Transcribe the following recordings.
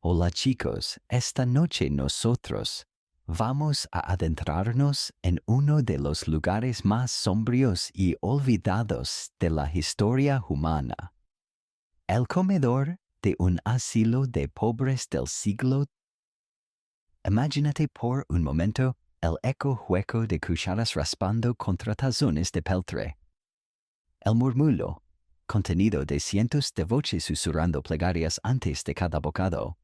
Hola chicos, esta noche nosotros vamos a adentrarnos en uno de los lugares más sombríos y olvidados de la historia humana. El comedor de un asilo de pobres del siglo. Imagínate por un momento el eco hueco de cucharas raspando contra tazones de peltre. El murmullo, contenido de cientos de voces susurrando plegarias antes de cada bocado.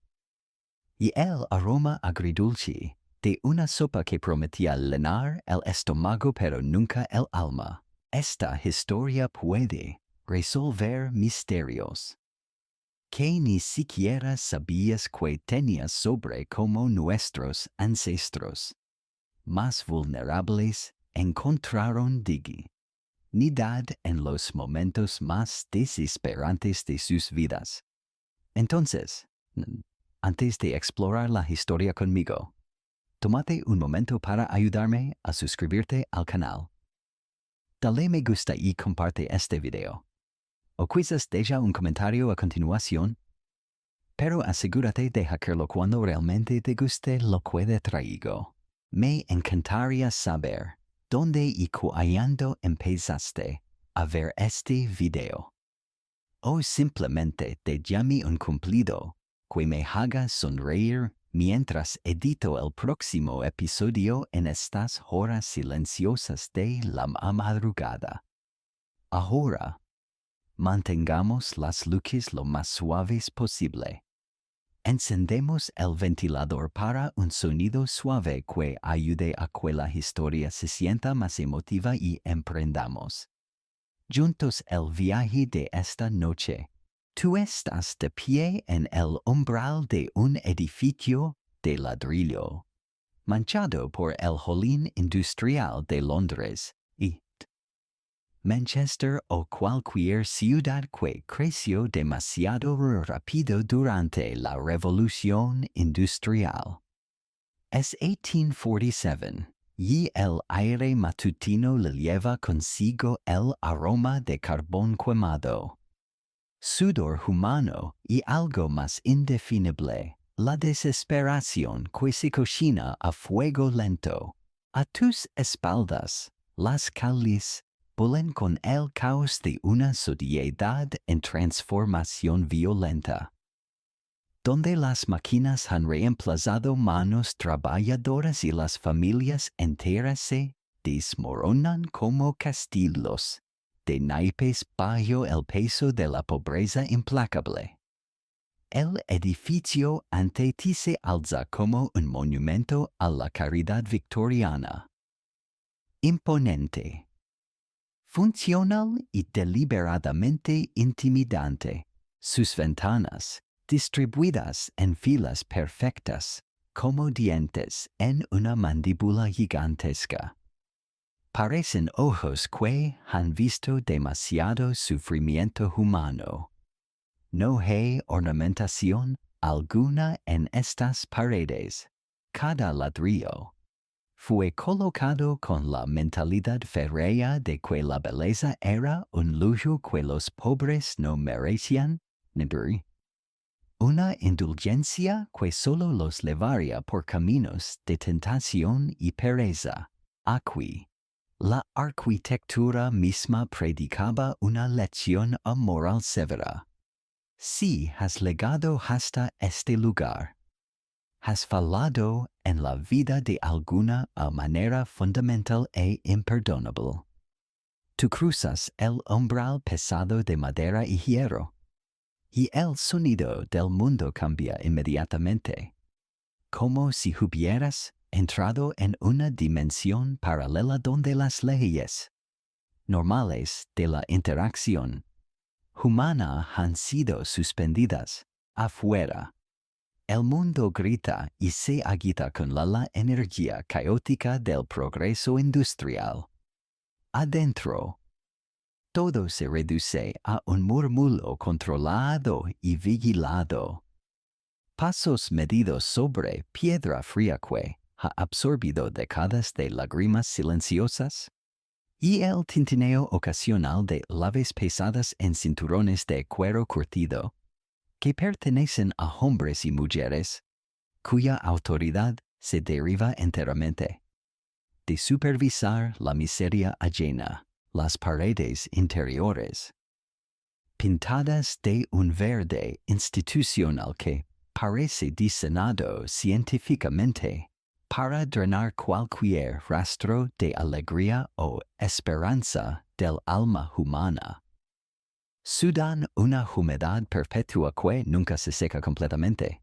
Y el aroma agridulce de una sopa que prometía llenar el estómago pero nunca el alma. Esta historia puede resolver misterios que ni siquiera sabías que tenías sobre cómo nuestros ancestros más vulnerables encontraron dignidad en los momentos más desesperantes de sus vidas. Entonces, antes de explorar la historia conmigo, tómate un momento para ayudarme a suscribirte al canal. Dale me gusta y comparte este video. O quizás deja un comentario a continuación, pero asegúrate de hacerlo cuando realmente te guste lo que te traigo. Me encantaría saber dónde y cuándo empezaste a ver este video. O simplemente te llame un cumplido que me haga sonreír mientras edito el próximo episodio en estas horas silenciosas de la madrugada. Ahora, mantengamos las luces lo más suaves posible. Encendemos el ventilador para un sonido suave que ayude a que la historia se sienta más emotiva y emprendamos juntos el viaje de esta noche. Tú estás de pie en el umbral de un edificio de ladrillo, manchado por el jolín industrial de Londres y Manchester o cualquier ciudad que creció demasiado rápido durante la Revolución Industrial. Es 1847. Y el aire matutino le lleva consigo el aroma de carbón quemado, sudor humano y algo más indefinible, la desesperación que se cocina a fuego lento. A tus espaldas, las calles bullen con el caos de una sociedad en transformación violenta, donde las máquinas han reemplazado manos trabajadoras y las familias enteras se desmoronan como castillos de naipes bajo el peso de la pobreza implacable. El edificio ante ti se alza como un monumento a la caridad victoriana. Imponente, funcional y deliberadamente intimidante. Sus ventanas, distribuidas en filas perfectas, como dientes en una mandíbula gigantesca, parecen ojos que han visto demasiado sufrimiento humano. No hay ornamentación alguna en estas paredes. Cada ladrillo fue colocado con la mentalidad férrea de que la belleza era un lujo que los pobres no merecían, una indulgencia que solo los llevaría por caminos de tentación y pereza. Aquí, la arquitectura misma predicaba una lección a moral severa. Si has llegado hasta este lugar, has fallado en la vida de alguna manera fundamental e imperdonable. Tú cruzas el umbral pesado de madera y hierro, y el sonido del mundo cambia inmediatamente, como si hubieras entrado en una dimensión paralela donde las leyes normales de la interacción humana han sido suspendidas. Afuera, el mundo grita y se agita con la energía caótica del progreso industrial. Adentro, todo se reduce a un murmullo controlado y vigilado. Pasos medidos sobre piedra fría que ha absorbido décadas de lágrimas silenciosas, y el tintineo ocasional de llaves pesadas en cinturones de cuero curtido que pertenecen a hombres y mujeres, cuya autoridad se deriva enteramente de supervisar la miseria ajena, las paredes interiores, pintadas de un verde institucional que parece diseñado científicamente para drenar cualquier rastro de alegría o esperanza del alma humana. Sudan una humedad perpetua que nunca se seca completamente,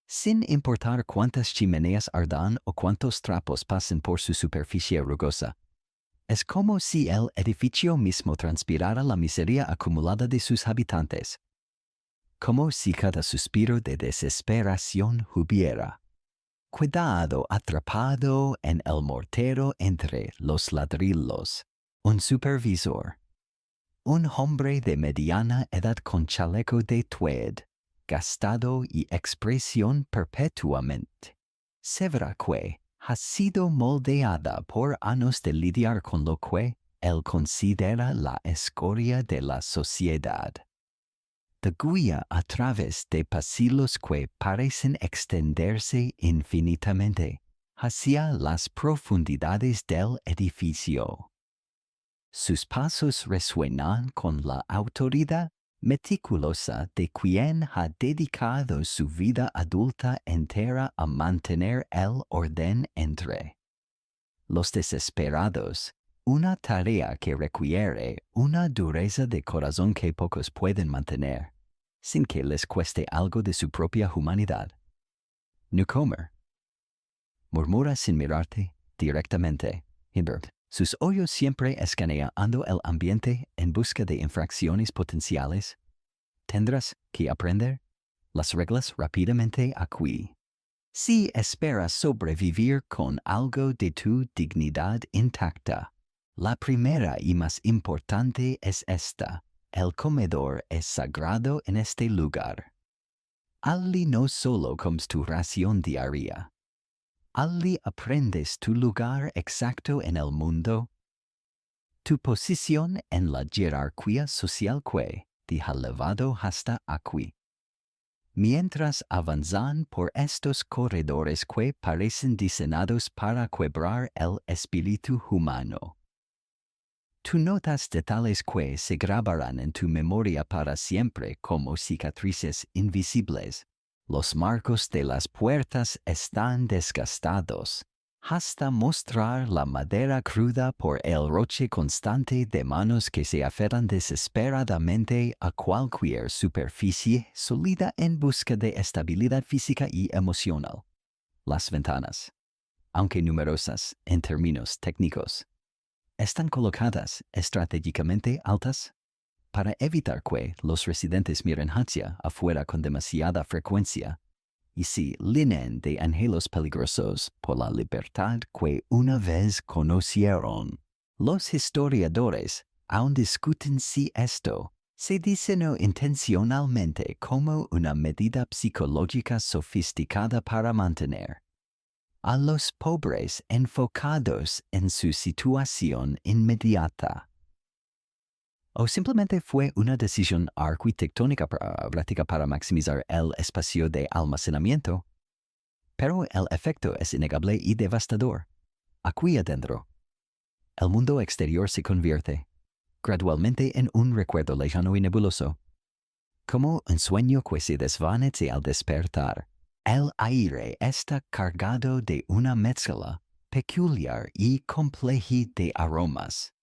sin importar cuántas chimeneas ardan o cuántos trapos pasen por su superficie rugosa. Es como si el edificio mismo transpirara la miseria acumulada de sus habitantes, como si cada suspiro de desesperación hubiera quedado atrapado en el mortero entre los ladrillos. Un supervisor, un hombre de mediana edad con chaleco de tweed, gastado y expresión perpetuamente severa que ha sido moldeada por años de lidiar con lo que él considera la escoria de la sociedad. Deguía a través de pasillos que parecen extenderse infinitamente hacia las profundidades del edificio. Sus pasos resuenan con la autoridad meticulosa de quien ha dedicado su vida adulta entera a mantener el orden entre los desesperados, una tarea que requiere una dureza de corazón que pocos pueden mantener, sin que les cueste algo de su propia humanidad. Newcomer murmura sin mirarte directamente. Hibbert. Sus ojos siempre escaneando el ambiente en busca de infracciones potenciales. Tendrás que aprender las reglas rápidamente aquí. Si esperas sobrevivir con algo de tu dignidad intacta, la primera y más importante es esta: el comedor es sagrado en este lugar. Allí no solo comes tu ración diaria, allí aprendes tu lugar exacto en el mundo, tu posición en la jerarquía social que te ha llevado hasta aquí. Mientras avanzan por estos corredores que parecen diseñados para quebrar el espíritu humano, tú notas detalles que se grabarán en tu memoria para siempre como cicatrices invisibles. Los marcos de las puertas están desgastados, hasta mostrar la madera cruda por el roce constante de manos que se aferran desesperadamente a cualquier superficie sólida en busca de estabilidad física y emocional. Las ventanas, aunque numerosas en términos técnicos, están colocadas estratégicamente altas para evitar que los residentes miren hacia afuera con demasiada frecuencia y se lineen de anhelos peligrosos por la libertad que una vez conocieron. Los historiadores aún discuten si esto se diseñó intencionalmente como una medida psicológica sofisticada para mantener a los pobres enfocados en su situación inmediata, o simplemente fue una decisión arquitectónica práctica para maximizar el espacio de almacenamiento. Pero el efecto es innegable y devastador. Aquí adentro, el mundo exterior se convierte gradualmente en un recuerdo lejano y nebuloso, como un sueño que se desvanece al despertar. El aire está cargado de una mezcla peculiar y compleja de aromas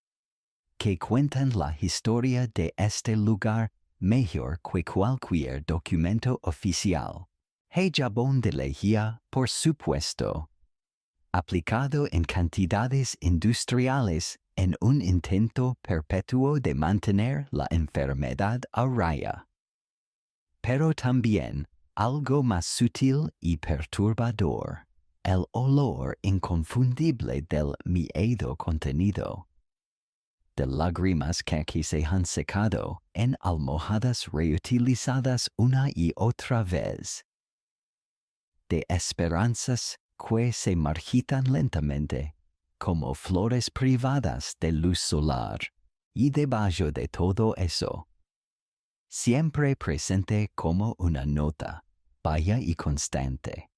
que cuentan la historia de este lugar mejor que cualquier documento oficial. El jabón de lejía, por supuesto, aplicado en cantidades industriales en un intento perpetuo de mantener la enfermedad a raya. Pero también algo más sutil y perturbador: el olor inconfundible del miedo contenido, de lágrimas que se han secado en almohadas reutilizadas una y otra vez, de esperanzas que se marchitan lentamente como flores privadas de luz solar. Y debajo de todo eso, siempre presente como una nota, vaya y constante.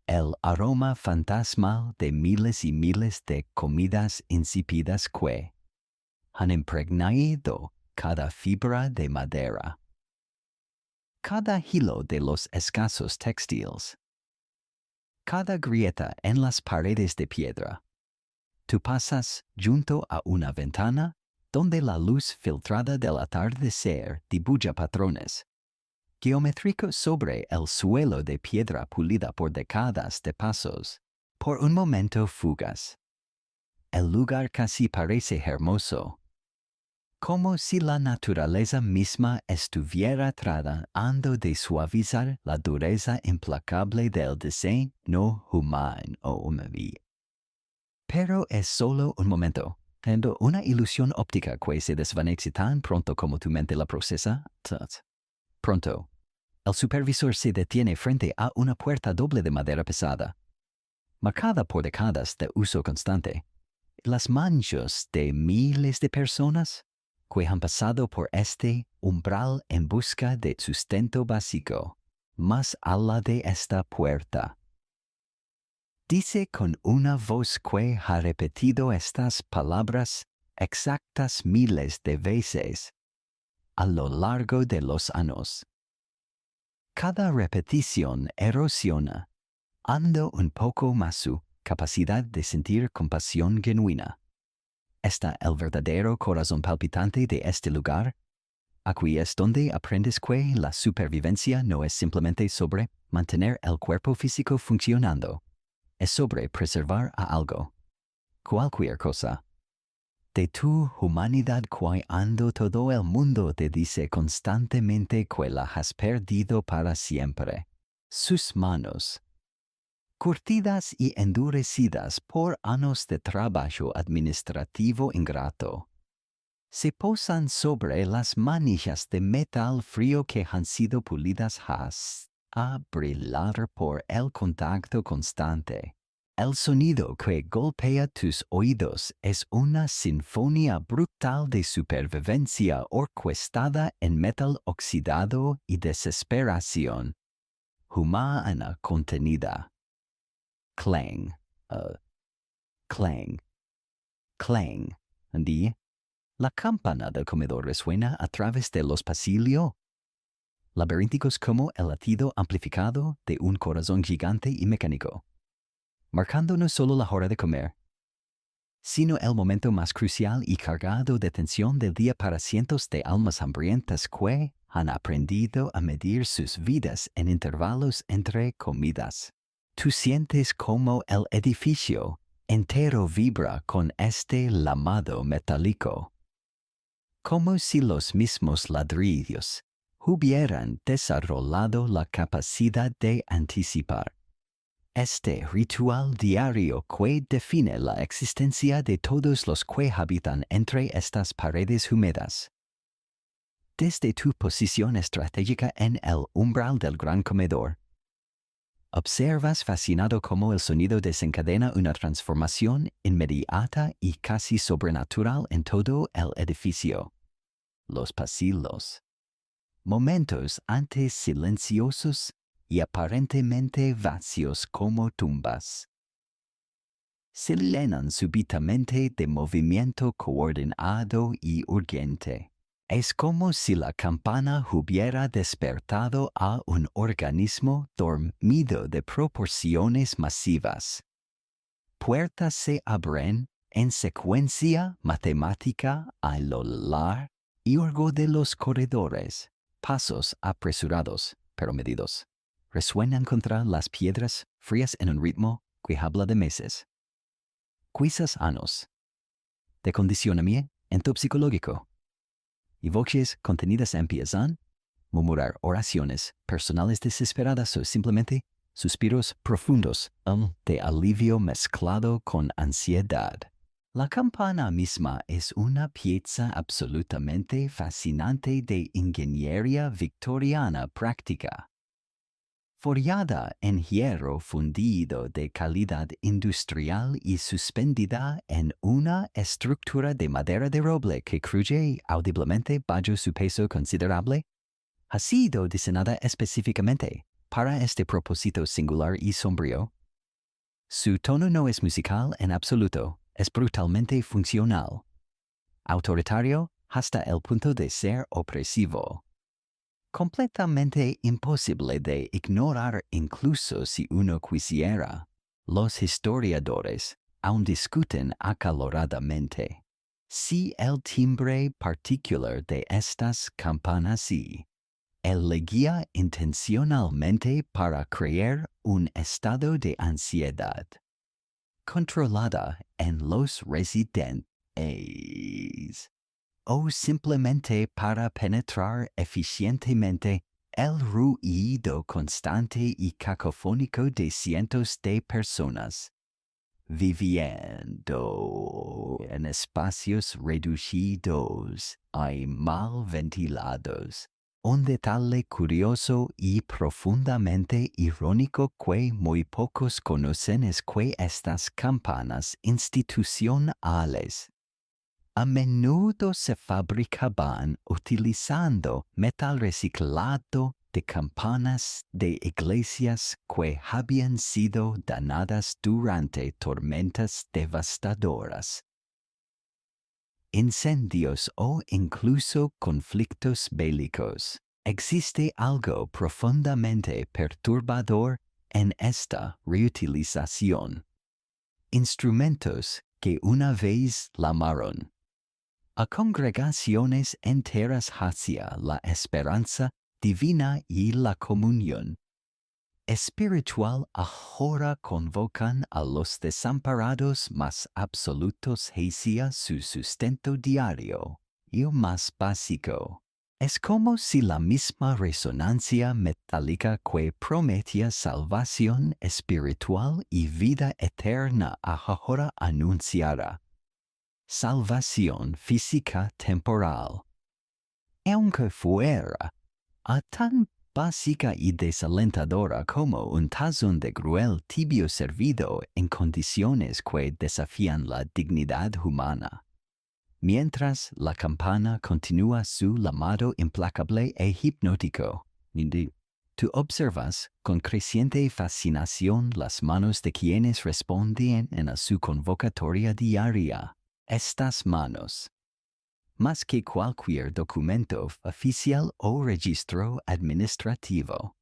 El aroma fantasmal de miles y miles de comidas insípidas que han impregnado cada fibra de madera, cada hilo de los escasos textiles, cada grieta en las paredes de piedra. Tú pasas junto a una ventana donde la luz filtrada del atardecer dibuja patrones geométricos sobre el suelo de piedra pulida por décadas de pasos. Por un momento fugaz, el lugar casi parece hermoso, como si la naturaleza misma estuviera tratando de suavizar la dureza implacable del diseño humano. Pero es solo un momento, teniendo una ilusión óptica que se desvanece tan pronto como tu mente la procesa. Pronto, el supervisor se detiene frente a una puerta doble de madera pesada, marcada por décadas de uso constante. Las manchas de miles de personas que han pasado por este umbral en busca de sustento básico, más allá de esta puerta. Dice con una voz que ha repetido estas palabras exactas miles de veces a lo largo de los años. Cada repetición erosiona, ando un poco más su capacidad de sentir compasión genuina. ¿Está el verdadero corazón palpitante de este lugar? Aquí es donde aprendes que la supervivencia no es simplemente sobre mantener el cuerpo físico funcionando. Es sobre preservar a algo, cualquier cosa. De tu humanidad cuando todo el mundo te dice constantemente que la has perdido para siempre. Sus manos, curtidas y endurecidas por años de trabajo administrativo ingrato, se posan sobre las manillas de metal frío que han sido pulidas hasta brillar por el contacto constante. El sonido que golpea tus oídos es una sinfonía brutal de supervivencia orquestada en metal oxidado y desesperación humana contenida. Clang, clang, clang. La campana del comedor resuena a través de los pasillos, laberínticos como el latido amplificado de un corazón gigante y mecánico, marcando no solo la hora de comer, sino el momento más crucial y cargado de tensión del día para cientos de almas hambrientas que han aprendido a medir sus vidas en intervalos entre comidas. Tú sientes como el edificio entero vibra con este lamado metálico, como si los mismos ladrillos hubieran desarrollado la capacidad de anticipar. Este ritual diario que define la existencia de todos los que habitan entre estas paredes húmedas. Desde tu posición estratégica en el umbral del gran comedor, observas fascinado cómo el sonido desencadena una transformación inmediata y casi sobrenatural en todo el edificio. Los pasillos, momentos antes silenciosos y aparentemente vacíos como tumbas, se llenan súbitamente de movimiento coordinado y urgente. Es como si la campana hubiera despertado a un organismo dormido de proporciones masivas. Puertas se abren en secuencia matemática a lo largo de los corredores. Pasos apresurados, pero medidos, resuenan contra las piedras frías en un ritmo que habla de meses, quizás años, de condicionamiento psicológico. Y voces contenidas empiezan a murmurar oraciones personales desesperadas o simplemente suspiros profundos de alivio mezclado con ansiedad. La campana misma es una pieza absolutamente fascinante de ingeniería victoriana práctica, forjada en hierro fundido de calidad industrial y suspendida en una estructura de madera de roble que cruje audiblemente bajo su peso considerable. ha sido diseñada específicamente para este propósito singular y sombrío. Su tono no es musical en absoluto, es brutalmente funcional, autoritario hasta el punto de ser opresivo, completamente imposible de ignorar incluso si uno quisiera. Los historiadores aún discuten acaloradamente si el timbre particular de estas campanas elegía intencionalmente para crear un estado de ansiedad controlada en los residentes o simplemente para penetrar eficientemente el ruido constante y cacofónico de cientos de personas viviendo en espacios reducidos y mal ventilados. Un detalle curioso y profundamente irónico que muy pocos conocen es que estas campanas institucionales a menudo se fabricaban utilizando metal reciclado de campanas de iglesias que habían sido dañadas durante tormentas devastadoras, incendios o incluso conflictos bélicos. Existe algo profundamente perturbador en esta reutilización. Instrumentos que una vez llamaron a congregaciones enteras hacia la esperanza divina y la comunión espiritual ahora convocan a los desamparados más absolutos hacia su sustento diario y más básico. Es como si la misma resonancia metálica que prometía salvación espiritual y vida eterna ahora anunciara salvación física temporal. Aunque fuera tan básica y desalentadora como un tazón de gruel tibio servido en condiciones que desafían la dignidad humana. Mientras la campana continúa su llamado implacable e hipnótico, tú observas con creciente fascinación las manos de quienes respondían a su convocatoria diaria. Estas manos, más que cualquier documento oficial o registro administrativo,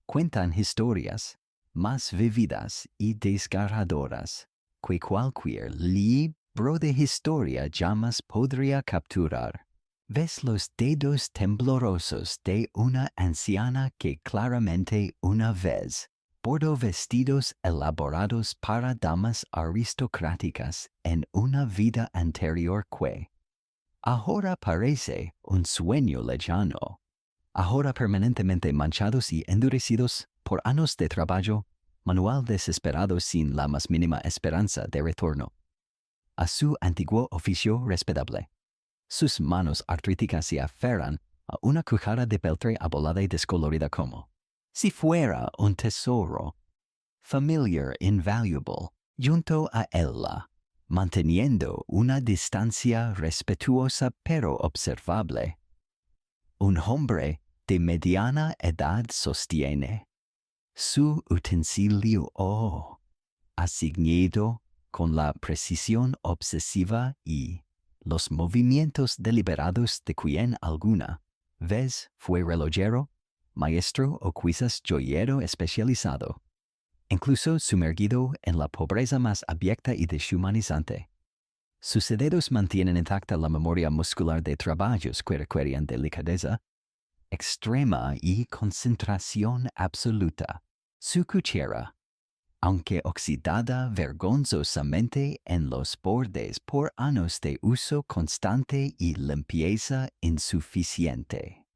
cuentan historias más vívidas y desgarradoras que cualquier libro de historia jamás podría capturar. Ves los dedos temblorosos de una anciana que claramente una vez bordó vestidos elaborados para damas aristocráticas en una vida anterior que ahora parece un sueño lejano, ahora permanentemente manchados y endurecidos por años de trabajo manual desesperado sin la más mínima esperanza de retorno a su antiguo oficio respetable. Sus manos artríticas se aferran a una cuchara de peltre abolada y descolorida como si fuera un tesoro familiar invaluable junto a ella, manteniendo una distancia respetuosa pero observable. Un hombre de mediana edad sostiene su utensilio asignado con la precisión obsesiva y los movimientos deliberados de quien alguna vez fue relojero, maestro o quizás joyero especializado, incluso sumergido en la pobreza más abyecta y deshumanizante. Sus dedos mantienen intacta la memoria muscular de trabajos que requerían delicadeza extrema y concentración absoluta. Su cuchara, aunque oxidada vergonzosamente en los bordes por años de uso constante y limpieza insuficiente,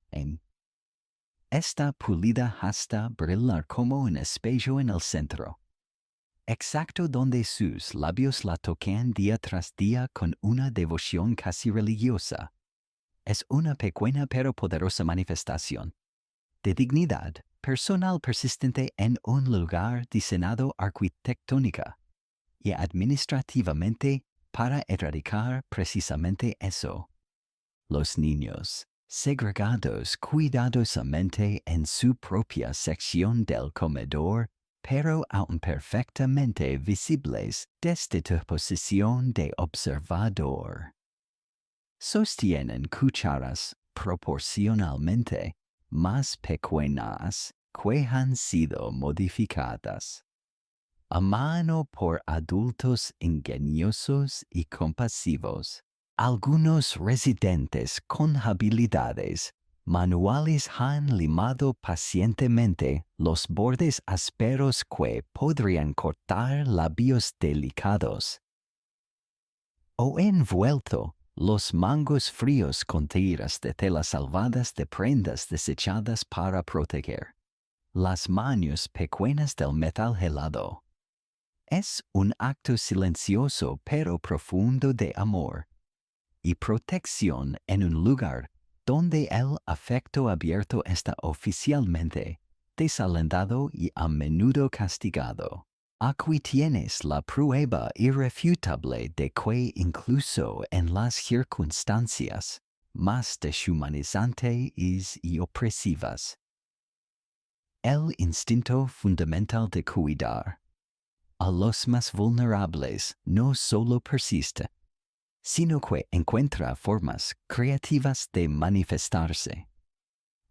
está pulida hasta brillar como un espejo en el centro, exacto donde sus labios la tocan día tras día con una devoción casi religiosa. Es una pequeña pero poderosa manifestación de dignidad personal persistente en un lugar diseñado arquitectónica y administrativamente para erradicar precisamente eso. Los niños segregados cuidadosamente en su propia sección del comedor, pero aún perfectamente visibles desde tu posición de observador. Sostienen cucharas proporcionalmente más pequeñas que han sido modificadas a mano por adultos ingeniosos y compasivos. Algunos residentes con habilidades manuales han limado pacientemente los bordes ásperos que podrían cortar labios delicados, o envuelto los mangos fríos con tiras de tela salvadas de prendas desechadas para proteger las manos pequeñas del metal helado. Es un acto silencioso pero profundo de amor y protección en un lugar donde el afecto abierto está oficialmente desalentado y a menudo castigado. Aquí tienes la prueba irrefutable de que incluso en las circunstancias más deshumanizantes y opresivas, el instinto fundamental de cuidar a los más vulnerables no solo persiste, sino que encuentra formas creativas de manifestarse.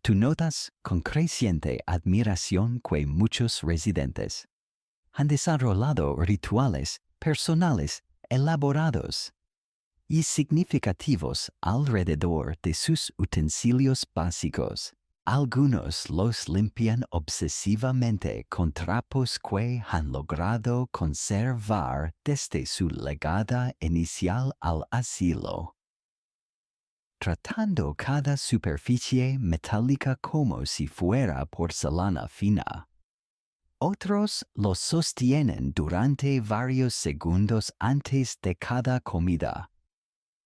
Tú notas con creciente admiración que muchos residentes han desarrollado rituales personales elaborados y significativos alrededor de sus utensilios básicos. Algunos los limpian obsesivamente con trapos que han logrado conservar desde su llegada inicial al asilo, tratando cada superficie metálica como si fuera porcelana fina. Otros los sostienen durante varios segundos antes de cada comida,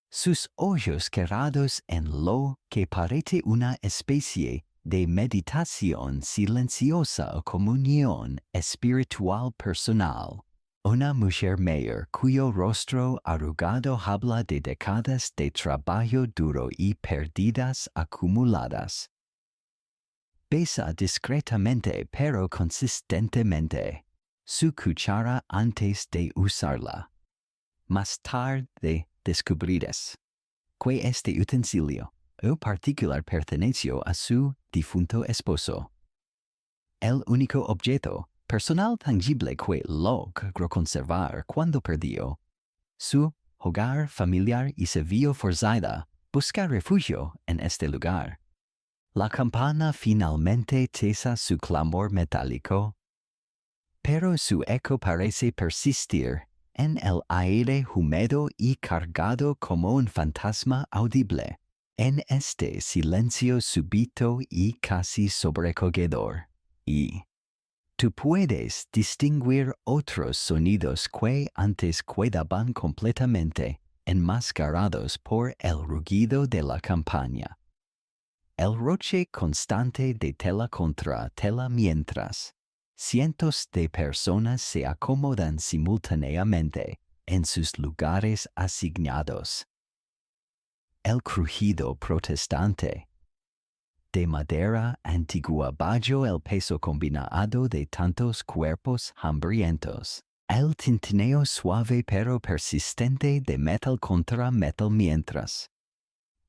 sus ojos cerrados en lo que parece una especie de meditación silenciosa o comunión espiritual personal. Una mujer mayor cuyo rostro arrugado habla de décadas de trabajo duro y pérdidas acumuladas. Besa discretamente pero consistentemente su cuchara antes de usarla. Más tarde descubrirás que este utensilio o particular perteneció a su difunto esposo. El único objeto personal tangible que logró conservar cuando perdió su hogar familiar y se vio forzada buscar refugio en este lugar. La campana finalmente cesa su clamor metálico, pero su eco parece persistir en el aire húmedo y cargado como un fantasma audible, en este silencio súbito y casi sobrecogedor. Y tú puedes distinguir otros sonidos que antes quedaban completamente enmascarados por el rugido de la campaña. El roce constante de tela contra tela mientras cientos de personas se acomodan simultáneamente en sus lugares asignados. El crujido protestante de madera antigua bajo el peso combinado de tantos cuerpos hambrientos. El tintineo suave pero persistente de metal contra metal mientras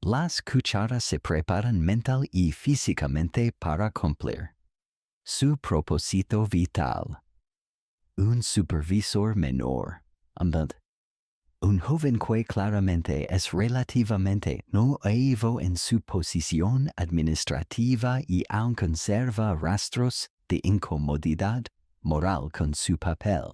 las cucharas se preparan mental y físicamente para cumplir su propósito vital. Un supervisor menor, un joven que claramente es relativamente nuevo en su posición administrativa y aún conserva rastros de incomodidad moral con su papel,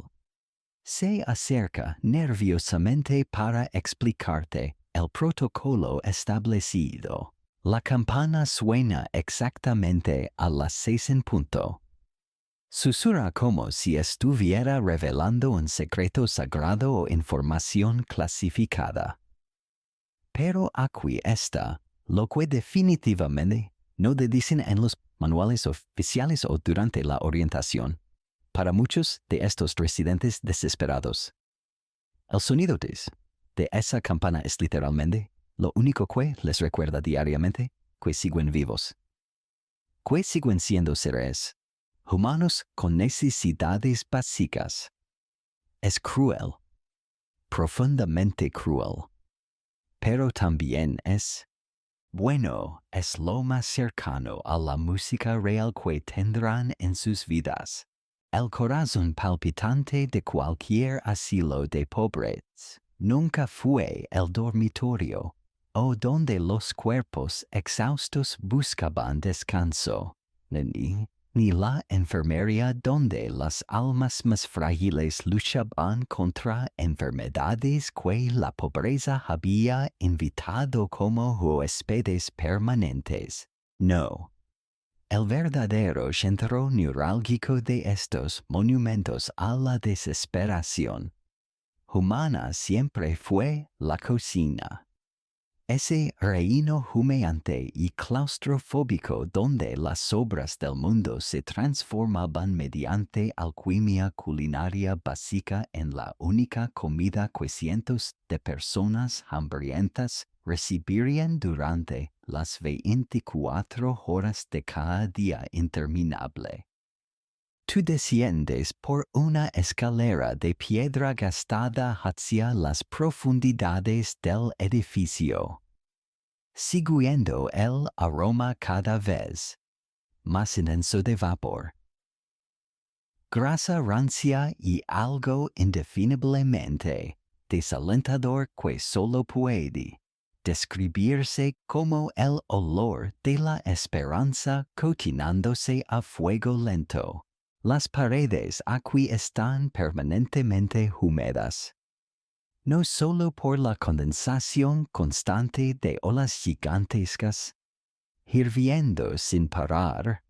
se acerca nerviosamente para explicarte el protocolo establecido. La campana suena exactamente a las 6 en punto. Susurra como si estuviera revelando un secreto sagrado o información clasificada. Pero aquí está lo que definitivamente no te dicen en los manuales oficiales o durante la orientación. Para muchos de estos residentes desesperados, el sonido de esa campana es literalmente lo único que les recuerda diariamente que siguen vivos, que siguen siendo seres humanos con necesidades básicas. Es cruel, profundamente cruel, pero también es bueno, es lo más cercano a la música real que tendrán en sus vidas. El corazón palpitante de cualquier asilo de pobres nunca fue el dormitorio, o donde los cuerpos exhaustos buscaban descanso, ni la enfermería donde las almas más frágiles luchaban contra enfermedades que la pobreza había invitado como huéspedes permanentes. No. El verdadero centro neurálgico de estos monumentos a la desesperación humana siempre fue la cocina. Ese reino humeante y claustrofóbico donde las obras del mundo se transformaban mediante alquimia culinaria básica en la única comida que cientos de personas hambrientas recibirían durante las 24 horas de cada día interminable. Tú desciendes por una escalera de piedra gastada hacia las profundidades del edificio, siguiendo el aroma cada vez más intenso de vapor, grasa rancia y algo indefiniblemente desalentador que solo puede describirse como el olor de la esperanza cocinándose a fuego lento. Las paredes aquí están permanentemente húmedas, no solo por la condensación constante de olas gigantescas, hirviendo sin parar,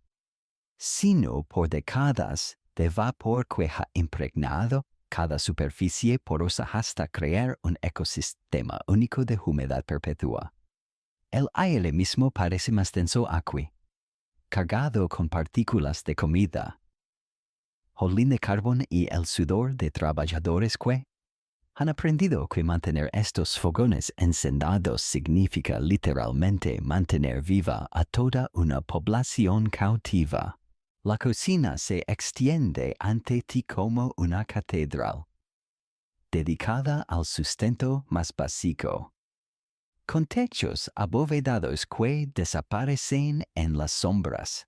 sino por décadas de vapor que ha impregnado cada superficie porosa hasta crear un ecosistema único de humedad perpetua. El aire mismo parece más denso aquí, cargado con partículas de comida, holín de carbón y el sudor de trabajadores que han aprendido que mantener estos fogones encendidos significa literalmente mantener viva a toda una población cautiva. La cocina se extiende ante ti como una catedral, dedicada al sustento más básico, con techos abovedados que desaparecen en las sombras,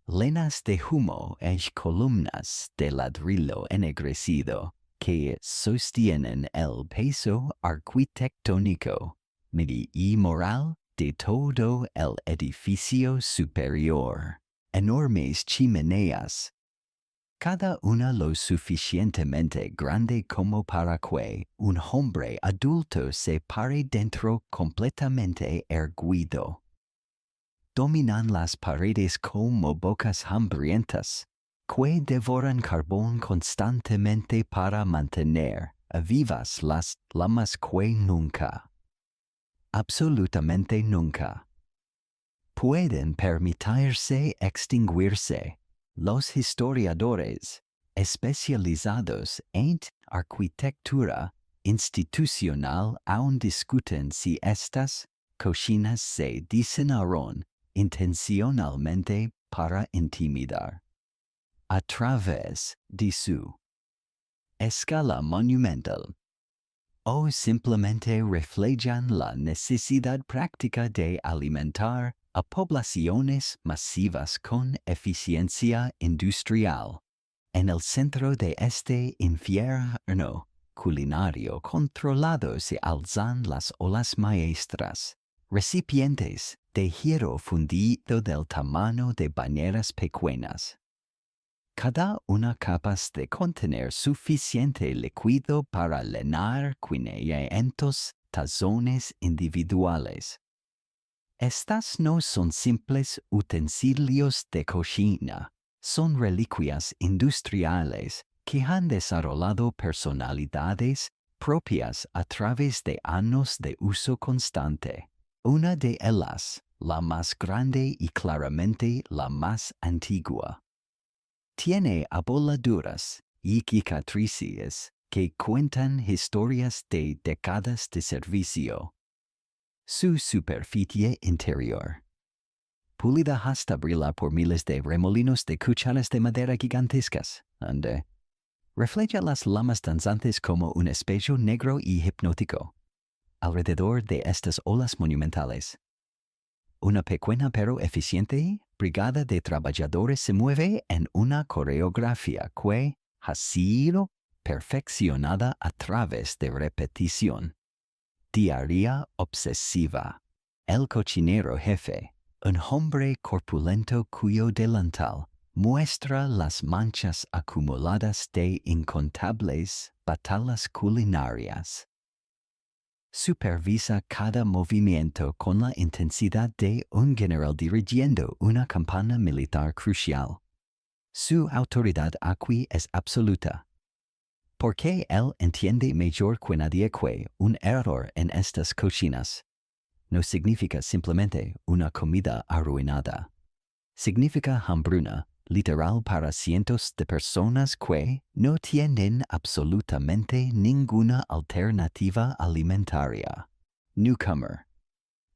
lenas de humo y columnas de ladrillo ennegrecido que sostienen el peso arquitectónico y moral de todo el edificio superior. Enormes chimeneas, cada una lo suficientemente grande como para que un hombre adulto se pare dentro completamente erguido. Dominan las paredes como bocas hambrientas, que devoran carbón constantemente para mantener vivas las llamas que nunca, absolutamente nunca, pueden permitirse extinguirse. Los historiadores, especializados en arquitectura institucional, aún discuten si estas cocinas se diseñaron intencionalmente para intimidar, a través de su escala monumental, o simplemente reflejan la necesidad práctica de alimentar a poblaciones masivas con eficiencia industrial. En el centro de este infierno culinario controlado se alzan las olas maestras, recipientes de hierro fundido del tamaño de bañeras pequeñas, cada una capaz de contener suficiente líquido para llenar 500 tazones individuales. Estas no son simples utensilios de cocina, son reliquias industriales que han desarrollado personalidades propias a través de años de uso constante. Una de ellas, la más grande y claramente la más antigua, tiene aboladuras y cicatrices que cuentan historias de décadas de servicio. Su superficie interior, pulida hasta brillar por miles de remolinos de cucharas de madera gigantescas, donde refleja las lamas danzantes como un espejo negro y hipnótico. Alrededor de estas olas monumentales, una pequeña pero eficiente brigada de trabajadores se mueve en una coreografía que ha sido perfeccionada a través de repetición diaria obsesiva. El cocinero jefe, un hombre corpulento cuyo delantal muestra las manchas acumuladas de incontables batallas culinarias. Supervisa cada movimiento con la intensidad de un general dirigiendo una campaña militar crucial. Su autoridad aquí es absoluta, porque él entiende mejor que nadie que un error en estas cocinas no significa simplemente una comida arruinada. Significa hambruna literal para cientos de personas que no tienen absolutamente ninguna alternativa alimentaria. Newcomer.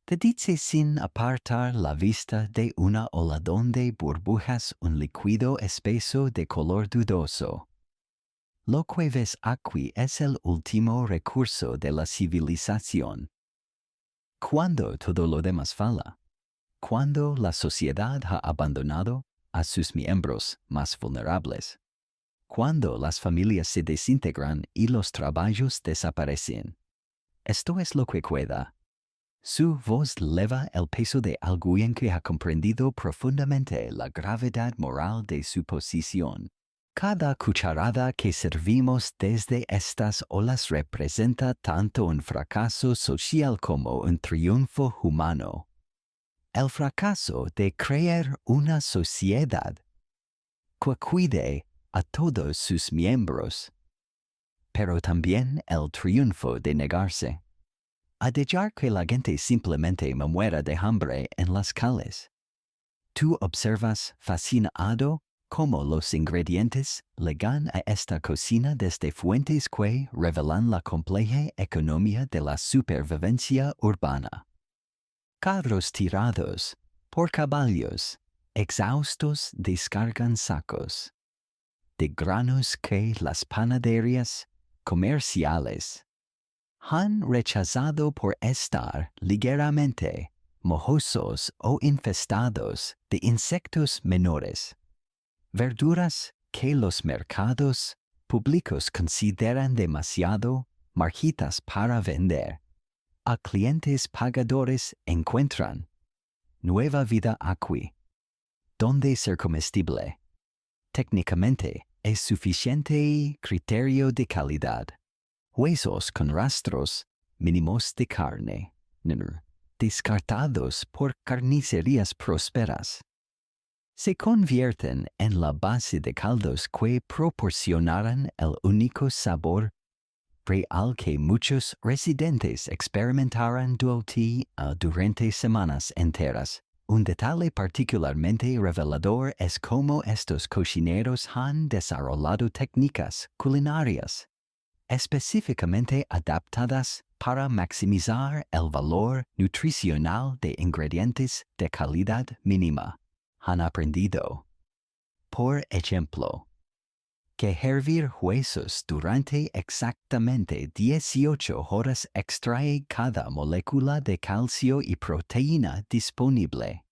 Te dice sin apartar la vista de una ola donde burbujas un líquido espeso de color dudoso. Lo que ves aquí es el último recurso de la civilización. Cuando todo lo demás falla, cuando la sociedad ha abandonado a sus miembros más vulnerables, cuando las familias se desintegran y los trabajos desaparecen. Esto es lo que queda. Su voz leva el peso de alguien que ha comprendido profundamente la gravedad moral de su posición. Cada cucharada que servimos desde estas olas representa tanto un fracaso social como un triunfo humano. El fracaso de crear una sociedad que cuide a todos sus miembros, pero también el triunfo de negarse a dejar que la gente simplemente me muera de hambre en las calles. Tú observas fascinado cómo los ingredientes llegan a esta cocina desde fuentes que revelan la compleja economía de la supervivencia urbana. Carros tirados por caballos, exhaustos descargan sacos de granos que las panaderías comerciales han rechazado por estar ligeramente mojosos o infestados de insectos menores. Verduras que los mercados públicos consideran demasiado marchitas para vender. A clientes pagadores encuentran nueva vida aquí, donde ser comestible. Técnicamente es suficiente criterio de calidad. Huesos con rastros mínimos de carne, descartados por carnicerías prósperas, se convierten en la base de caldos que proporcionarán el único sabor real que muchos residentes experimentarán durante semanas enteras. Un detalle particularmente revelador es cómo estos cocineros han desarrollado técnicas culinarias específicamente adaptadas para maximizar el valor nutricional de ingredientes de calidad mínima. Han aprendido, por ejemplo, que hervir huesos durante exactamente 18 horas extrae cada molécula de calcio y proteína disponible.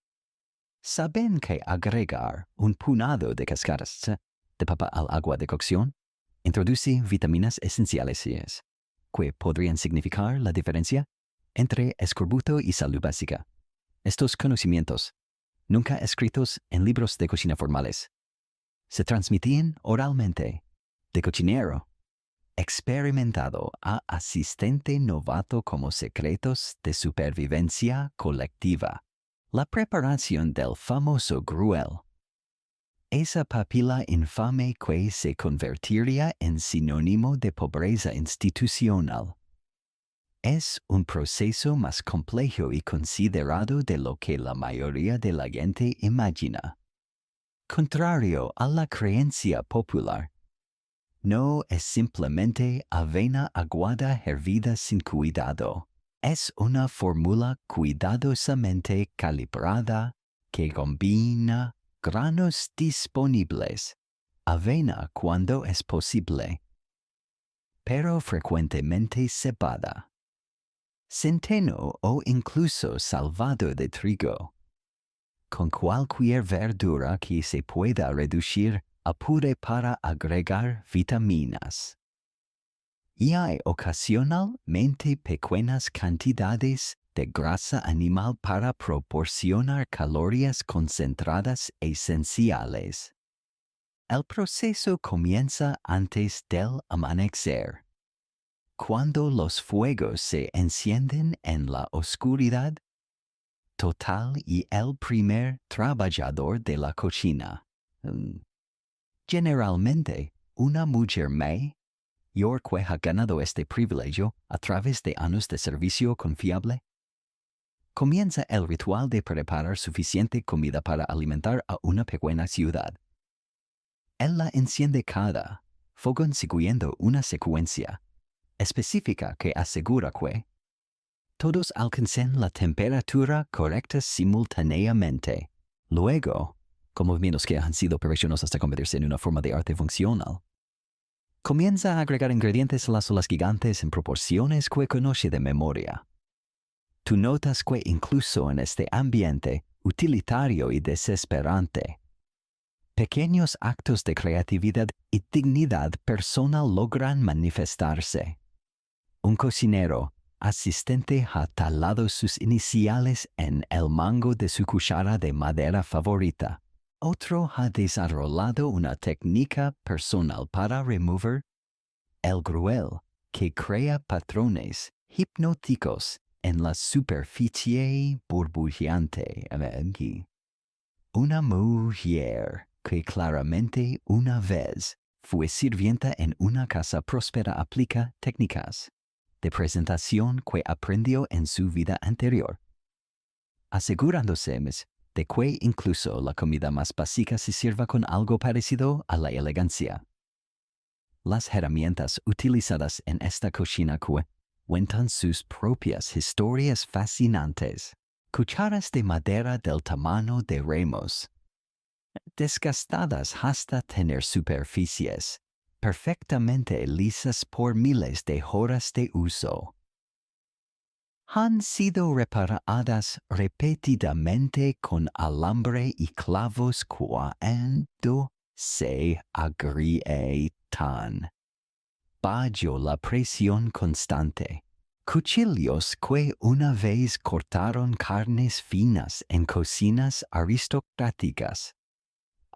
Saben que agregar un puñado de cáscaras de papa al agua de cocción introduce vitaminas esenciales que podrían significar la diferencia entre escorbuto y salud básica. Estos conocimientos, nunca escritos en libros de cocina formales, se transmitían oralmente de cocinero experimentado a asistente novato como secretos de supervivencia colectiva. La preparación del famoso gruel. Esa papila infame que se convertiría en sinónimo de pobreza institucional. Es un proceso más complejo y considerado de lo que la mayoría de la gente imagina. Contrario a la creencia popular, no es simplemente avena aguada hervida sin cuidado. Es una fórmula cuidadosamente calibrada que combina granos disponibles, avena cuando es posible, pero frecuentemente cebada, centeno o incluso salvado de trigo, con cualquier verdura que se pueda reducir a puré para agregar vitaminas. Y hay ocasionalmente pequeñas cantidades de grasa animal para proporcionar calorías concentradas esenciales. El proceso comienza antes del amanecer, cuando los fuegos se encienden en la oscuridad total y el primer trabajador de la cocina, generalmente una mujer mayor que ha ganado este privilegio a través de años de servicio confiable, comienza el ritual de preparar suficiente comida para alimentar a una pequeña ciudad. Él la enciende cada fogón siguiendo una secuencia específica que asegura que todos alcancen la temperatura correcta simultáneamente. Luego, con movimientos que han sido perfeccionados hasta convertirse en una forma de arte funcional, comienza a agregar ingredientes a las olas gigantes en proporciones que conoce de memoria. Tú notas que incluso en este ambiente utilitario y desesperante, pequeños actos de creatividad y dignidad personal logran manifestarse. Un cocinero asistente ha talado sus iniciales en el mango de su cuchara de madera favorita. Otro ha desarrollado una técnica personal para remover el gruel que crea patrones hipnóticos en la superficie burbujeante. Una mujer que claramente una vez fue sirvienta en una casa próspera aplica técnicas de presentación que aprendió en su vida anterior, asegurándose de que incluso la comida más básica se sirva con algo parecido a la elegancia. Las herramientas utilizadas en esta cocina cuentan sus propias historias fascinantes. Cucharas de madera del tamaño de remos, desgastadas hasta tener superficies perfectamente lisas por miles de horas de uso, han sido reparadas repetidamente con alambre y clavos cuando se agrietan bajo la presión constante. Cuchillos que una vez cortaron carnes finas en cocinas aristocráticas,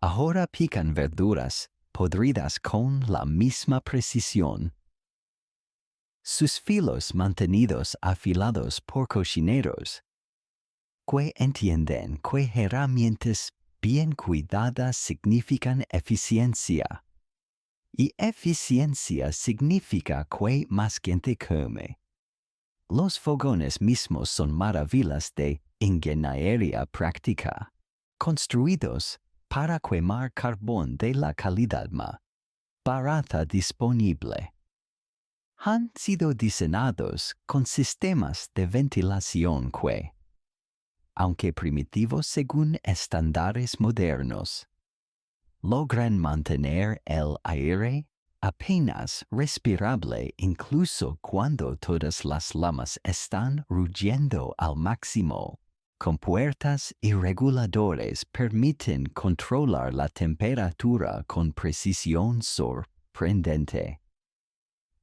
ahora pican verduras podridas con la misma precisión. Sus filos mantenidos afilados por cocineros que entienden que herramientas bien cuidadas significan eficiencia, y eficiencia significa que más gente come. Los fogones mismos son maravillas de ingeniería práctica, construidos para quemar carbón de la calidad más barata disponible. Han sido diseñados con sistemas de ventilación que, aunque primitivos según estándares modernos, logran mantener el aire apenas respirable incluso cuando todas las llamas están rugiendo al máximo. Con puertas y reguladores permiten controlar la temperatura con precisión sorprendente.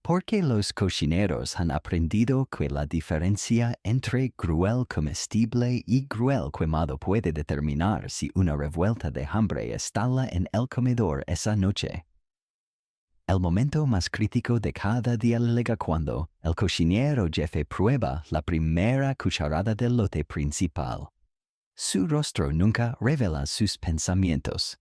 Porque los cocineros han aprendido que la diferencia entre gruel comestible y gruel quemado puede determinar si una revuelta de hambre estalla en el comedor esa noche. El momento más crítico de cada día llega cuando el cocinero jefe prueba la primera cucharada del lote principal. Su rostro nunca revela sus pensamientos,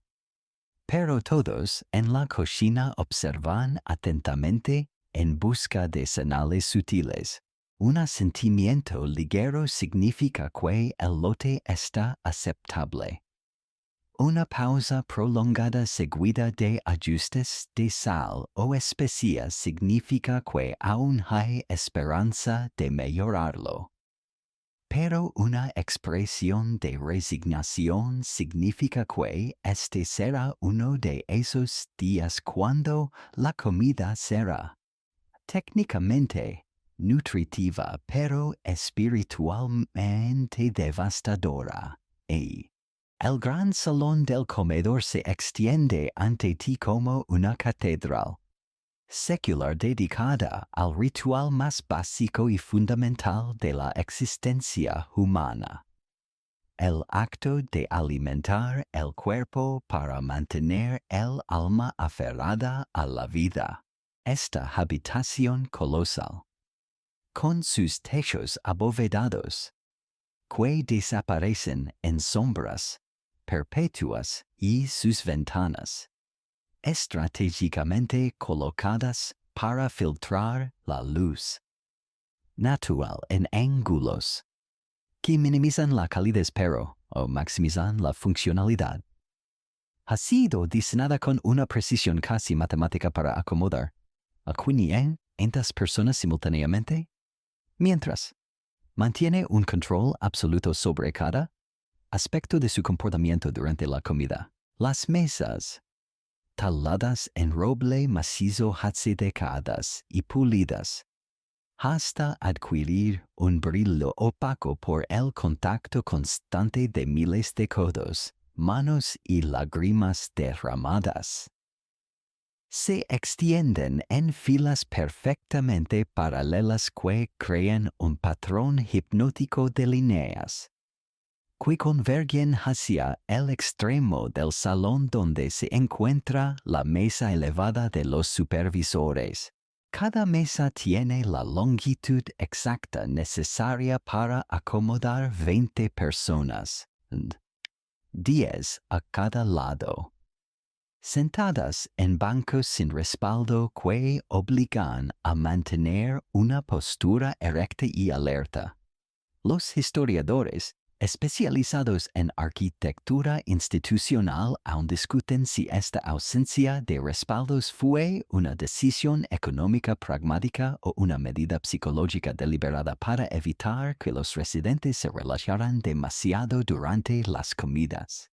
pero todos en la cocina observan atentamente en busca de señales sutiles. Un asentimiento ligero significa que el lote está aceptable. Una pausa prolongada seguida de ajustes de sal o especias significa que aún hay esperanza de mejorarlo. pero una expresión de resignación significa que este será uno de esos días cuando la comida será técnicamente nutritiva pero espiritualmente devastadora. Y el gran salón del comedor se extiende ante ti como una catedral secular dedicada al ritual más básico y fundamental de la existencia humana. El acto de alimentar el cuerpo para mantener el alma aferrada a la vida. Esta habitación colosal, con sus techos abovedados, que desaparecen en sombras perpetuas y sus ventanas, estratégicamente colocadas para filtrar la luz natural en ángulos que minimizan la calidez pero o maximizan la funcionalidad. Ha sido diseñada con una precisión casi matemática para acomodar a 500 personas simultáneamente, mientras mantiene un control absoluto sobre cada aspecto de su comportamiento durante la comida. Las mesas, taladas en roble macizo décadas y pulidas, hasta adquirir un brillo opaco por el contacto constante de miles de codos, manos y lágrimas derramadas, se extienden en filas perfectamente paralelas que crean un patrón hipnótico de líneas que convergen hacia el extremo del salón donde se encuentra la mesa elevada de los supervisores. Cada mesa tiene la longitud exacta necesaria para acomodar 20 personas, 10 a cada lado, sentadas en bancos sin respaldo que obligan a mantener una postura erecta y alerta. Los historiadores especializados en arquitectura institucional aún discuten si esta ausencia de respaldos fue una decisión económica pragmática o una medida psicológica deliberada para evitar que los residentes se relajaran demasiado durante las comidas.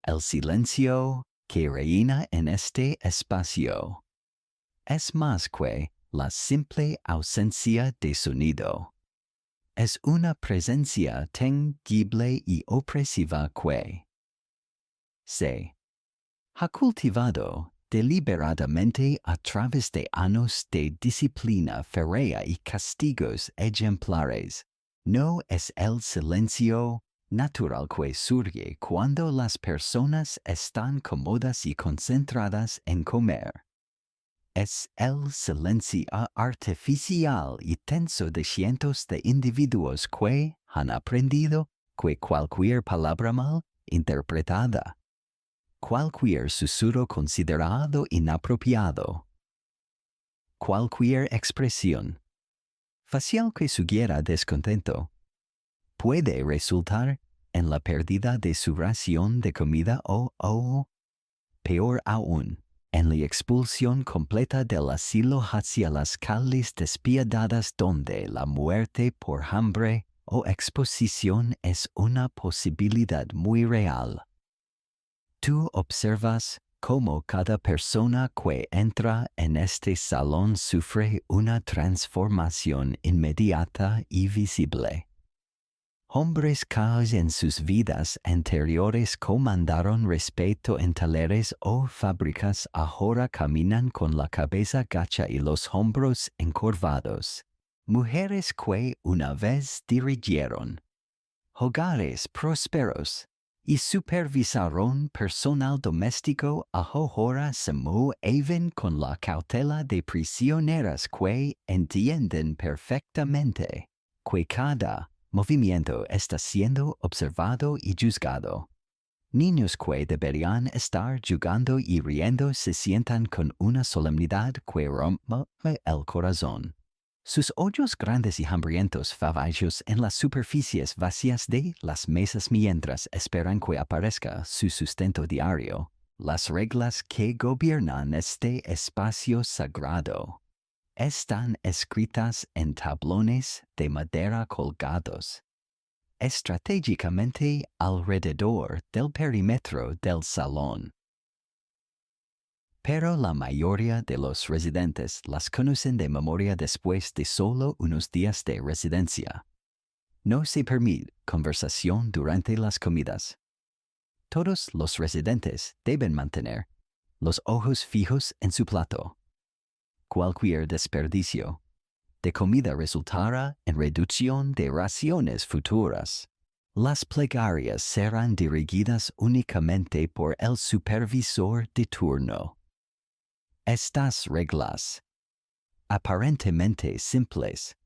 El silencio que reina en este espacio es más que la simple ausencia de sonido. Es una presencia tangible y opresiva que se ha cultivado deliberadamente a través de años de disciplina férrea y castigos ejemplares. No es el silencio natural que surge cuando las personas están cómodas y concentradas en comer. Es el silencio artificial y tenso de cientos de individuos que han aprendido que cualquier palabra mal interpretada, cualquier susurro considerado inapropiado, cualquier expresión facial que sugiera descontento, puede resultar en la pérdida de su ración de comida o, peor aún, en la expulsión completa del asilo hacia las calles despiadadas donde la muerte por hambre o exposición es una posibilidad muy real. Tú observas cómo cada persona que entra en este salón sufre una transformación inmediata y visible. Hombres que en sus vidas anteriores comandaron respeto en taleres o fábricas ahora caminan con la cabeza gacha y los hombros encorvados. Mujeres que una vez dirigieron hogares prósperos y supervisaron personal doméstico ahora se mueven con la cautela de prisioneras que entienden perfectamente que cada movimiento está siendo observado y juzgado. Niños que deberían estar jugando y riendo se sientan con una solemnidad que rompe el corazón. Sus ojos grandes y hambrientos favallos en las superficies vacías de las mesas mientras esperan que aparezca su sustento diario, las reglas que gobiernan este espacio sagrado están escritas en tablones de madera colgados estratégicamente alrededor del perímetro del salón. Pero la mayoría de los residentes las conocen de memoria después de solo unos días de residencia. No se permite conversación durante las comidas. Todos los residentes deben mantener los ojos fijos en su plato. Cualquier desperdicio de comida resultará en reducción de raciones futuras. Las plegarias serán dirigidas únicamente por el supervisor de turno. Estas reglas, aparentemente simples,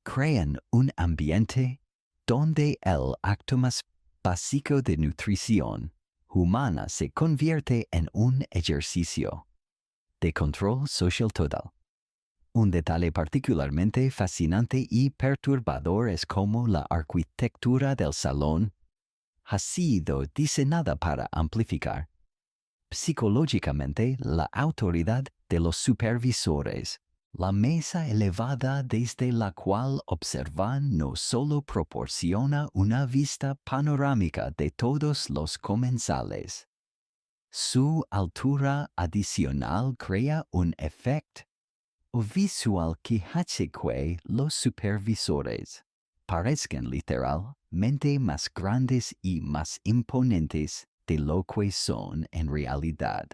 crean un ambiente donde el acto más básico de nutrición humana se convierte en un ejercicio de control social total. Un detalle particularmente fascinante y perturbador es cómo la arquitectura del salón ha sido diseñada para amplificar psicológicamente la autoridad de los supervisores. La mesa elevada desde la cual observan no solo proporciona una vista panorámica de todos los comensales. Su altura adicional crea un efecto visual que hace que los supervisores parezcan literalmente más grandes y más imponentes de lo que son en realidad.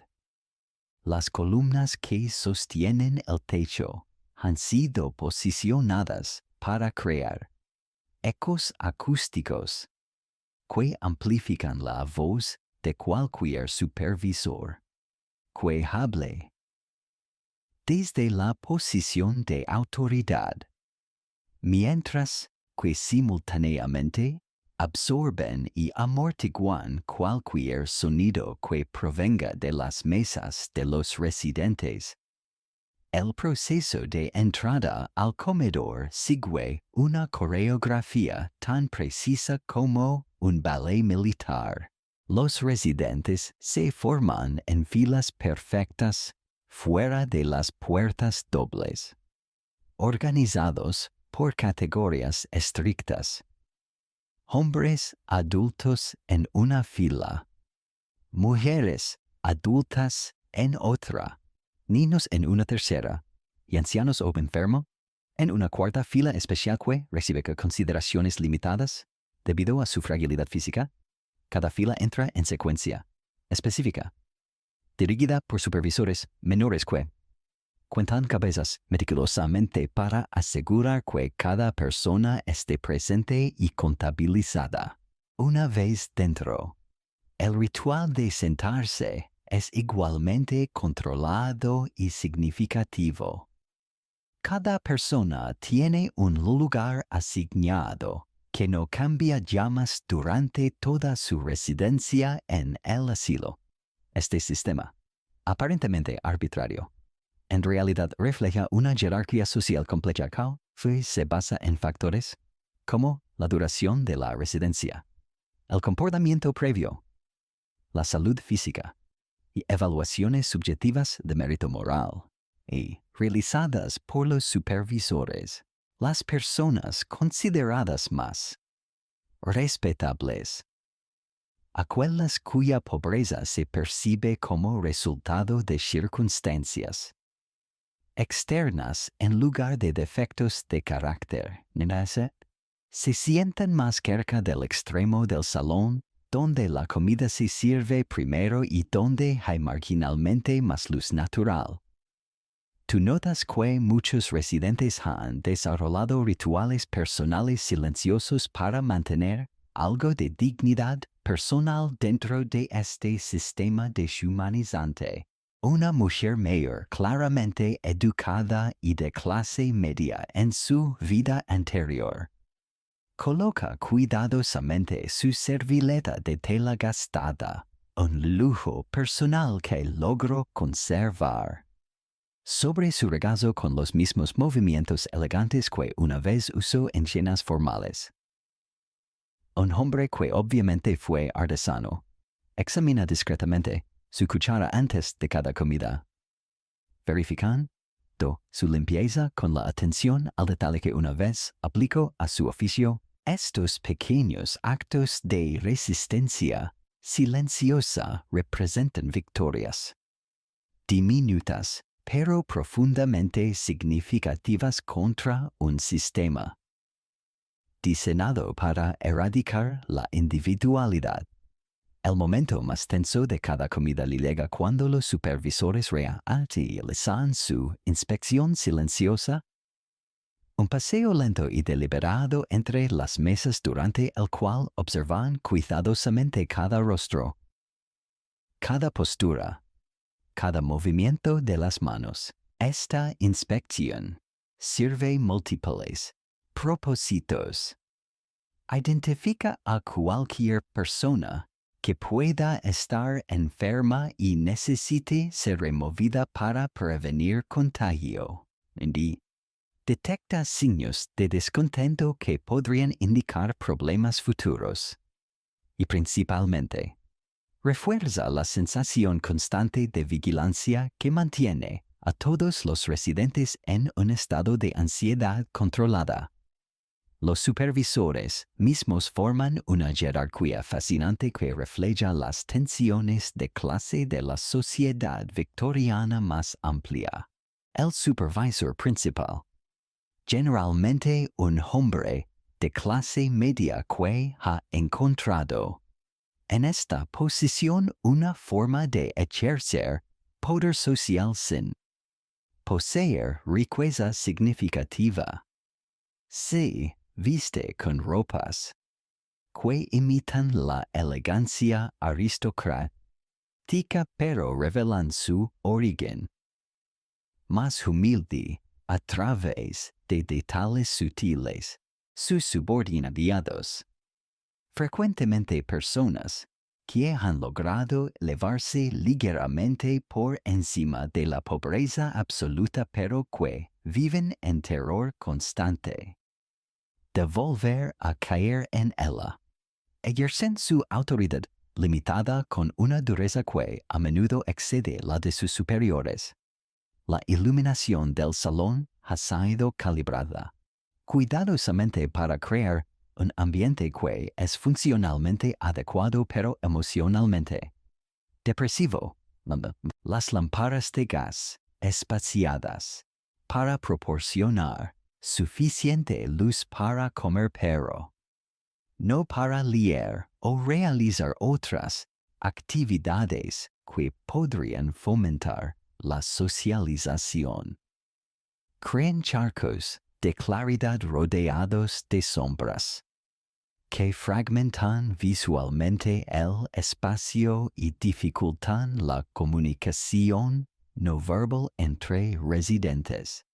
Las columnas que sostienen el techo han sido posicionadas para crear ecos acústicos que amplifican la voz de cualquier supervisor que hable desde la posición de autoridad, mientras que simultáneamente absorben y amortiguan cualquier sonido que provenga de las mesas de los residentes. El proceso de entrada al comedor sigue una coreografía tan precisa como un ballet militar. Los residentes se forman en filas perfectas fuera de las puertas dobles, organizados por categorías estrictas. Hombres adultos en una fila, mujeres adultas en otra, niños en una tercera y ancianos o enfermos en una cuarta fila especial que recibe consideraciones limitadas debido a su fragilidad física. Cada fila entra en secuencia específica, dirigida por supervisores menores que cuentan cabezas meticulosamente para asegurar que cada persona esté presente y contabilizada. Una vez dentro, el ritual de sentarse es igualmente controlado y significativo. Cada persona tiene un lugar asignado que no cambia llamas durante toda su residencia en el asilo. Este sistema, aparentemente arbitrario, en realidad refleja una jerarquía social compleja que se basa en factores como la duración de la residencia, el comportamiento previo, la salud física y evaluaciones subjetivas de mérito moral, y realizadas por los supervisores. Las personas consideradas más respetables, aquellas cuya pobreza se percibe como resultado de circunstancias externas en lugar de defectos de carácter, se sientan más cerca del extremo del salón donde la comida se sirve primero y donde hay marginalmente más luz natural. Tú notas que muchos residentes han desarrollado rituales personales silenciosos para mantener algo de dignidad personal dentro de este sistema deshumanizante. Una mujer mayor claramente educada y de clase media en su vida anterior coloca cuidadosamente su servilleta de tela gastada, un lujo personal que logró conservar, sobre su regazo con los mismos movimientos elegantes que una vez usó en cenas formales. Un hombre que obviamente fue artesano examina discretamente su cuchara antes de cada comida, verificando su limpieza con la atención al detalle que una vez aplicó a su oficio Estos pequeños actos de resistencia silenciosa representan victorias. Diminutas, pero profundamente significativas contra un sistema diseñado para erradicar la individualidad. El momento más tenso de cada comida llega cuando los supervisores realizan su inspección silenciosa. Un paseo lento y deliberado entre las mesas durante el cual observan cuidadosamente cada rostro, cada postura, cada movimiento de las manos. Esta inspección sirve múltiples propósitos. Identifica a cualquier persona que pueda estar enferma y necesite ser removida para prevenir contagio. Y detecta signos de descontento que podrían indicar problemas futuros. Y principalmente, refuerza la sensación constante de vigilancia que mantiene a todos los residentes en un estado de ansiedad controlada. Los supervisores mismos forman una jerarquía fascinante que refleja las tensiones de clase de la sociedad victoriana más amplia. El supervisor principal, generalmente un hombre de clase media que ha encontrado en esta posición una forma de ejercer poder social sin poseer riqueza significativa. Se viste con ropas que imitan la elegancia aristocrática pero revelan su origen más humilde a través de detalles sutiles. Sus subordinados, frecuentemente personas que han logrado elevarse ligeramente por encima de la pobreza absoluta pero que viven en terror constante de volver a caer en ella. Ejercen su autoridad limitada con una dureza que a menudo excede la de sus superiores. La iluminación del salón ha sido calibrada cuidadosamente para crear un ambiente que es funcionalmente adecuado pero emocionalmente depresivo. Las lámparas de gas espaciadas para proporcionar suficiente luz para comer pero no para leer o realizar otras actividades que podrían fomentar la socialización. Crean charcos de claridad rodeados de sombras que fragmentan visualmente el espacio y dificultan la comunicación no verbal entre residentes.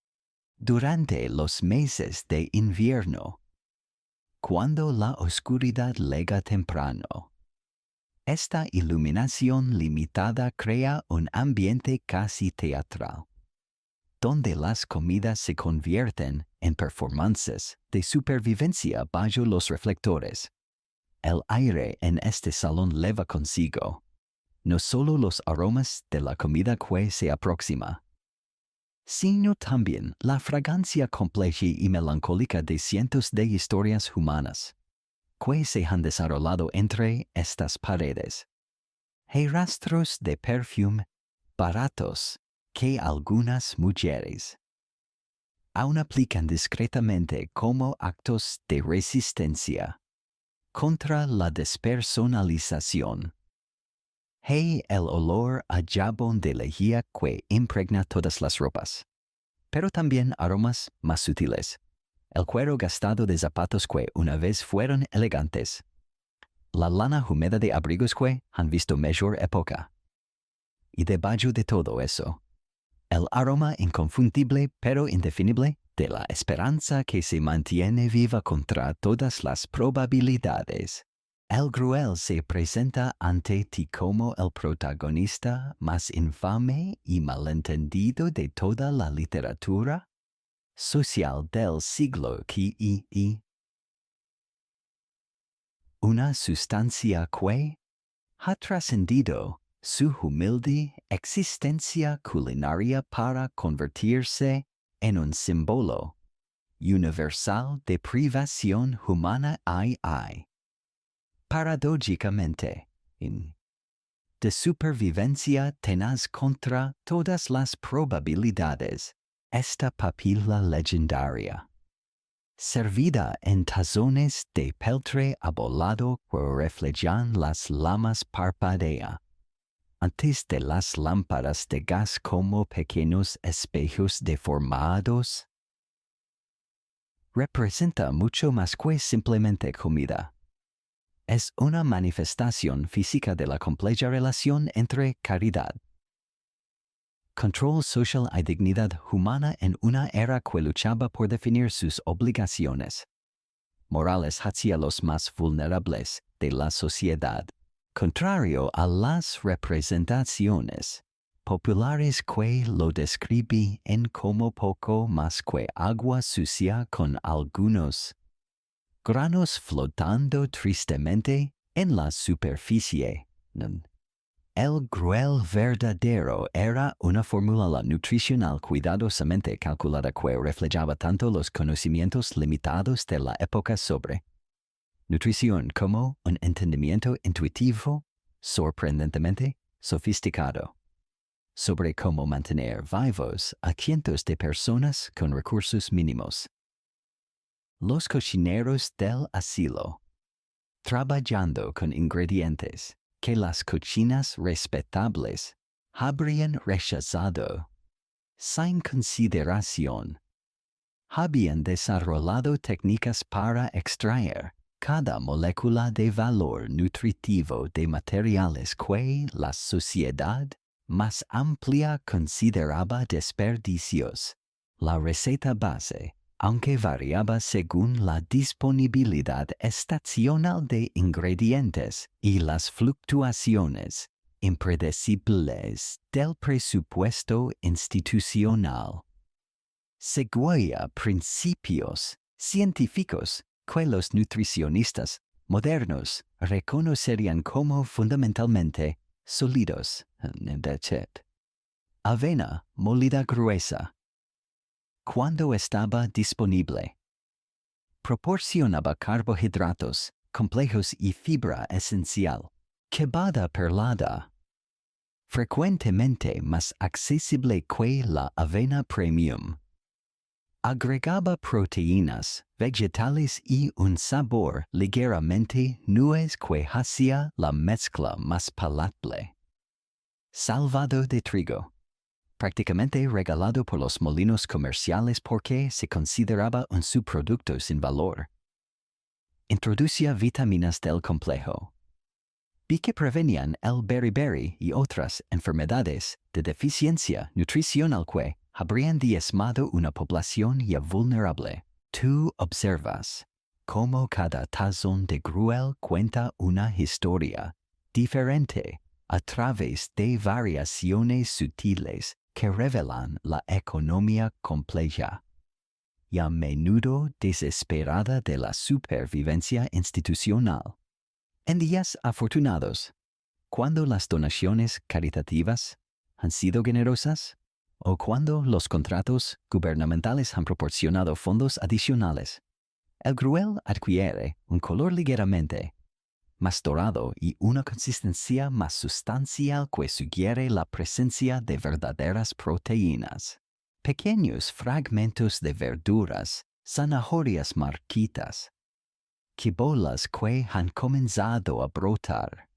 Durante los meses de invierno, cuando la oscuridad llega temprano, esta iluminación limitada crea un ambiente casi teatral, donde las comidas se convierten en performances de supervivencia bajo los reflectores. El aire en este salón lleva consigo no solo los aromas de la comida que se aproxima, sino también la fragancia compleja y melancólica de cientos de historias humanas que se han desarrollado entre estas paredes. Hay rastros de perfume baratos que algunas mujeres aún aplican discretamente como actos de resistencia contra la despersonalización. Hay el olor a jabón de lejía que impregna todas las ropas, pero también aromas más sutiles. El cuero gastado de zapatos que una vez fueron elegantes, la lana húmeda de abrigos que han visto mejor época. Y debajo de todo eso, el aroma inconfundible pero indefinible de la esperanza que se mantiene viva contra todas las probabilidades. El Gruel se presenta ante ti como el protagonista más infame y malentendido de toda la literatura social del siglo XI. Una sustancia que ha trascendido su humilde existencia culinaria para convertirse en un símbolo universal de privación humana hay. Paradójicamente, de supervivencia tenaz contra todas las probabilidades, esta papila legendaria, servida en tazones de peltre abolado que reflejan las lamas parpadea, antes de las lámparas de gas como pequeños espejos deformados, representa mucho más que simplemente comida. Es una manifestación física de la compleja relación entre caridad, control social y dignidad humana en una era que luchaba por definir sus obligaciones morales hacia los más vulnerables de la sociedad, contrario a las representaciones populares que lo describen como poco más que agua sucia con algunos granos flotando tristemente en la superficie. El gruel verdadero era una fórmula nutricional cuidadosamente calculada que reflejaba tanto los conocimientos limitados de la época sobre nutrición como un entendimiento intuitivo, sorprendentemente sofisticado, sobre cómo mantener vivos a cientos de personas con recursos mínimos. Los cocineros del asilo, trabajando con ingredientes que las cocinas respetables habrían rechazado, sin consideración, habían desarrollado técnicas para extraer cada molécula de valor nutritivo de materiales que la sociedad más amplia consideraba desperdicios. La receta base, aunque variaba según la disponibilidad estacional de ingredientes y las fluctuaciones impredecibles del presupuesto institucional, seguía principios científicos que los nutricionistas modernos reconocerían como fundamentalmente sólidos. Avena molida gruesa, cuando estaba disponible, proporcionaba carbohidratos complejos y fibra esencial, cebada perlada, frecuentemente más accesible que la avena premium. Agregaba proteínas vegetales y un sabor ligeramente nuez que hacía la mezcla más palatable. Salvado de trigo, prácticamente regalado por los molinos comerciales porque se consideraba un subproducto sin valor. Introducía vitaminas del complejo, y que prevenían el beriberi y otras enfermedades de deficiencia nutricional que habrían diezmado una población ya vulnerable. Tú observas cómo cada tazón de gruel cuenta una historia diferente a través de variaciones sutiles que revelan la economía compleja y a menudo desesperada de la supervivencia institucional. En días afortunados, cuando las donaciones caritativas han sido generosas o cuando los contratos gubernamentales han proporcionado fondos adicionales, el gruel adquiere un color ligeramente más dorado y una consistencia más sustancial que sugiere la presencia de verdaderas proteínas. Pequeños fragmentos de verduras, zanahorias marquitas, cibolas que han comenzado a brotar,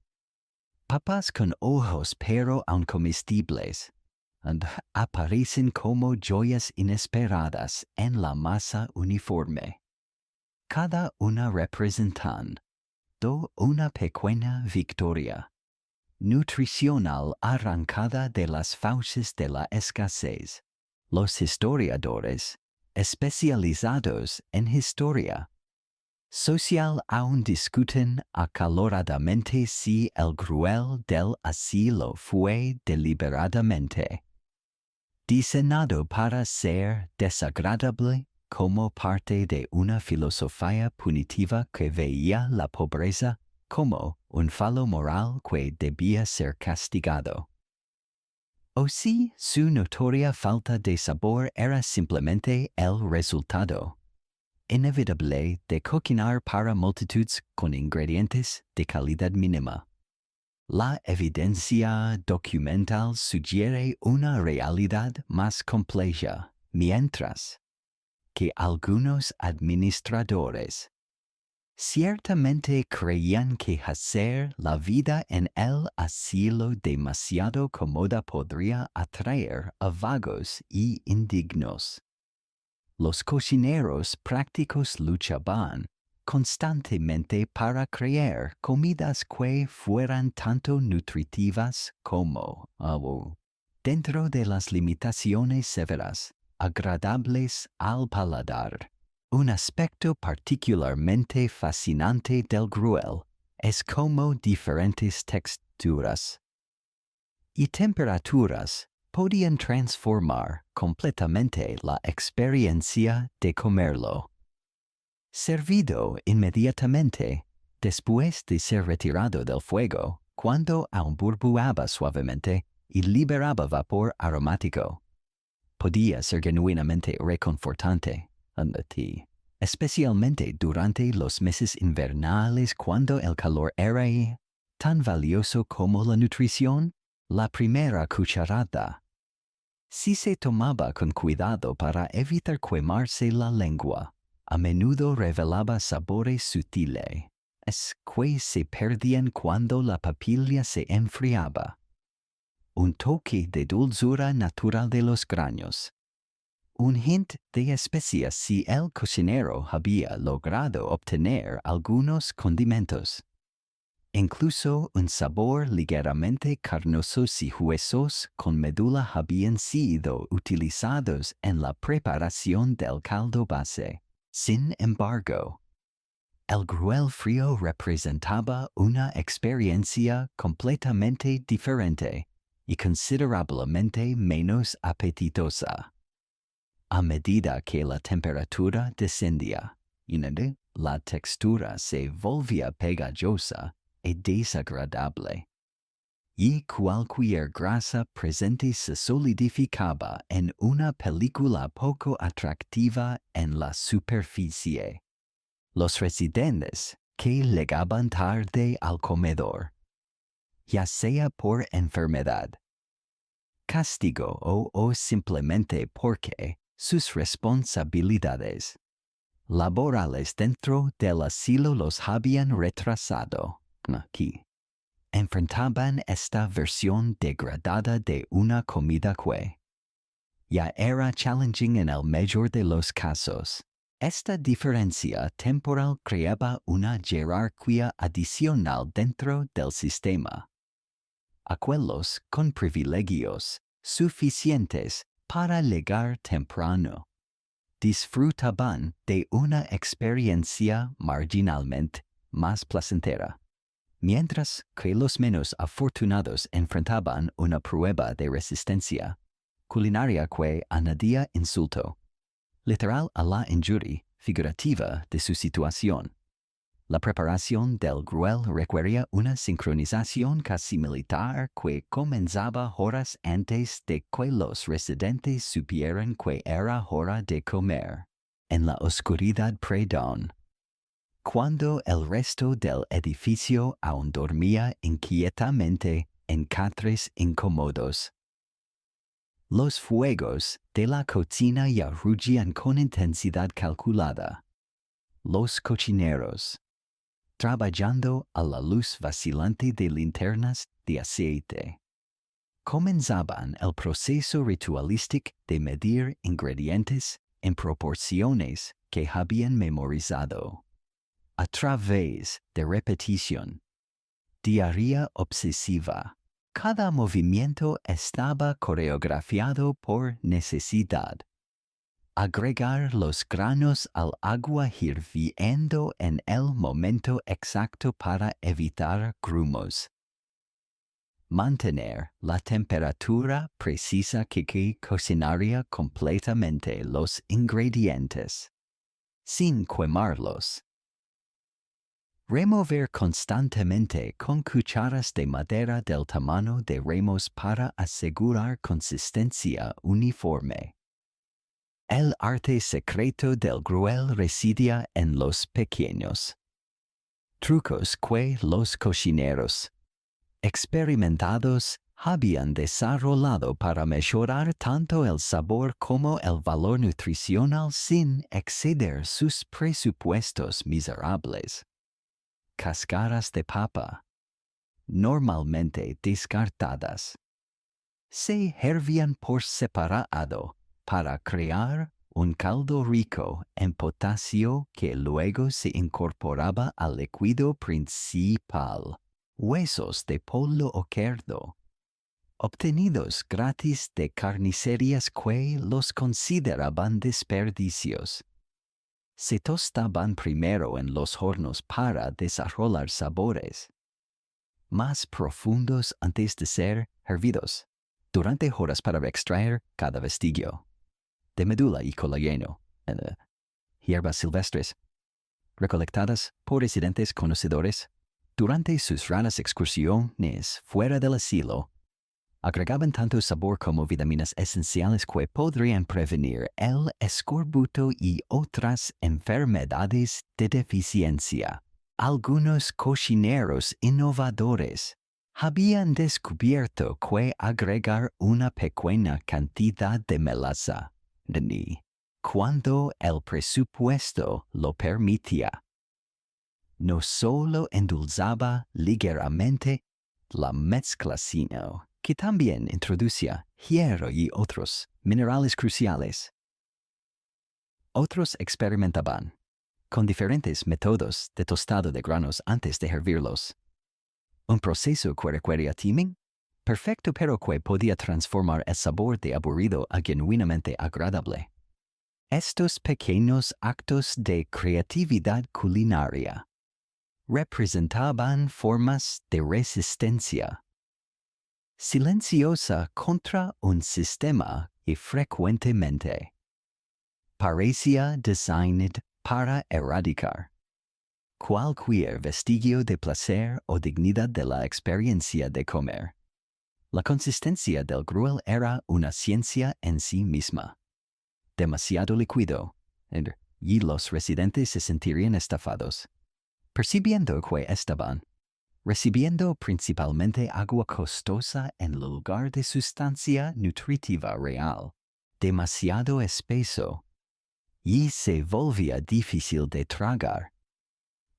papas con ojos pero aún comestibles, aparecen como joyas inesperadas en la masa uniforme. Cada una representando una pequeña victoria nutricional arrancada de las fauces de la escasez. Los historiadores, especializados en historia social, aún discuten acaloradamente si el gruel del asilo fue deliberadamente diseñado para ser desagradable como parte de una filosofía punitiva que veía la pobreza como un falo moral que debía ser castigado. O si su notoria falta de sabor era simplemente el resultado inevitable de cocinar para multitudes con ingredientes de calidad mínima. La evidencia documental sugiere una realidad más compleja, mientras que algunos administradores ciertamente creían que hacer la vida en el asilo demasiado cómoda podría atraer a vagos y indignos. Los cocineros prácticos luchaban constantemente para crear comidas que fueran tanto nutritivas como, dentro de las limitaciones severas, agradables al paladar. Un aspecto particularmente fascinante del gruel es cómo diferentes texturas y temperaturas podían transformar completamente la experiencia de comerlo. Servido inmediatamente, después de ser retirado del fuego, cuando aún burbujeaba suavemente y liberaba vapor aromático, podía ser genuinamente reconfortante, especialmente durante los meses invernales cuando el calor era tan valioso como la nutrición. La primera cucharada, si se tomaba con cuidado para evitar quemarse la lengua, a menudo revelaba sabores sutiles, que se perdían cuando la papilla se enfriaba. Un toque de dulzura natural de los granos. Un hint de especias si el cocinero había logrado obtener algunos condimentos. Incluso un sabor ligeramente carnoso y huesos con médula habían sido utilizados en la preparación del caldo base. Sin embargo, el gruel frío representaba una experiencia completamente diferente y considerablemente menos apetitosa. A medida que la temperatura descendía, la textura se volvía pegajosa y desagradable, y cualquier grasa presente se solidificaba en una película poco atractiva en la superficie. Los residentes que llegaban tarde al comedor, ya sea por enfermedad, castigo o simplemente porque sus responsabilidades laborales dentro del asilo los habían retrasado. Enfrentaban esta versión degradada de una comida que ya era challenging en el mayor de los casos. Esta diferencia temporal creaba una jerarquía adicional dentro del sistema. Aquellos con privilegios suficientes para llegar temprano disfrutaban de una experiencia marginalmente más placentera, mientras que los menos afortunados enfrentaban una prueba de resistencia culinaria que añadía insulto literal a la injuria figurativa de su situación. La preparación del gruel requería una sincronización casi militar que comenzaba horas antes de que los residentes supieran que era hora de comer. En la oscuridad pre-dawn, cuando el resto del edificio aún dormía inquietamente en catres incómodos, los fuegos de la cocina ya rugían con intensidad calculada. Los cocineros, trabajando a la luz vacilante de linternas de aceite, comenzaban el proceso ritualístico de medir ingredientes en proporciones que habían memorizado. A través de repetición diaria obsesiva, cada movimiento estaba coreografiado por necesidad. Agregar los granos al agua hirviendo en el momento exacto para evitar grumos. Mantener la temperatura precisa que cocinaría completamente los ingredientes, sin quemarlos. Remover constantemente con cucharas de madera del tamaño de remos para asegurar consistencia uniforme. El arte secreto del gruel residía en los pequeños trucos que los cocineros experimentados habían desarrollado para mejorar tanto el sabor como el valor nutricional sin exceder sus presupuestos miserables. Cáscaras de papa, normalmente descartadas, se hervían por separado para crear un caldo rico en potasio que luego se incorporaba al líquido principal. Huesos de pollo o cerdo, obtenidos gratis de carnicerías que los consideraban desperdicios. Se tostaban primero en los hornos para desarrollar sabores más profundos antes de ser hervidos, durante horas para extraer cada vestigio de médula y colágeno, hierbas silvestres, recolectadas por residentes conocedores durante sus raras excursiones fuera del asilo. Agregaban tanto sabor como vitaminas esenciales que podrían prevenir el escorbuto y otras enfermedades de deficiencia. Algunos cocineros innovadores habían descubierto que agregar una pequeña cantidad de melaza, cuando el presupuesto lo permitía, no solo endulzaba ligeramente la mezcla, sino que también introducía hierro y otros minerales cruciales. Otros experimentaban con diferentes métodos de tostado de granos antes de hervirlos. Un proceso que requería timing perfecto, pero que podía transformar el sabor de aburrido a genuinamente agradable. Estos pequeños actos de creatividad culinaria representaban formas de resistencia silenciosa contra un sistema y frecuentemente parecía designed para erradicar cualquier vestigio de placer o dignidad de la experiencia de comer. La consistencia del gruel era una ciencia en sí misma. Demasiado líquido, y los residentes se sentirían estafados, percibiendo que estaban recibiendo principalmente agua costosa en lugar de sustancia nutritiva real, demasiado espeso, y se volvía difícil de tragar,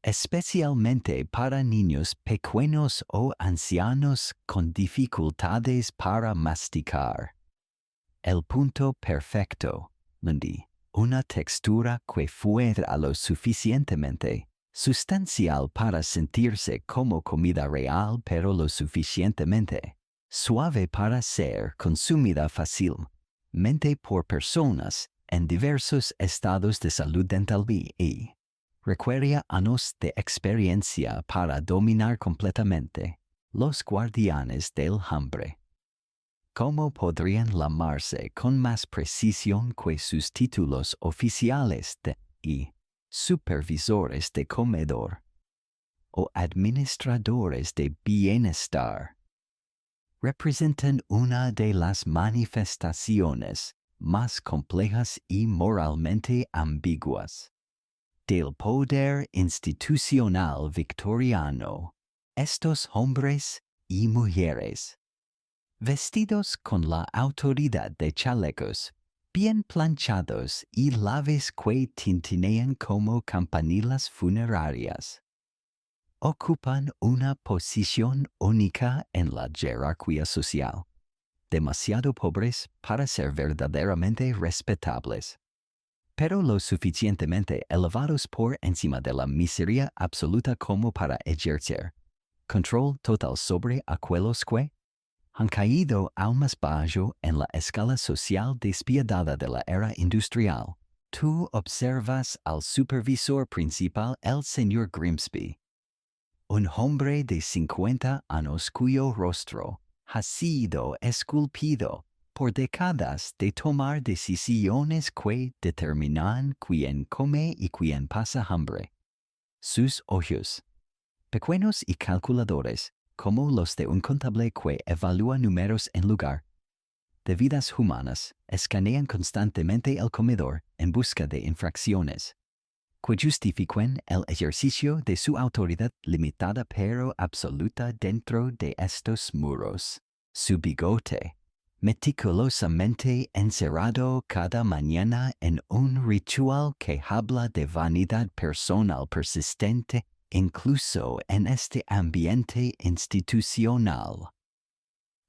especialmente para niños pequeños o ancianos con dificultades para masticar. El punto perfecto, una textura que fuera lo suficientemente sustancial para sentirse como comida real, pero lo suficientemente suave para ser consumida fácilmente por personas en diversos estados de salud dental y requería años de experiencia para dominar completamente los guardianes del hambre. ¿Cómo podrían llamarse con más precisión que sus títulos oficiales y supervisores de comedor o administradores de bienestar? Representan una de las manifestaciones más complejas y moralmente ambiguas del poder institucional victoriano. Estos hombres y mujeres, vestidos con la autoridad de chalecos bien planchados y laves que tintinean como campanilas funerarias, ocupan una posición única en la jerarquía social, demasiado pobres para ser verdaderamente respetables, pero lo suficientemente elevados por encima de la miseria absoluta como para ejercer control total sobre aquellos que han caído aún más bajo en la escala social despiadada de la era industrial. Tú observas al supervisor principal, el señor Grimsby, un hombre de 50 años cuyo rostro ha sido esculpido por décadas de tomar decisiones que determinan quién come y quién pasa hambre. Sus ojos, pequeños y calculadores, como los de un contable que evalúa números en lugar de vidas humanas escanean constantemente el comedor en busca de infracciones que justifiquen el ejercicio de su autoridad limitada pero absoluta dentro de estos muros. Su bigote, meticulosamente encerrado cada mañana en un ritual que habla de vanidad personal persistente incluso en este ambiente institucional.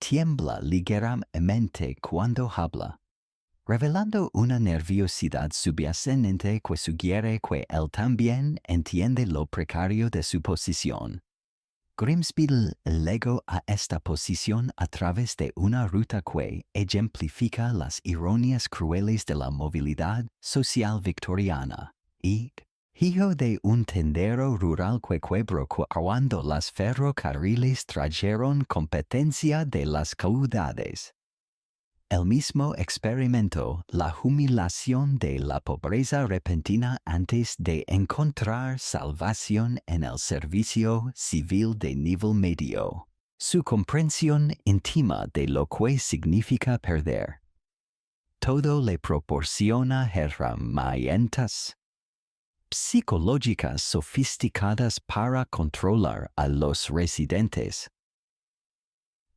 Tiembla ligeramente cuando habla, revelando una nerviosidad subyacente que sugiere que él también entiende lo precario de su posición. Grimsby legó a esta posición a través de una ruta que ejemplifica las ironías crueles de la movilidad social victoriana, y, hijo de un tendero rural que quebró cuando las ferrocarriles trajeron competencia de las ciudades. El mismo experimentó la humillación de la pobreza repentina antes de encontrar salvación en el servicio civil de nivel medio. Su comprensión íntima de lo que significa perder. Todo le proporciona herramientas psicológicas sofisticadas para controlar a los residentes.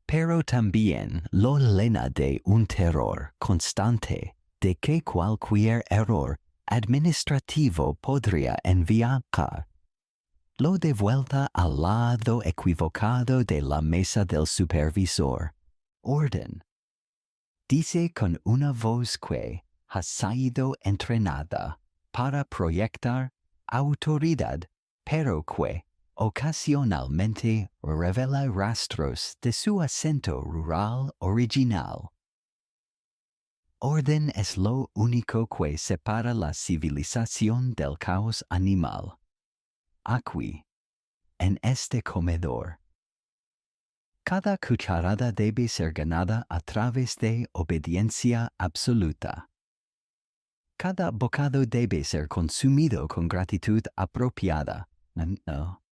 Pero también lo llena de un terror constante de que cualquier error administrativo podría enviar lo de vuelta al lado equivocado de la mesa del supervisor. Orden. Dice con una voz que ha sido entrenada para proyectar autoridad, pero que ocasionalmente revela rastros de su acento rural original. Orden es lo único que separa la civilización del caos animal. Aquí, en este comedor, cada cucharada debe ser ganada a través de obediencia absoluta. Cada bocado debe ser consumido con gratitud apropiada.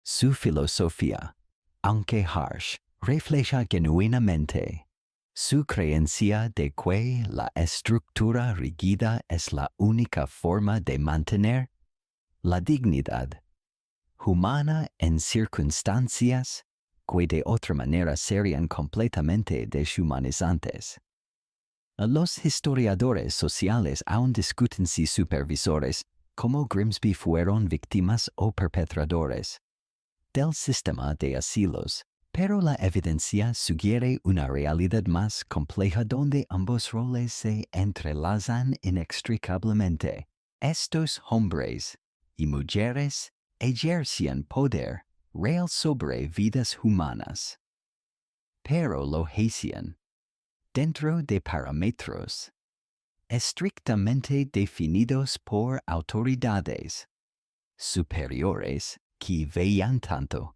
Su filosofía, aunque harsh, refleja genuinamente su creencia de que la estructura rígida es la única forma de mantener la dignidad humana en circunstancias que de otra manera serían completamente deshumanizantes. Los historiadores sociales aún discuten si supervisores como Grimsby fueron víctimas o perpetradores del sistema de asilos, pero la evidencia sugiere una realidad más compleja donde ambos roles se entrelazan inextricablemente. Estos hombres y mujeres ejercían poder real sobre vidas humanas, pero lo hacían dentro de parámetros estrictamente definidos por autoridades superiores que veían tanto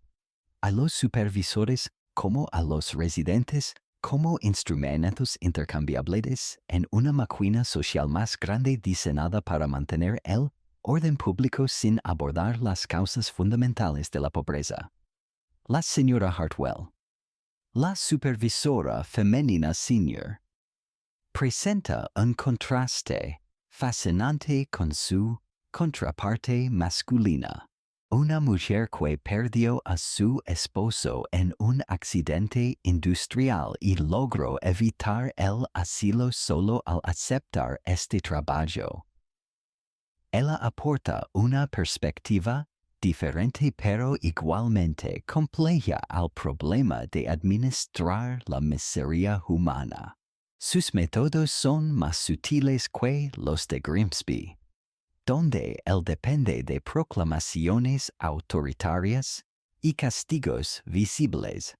a los supervisores como a los residentes como instrumentos intercambiables en una máquina social más grande diseñada para mantener el orden público sin abordar las causas fundamentales de la pobreza. La señora Hartwell, la supervisora femenina senior, presenta un contraste fascinante con su contraparte masculina. Una mujer que perdió a su esposo en un accidente industrial y logró evitar el asilo solo al aceptar este trabajo. Ella aporta una perspectiva diferente pero igualmente compleja al problema de administrar la miseria humana. Sus métodos son más sutiles que los de Grimsby, donde él depende de proclamaciones autoritarias y castigos visibles.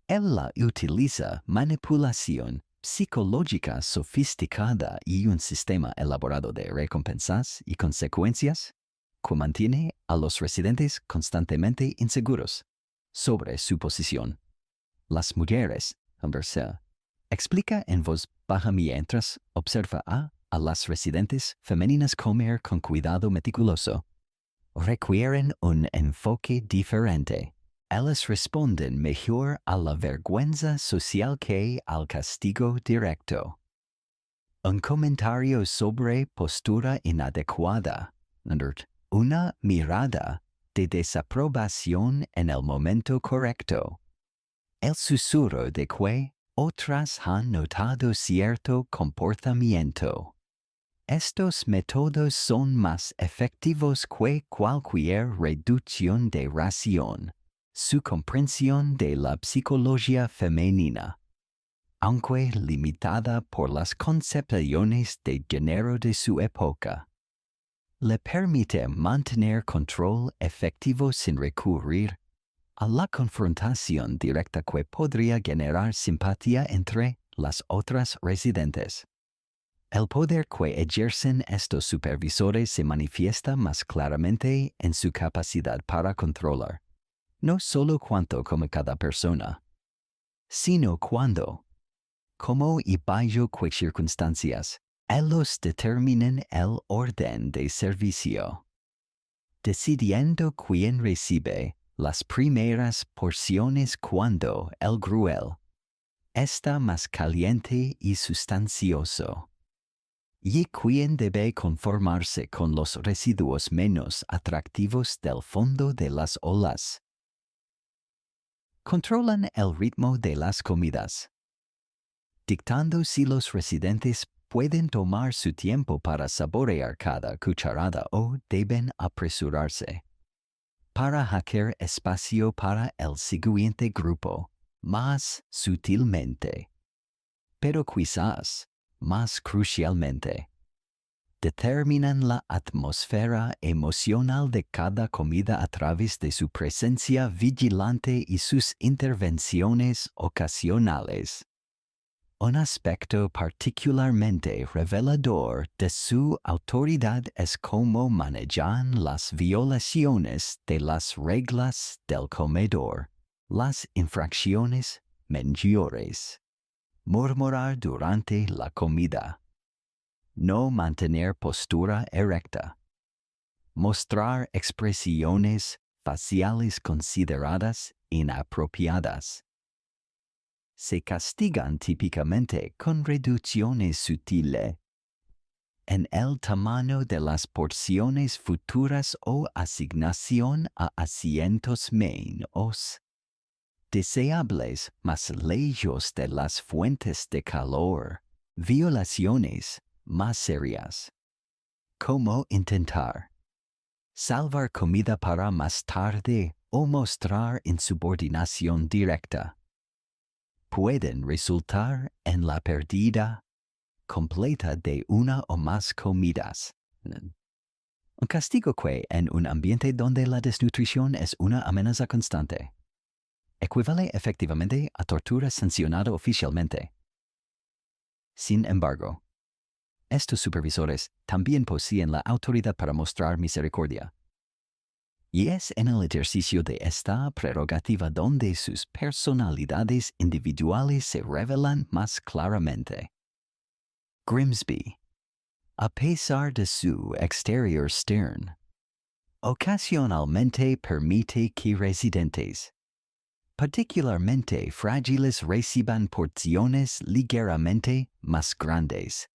Él la utiliza manipulación psicológica sofisticada y un sistema elaborado de recompensas y consecuencias que mantiene a los residentes constantemente inseguros sobre su posición. Las mujeres, explica en voz baja mientras observa a las residentes femeninas comer con cuidado meticuloso. Requieren un enfoque diferente. Ellas responden mejor a la vergüenza social que al castigo directo. Un comentario sobre postura inadecuada. Una mirada de desaprobación en el momento correcto. El susurro de que otras han notado cierto comportamiento. Estos métodos son más efectivos que cualquier reducción de ración. Su comprensión de la psicología femenina, aunque limitada por las concepciones de género de su época, le permite mantener control efectivo sin recurrir a la confrontación directa que podría generar simpatía entre las otras residentes. El poder que ejercen estos supervisores se manifiesta más claramente en su capacidad para controlar, no solo cuánto come cada persona, sino cuándo, cómo y bajo qué circunstancias, ellos determinen el orden de servicio, decidiendo quién recibe las primeras porciones cuando el gruel está más caliente y sustancioso, y quién debe conformarse con los residuos menos atractivos del fondo de las olas. Controlan el ritmo de las comidas, dictando si los residentes pueden tomar su tiempo para saborear cada cucharada o deben apresurarse para hackear espacio para el siguiente grupo, más sutilmente, pero quizás más crucialmente. Determinan la atmósfera emocional de cada comida a través de su presencia vigilante y sus intervenciones ocasionales. Un aspecto particularmente revelador de su autoridad es cómo manejan las violaciones de las reglas del comedor, las infracciones menores. Murmurar durante la comida. No mantener postura erecta. Mostrar expresiones faciales consideradas inapropiadas. Se castigan típicamente con reducciones sutiles en el tamaño de las porciones futuras o asignación a asientos menos deseables, más lejos de las fuentes de calor. Violaciones más serias, como intentar salvar comida para más tarde o mostrar insubordinación directa, pueden resultar en la pérdida completa de una o más comidas. Un castigo que, en un ambiente donde la desnutrición es una amenaza constante, equivale efectivamente a tortura sancionada oficialmente. Sin embargo, estos supervisores también poseen la autoridad para mostrar misericordia. Y es en el ejercicio de esta prerrogativa donde sus personalidades individuales se revelan más claramente. Grimsby, a pesar de su exterior stern, ocasionalmente permite que residentes, particularmente frágiles, reciban porciones ligeramente más grandes,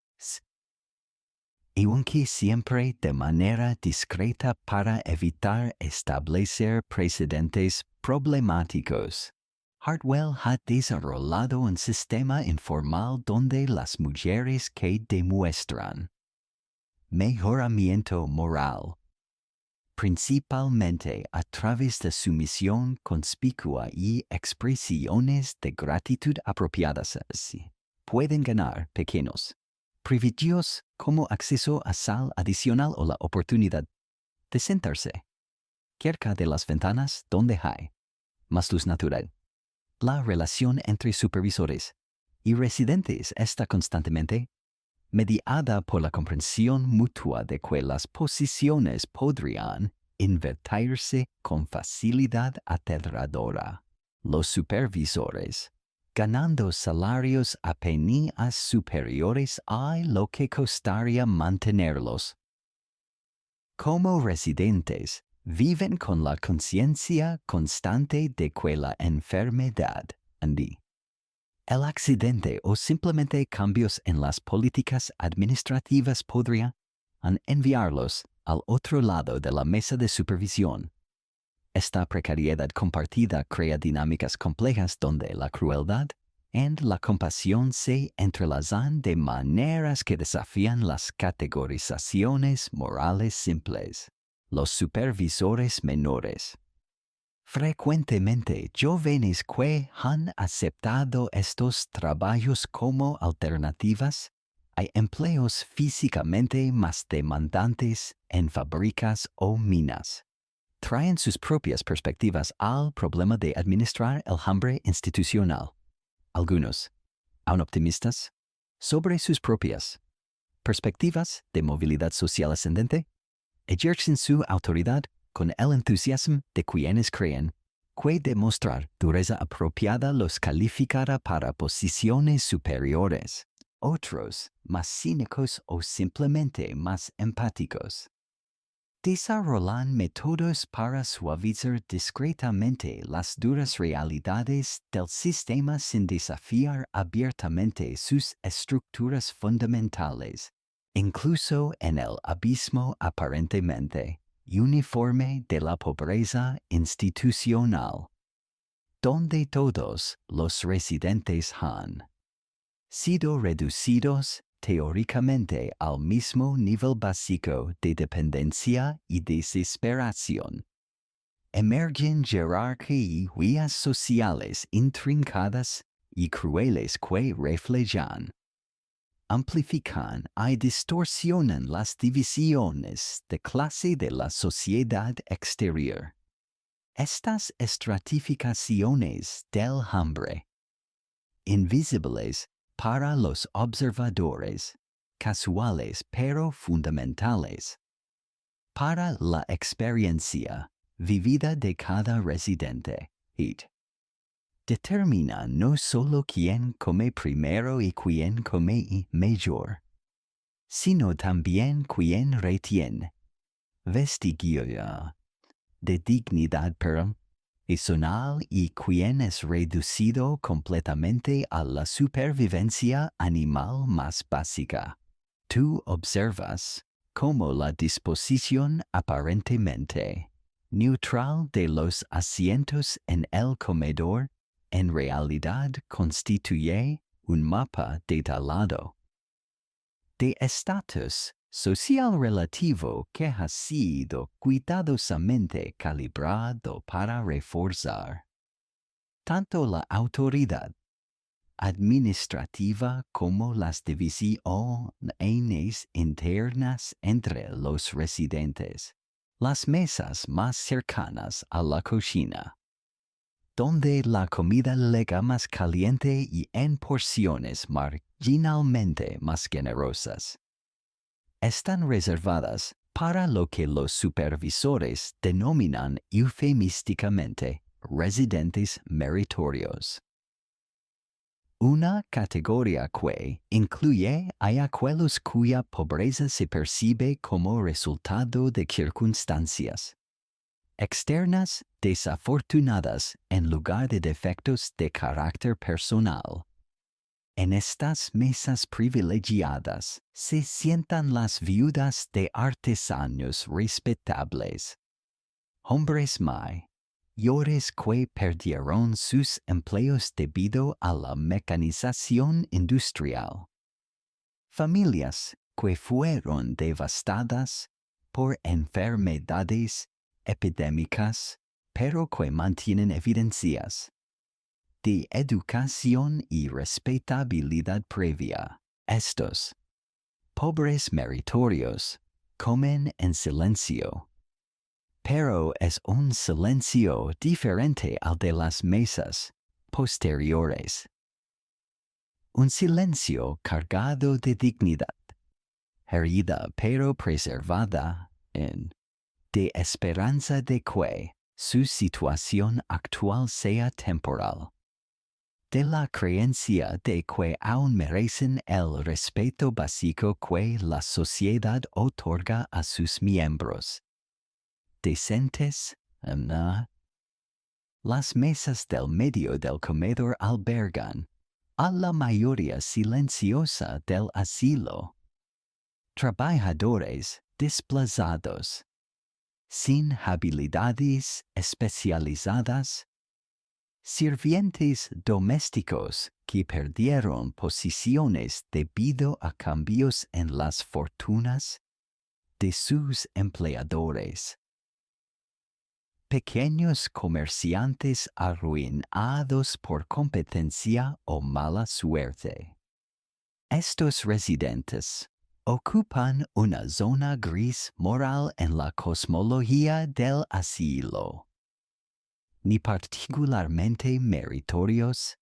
y aunque siempre de manera discreta para evitar establecer precedentes problemáticos. Hartwell ha desarrollado un sistema informal donde las mujeres que demuestran mejoramiento moral, principalmente a través de sumisión conspicua y expresiones de gratitud apropiadas, pueden ganar pequeños privilegios como acceso a sal adicional o la oportunidad de sentarse cerca de las ventanas donde hay más luz natural. La relación entre supervisores y residentes está constantemente mediada por la comprensión mutua de que las posiciones podrían invertirse con facilidad aterradora. Los supervisores, ganando salarios apenas superiores a lo que costaría mantenerlos como residentes, Viven con la conciencia constante de que la enfermedad, Andy, el accidente o simplemente cambios en las políticas administrativas podrían enviarlos al otro lado de la mesa de supervisión. Esta precariedad compartida crea dinámicas complejas donde la crueldad y la compasión se entrelazan de maneras que desafían las categorizaciones morales simples. Los supervisores menores. Frecuentemente, jóvenes que han aceptado estos trabajos como alternativas a empleos físicamente más demandantes en fábricas o minas, traen sus propias perspectivas al problema de administrar el hambre institucional. Algunos, aún optimistas, sobre sus propias perspectivas de movilidad social ascendente, ejercen su autoridad con el entusiasmo de quienes creen que demostrar dureza apropiada los calificará para posiciones superiores. Otros, más cínicos o simplemente más empáticos, desarrollan métodos para suavizar discretamente las duras realidades del sistema sin desafiar abiertamente sus estructuras fundamentales, incluso en el abismo aparentemente uniforme de la pobreza institucional, donde todos los residentes han sido reducidos teóricamente al mismo nivel básico de dependencia y desesperación. Emergen jerarquías sociales intrincadas y crueles que reflejan, amplifican y distorsionan las divisiones de clase de la sociedad exterior. Estas estratificaciones del hambre, invisibles para los observadores, casuales pero fundamentales, para la experiencia vivida de cada residente, determina no solo quién come primero y quién come mejor, sino también quién retiene vestigio de dignidad personal y quién es reducido completamente a la supervivencia animal más básica. Tú observas cómo la disposición aparentemente neutral de los asientos en el comedor en realidad constituye un mapa detallado de estatus social relativo que ha sido cuidadosamente calibrado para reforzar tanto la autoridad administrativa como las divisiones internas entre los residentes, las mesas más cercanas a la cocina, donde la comida llega más caliente y en porciones marginalmente más generosas, están reservadas para lo que los supervisores denominan eufemísticamente residentes meritorios. Una categoría que incluye a aquellos cuya pobreza se percibe como resultado de circunstancias externas desafortunadas en lugar de defectos de carácter personal. En estas mesas privilegiadas se sientan las viudas de artesanos respetables, hombres mayores que perdieron sus empleos debido a la mecanización industrial, familias que fueron devastadas por enfermedades epidémicas, pero que mantienen evidencias de educación y respetabilidad previa. Estos pobres meritorios comen en silencio, pero es un silencio diferente al de las mesas posteriores. Un silencio cargado de dignidad, herida pero preservada de esperanza de que su situación actual sea temporal, de la creencia de que aún merecen el respeto básico que la sociedad otorga a sus miembros, decentes. Las mesas del medio del comedor albergan a la mayoría silenciosa del asilo. Trabajadores desplazados, sin habilidades especializadas, sirvientes domésticos que perdieron posiciones debido a cambios en las fortunas de sus empleadores. Pequeños comerciantes arruinados por competencia o mala suerte. Estos residentes ocupan una zona gris moral en la cosmología del asilo. Ni particularmente meritorios,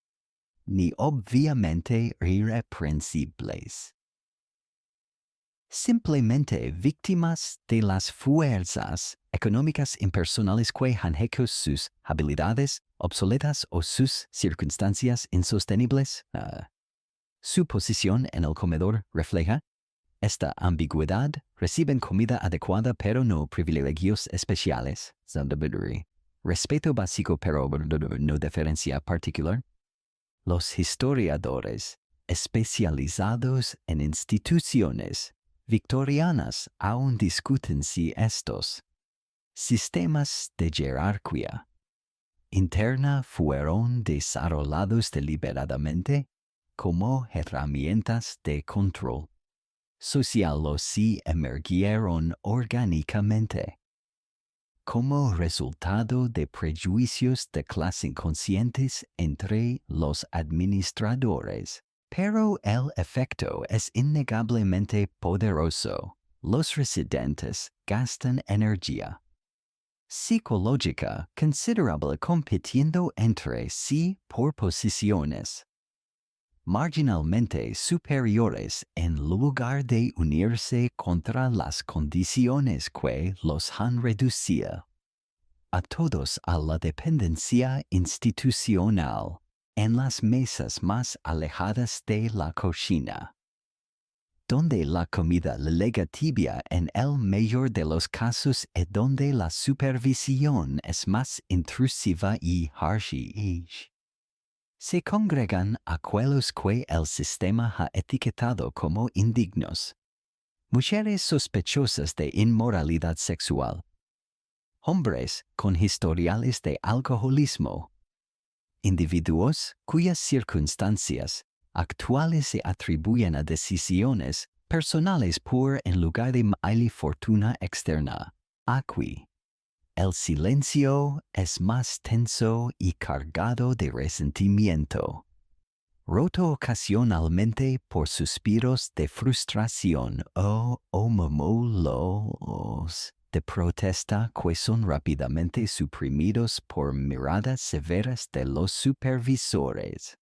ni obviamente irreprensibles. Simplemente víctimas de las fuerzas económicas impersonales que han hecho sus habilidades obsoletas o sus circunstancias insostenibles. Su posición en el comedor refleja esta ambigüedad. Reciben comida adecuada pero no privilegios especiales. Respeto básico pero no deferencia particular. Los historiadores especializados en instituciones victorianas aún discuten si estos sistemas de jerarquía interna fueron desarrollados deliberadamente como herramientas de control social o si emergieron orgánicamente como resultado de prejuicios de clase inconscientes entre los administradores. Pero el efecto es innegablemente poderoso. Los residentes gastan energía psicológica considerable compitiendo entre sí por posiciones marginalmente superiores en lugar de unirse contra las condiciones que los han reducido a todos a la dependencia institucional en las mesas más alejadas de la cocina, donde la comida le lega tibia en el mayor de los casos y donde la supervisión es más intrusiva y harsh. Se congregan aquellos que el sistema ha etiquetado como indignos, mujeres sospechosas de inmoralidad sexual, hombres con historiales de alcoholismo, individuos cuyas circunstancias actuales se atribuyen a decisiones personales por en lugar de mala fortuna externa. Aquí, el silencio es más tenso y cargado de resentimiento, roto ocasionalmente por suspiros de frustración o murmullos de protesta que son rápidamente suprimidos por miradas severas de los supervisores.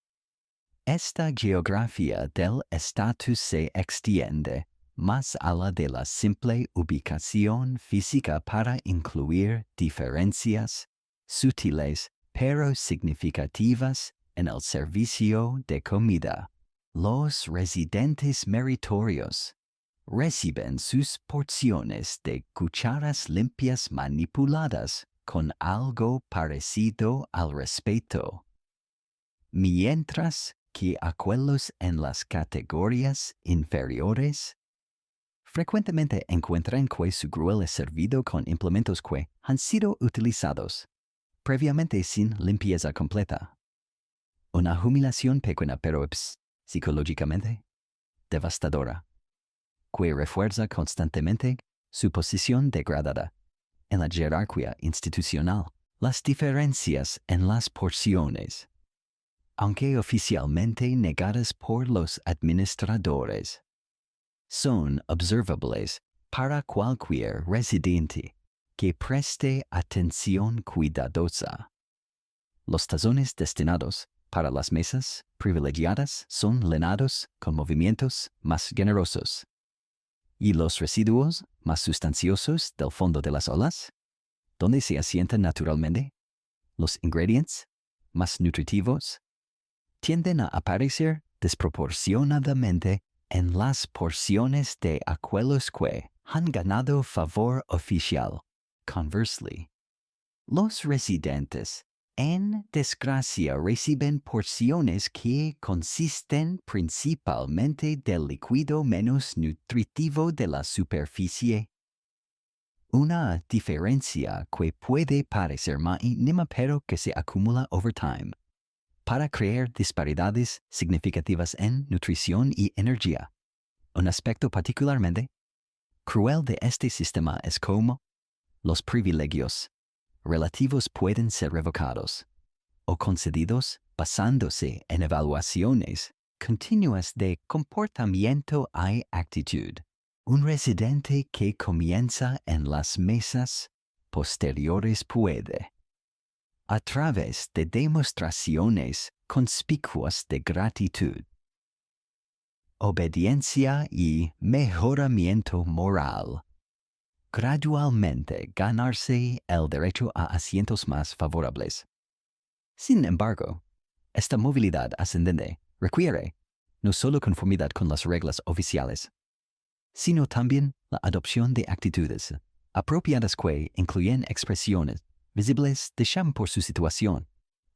Esta geografía del estatus se extiende más allá de la simple ubicación física para incluir diferencias sutiles pero significativas en el servicio de comida. Los residentes meritorios reciben sus porciones de cucharas limpias manipuladas con algo parecido al respeto, mientras que aquellos en las categorías inferiores frecuentemente encuentran que su gruel es servido con implementos que han sido utilizados previamente sin limpieza completa. Una humillación pequeña pero psicológicamente devastadora, que refuerza constantemente su posición degradada en la jerarquía institucional. Las diferencias en las porciones, aunque oficialmente negadas por los administradores, son observables para cualquier residente que preste atención cuidadosa. Los tazones destinados para las mesas privilegiadas son llenados con movimientos más generosos, y los residuos más sustanciosos del fondo de las olas, donde se asientan naturalmente los ingredientes más nutritivos, tienden a aparecer desproporcionadamente en las porciones de aquellos que han ganado favor oficial Conversely, los residentes en desgracia reciben porciones que consisten principalmente del líquido menos nutritivo de la superficie. Una diferencia que puede parecer mínima pero que se acumula over time para crear disparidades significativas en nutrición y energía. Un aspecto particularmente cruel de este sistema es cómo los privilegios relativos pueden ser revocados o concedidos basándose en evaluaciones continuas de comportamiento y actitud. Un residente que comienza en las mesas posteriores puede, a través de demostraciones conspicuas de gratitud, obediencia y mejoramiento moral, gradualmente ganarse el derecho a asientos más favorables. Sin embargo, esta movilidad ascendente requiere no solo conformidad con las reglas oficiales, sino también la adopción de actitudes apropiadas que incluyen expresiones visibles de sham por su situación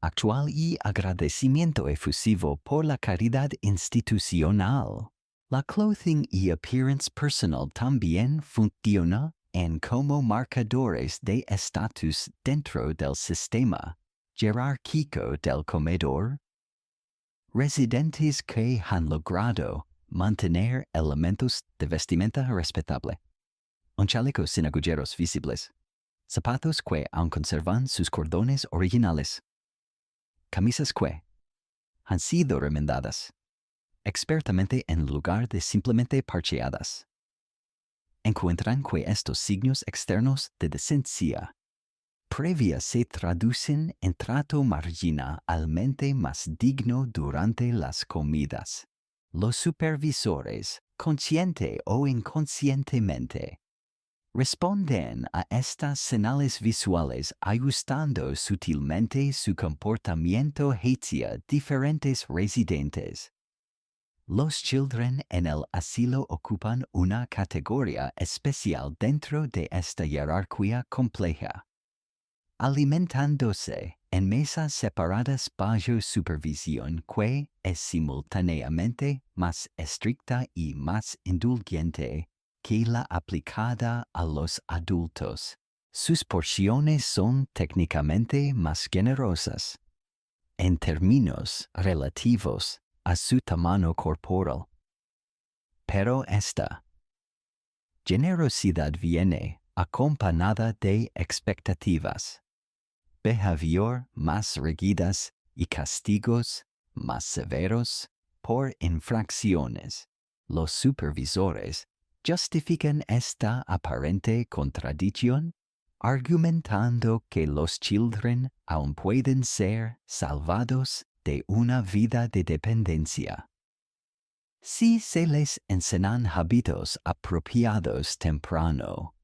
actual y agradecimiento efusivo por la caridad institucional. La clothing y appearance personal también funciona como marcadores de estatus dentro del sistema jerárquico del comedor. Residentes que han logrado mantener elementos de vestimenta respetable, un chaleco sin agujeros visibles, zapatos que aún conservan sus cordones originales, camisas que han sido remendadas expertamente en lugar de simplemente parcheadas. Encuentran que estos signos externos de decencia previa se traducen en trato marginalmente más digno durante las comidas. Los supervisores, consciente o inconscientemente, responden a estas señales visuales ajustando sutilmente su comportamiento hacia diferentes residentes. Los children en el asilo ocupan una categoría especial dentro de esta jerarquía compleja, alimentándose en mesas separadas bajo supervisión que es simultáneamente más estricta y más indulgente que la aplicada a los adultos. Sus porciones son técnicamente más generosas en términos relativos a su tamaño corporal. Pero esta generosidad viene acompañada de expectativas, behavior más rígidas y castigos más severos por infracciones. Los supervisores justifican esta aparente contradicción argumentando que los children aún pueden ser salvados de una vida de dependencia si se les enseñan hábitos apropiados temprano.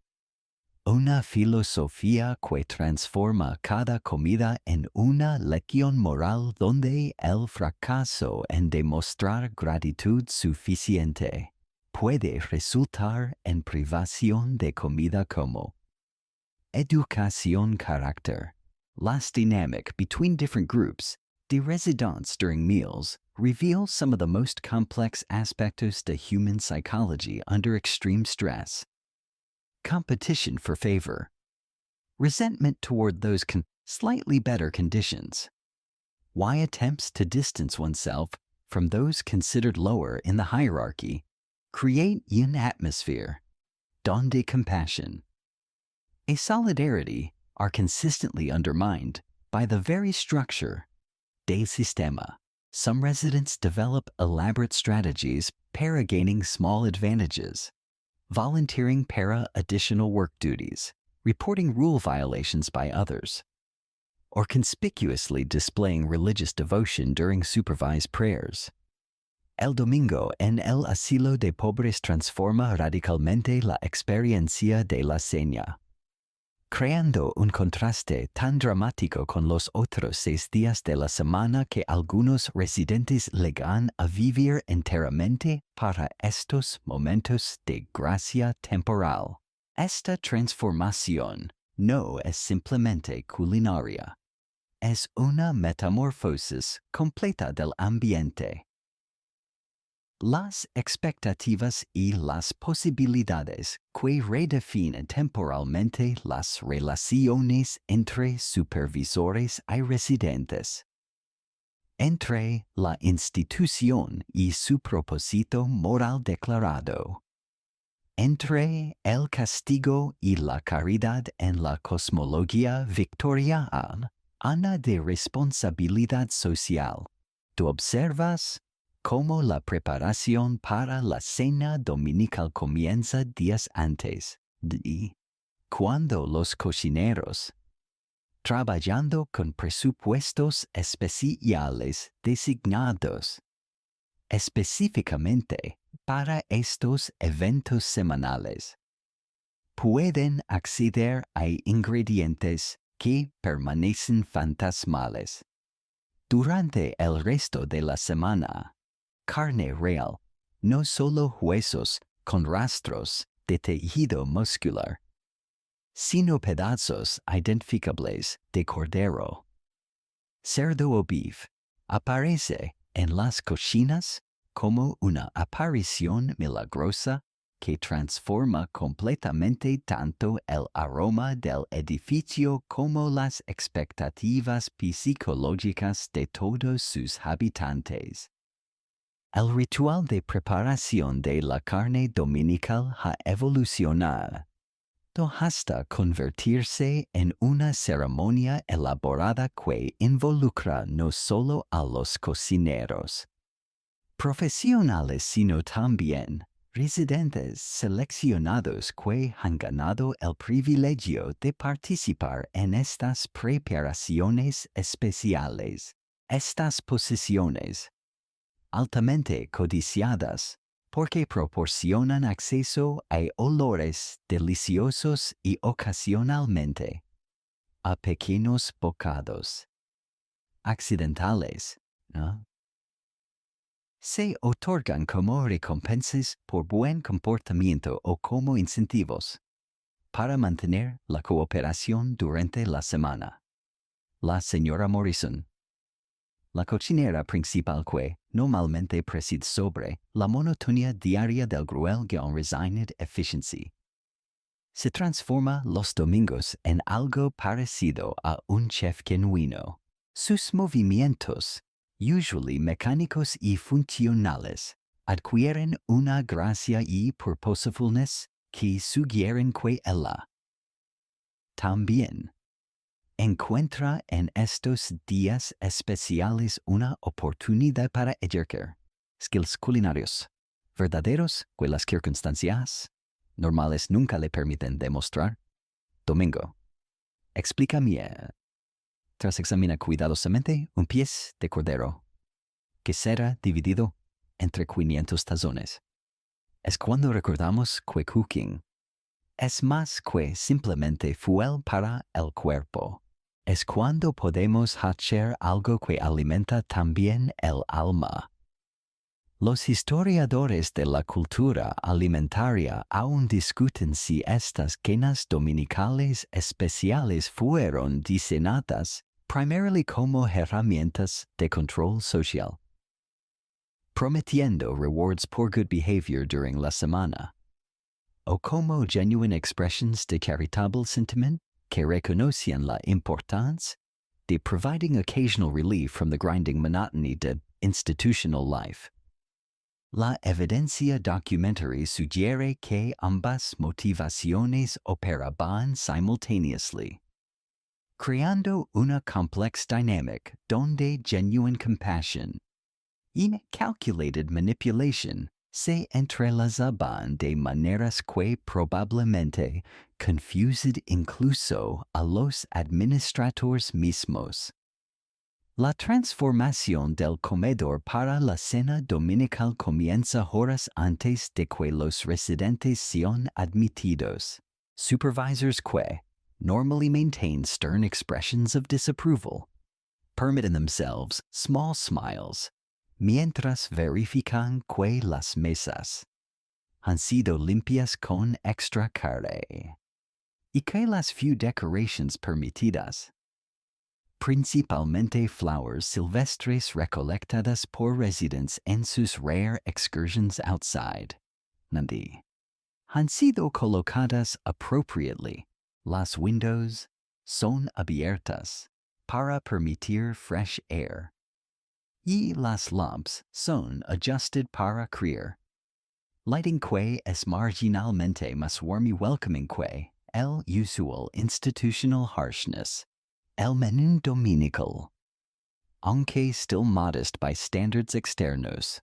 Una filosofía que transforma cada comida en una lección moral donde el fracaso en demostrar gratitud suficiente puede resultar en privación de comida como educación character. Last dynamic between different groups de residents during meals reveals some of the most complex aspects to human psychology under extreme stress. Competition for favor, resentment toward those slightly better conditions. Why attempts to distance oneself from those considered lower in the hierarchy create an atmosphere donde compassion and solidarity are consistently undermined by the very structure del sistema. Some residents develop elaborate strategies para gaining small advantages, volunteering para additional work duties, reporting rule violations by others, or conspicuously displaying religious devotion during supervised prayers. El domingo en el asilo de pobres transforma radicalmente la experiencia de la cena, creando un contraste tan dramático con los otros 6 días de la semana que algunos residentes llegan a vivir enteramente para estos momentos de gracia temporal. Esta transformación no es simplemente culinaria. Es una metamorfosis completa del ambiente. Las expectativas y las posibilidades que redefinen temporalmente las relaciones entre supervisores y residentes. Entre la institución y su propósito moral declarado. Entre el castigo y la caridad en la cosmología victoriana, ana de responsabilidad social. Tú observas cómo la preparación para la cena dominical comienza días antes y cuando los cocineros, trabajando con presupuestos especiales designados específicamente para estos eventos semanales, pueden acceder a ingredientes que permanecen fantasmales. Durante el resto de la semana, carne real, no solo huesos con rastros de tejido muscular, sino pedazos identificables de cordero, cerdo o beef, aparece en las cocinas como una aparición milagrosa que transforma completamente tanto el aroma del edificio como las expectativas psicológicas de todos sus habitantes. El ritual de preparación de la carne dominical ha evolucionado hasta convertirse en una ceremonia elaborada que involucra no solo a los cocineros profesionales, sino también residentes seleccionados que han ganado el privilegio de participar en estas preparaciones especiales. Estas posiciones, altamente codiciadas, porque proporcionan acceso a olores deliciosos y ocasionalmente a pequeños bocados accidentales, ¿no? Se otorgan como recompensas por buen comportamiento o como incentivos para mantener la cooperación durante la semana. La señora Morrison, la cocinera principal que normalmente preside sobre la monotonía diaria del cruel resigned efficiency, se transforma los domingos en algo parecido a un chef genuino. Sus movimientos, usually mecánicos y funcionales, adquieren una gracia y purposefulness que sugieren que ella también encuentra en estos días especiales una oportunidad para ejercer skills culinarios verdaderos que las circunstancias normales nunca le permiten demostrar. Domingo. Explícame. Tras examina cuidadosamente un piez de cordero que será dividido entre 500 tazones. Es cuando recordamos que cooking es más que simplemente fuel para el cuerpo. Es cuando podemos hacer algo que alimenta también el alma. Los historiadores de la cultura alimentaria aún discuten si estas cenas dominicales especiales fueron diseñadas primarily como herramientas de control social, prometiendo rewards por good behavior during la semana, o como genuine expressions de charitable sentiment que reconocían la importancia de providing occasional relief from the grinding monotony de institutional life. La evidencia documentary sugiere que ambas motivaciones operaban simultaneously, creando una complex dynamic donde genuine compassion y calculated manipulation se entrelazaban de maneras que probablemente confused incluso a los administradores mismos. La transformación del comedor para la cena dominical comienza horas antes de que los residentes sean admitidos. Supervisors que normally maintain stern expressions of disapproval permit in themselves small smiles mientras verifican que las mesas han sido limpias con extra carne. y que las few decorations permitidas. Principalmente flowers silvestres recolectadas por residents en sus rare excursions outside. Nandi. Han sido colocadas appropriately. Las windows son abiertas para permitir fresh air. Y las lamps son adjusted para crear lighting que es marginalmente más warm y welcoming que el usual institutional harshness. El menú dominical, aunque still modest by standards externos,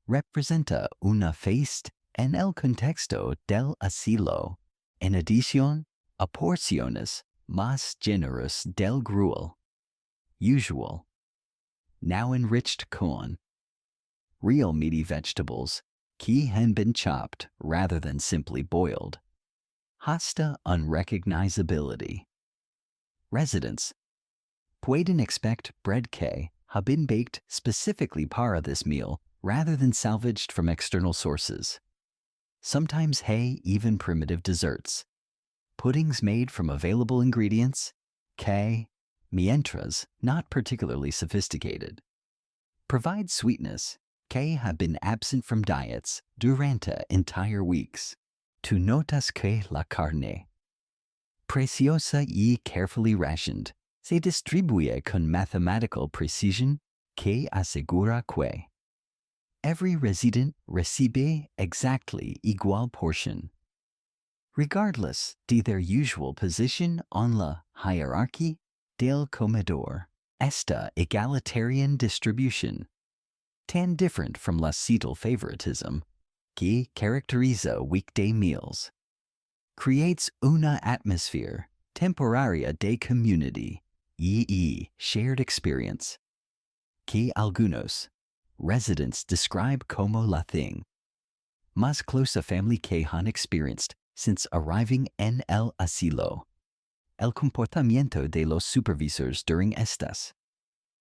representa una feast en el contexto del asilo, en adición a porciones más generous del gruel, usual, now enriched con real meaty vegetables que han been chopped rather than simply boiled. Hasta unrecognizability. Residents pueden expect bread que have been baked specifically para this meal rather than salvaged from external sources. Sometimes even primitive desserts. Puddings made from available ingredients, que, mientras not particularly sophisticated. Provide sweetness, que have been absent from diets durante entire weeks. Tu notas que la carne, preciosa y carefully rationed, se distribuye con mathematical precision que asegura que every resident recibe exactly igual portion, regardless de their usual position on la hierarchy del comedor. Esta egalitarian distribution, tan different from la cetal favoritism que caracteriza weekday meals, creates una atmosphere temporaria de community y shared experience que algunos residents describe como la thing más close family que han experienced since arriving en el asilo. El comportamiento de los supervisors during estas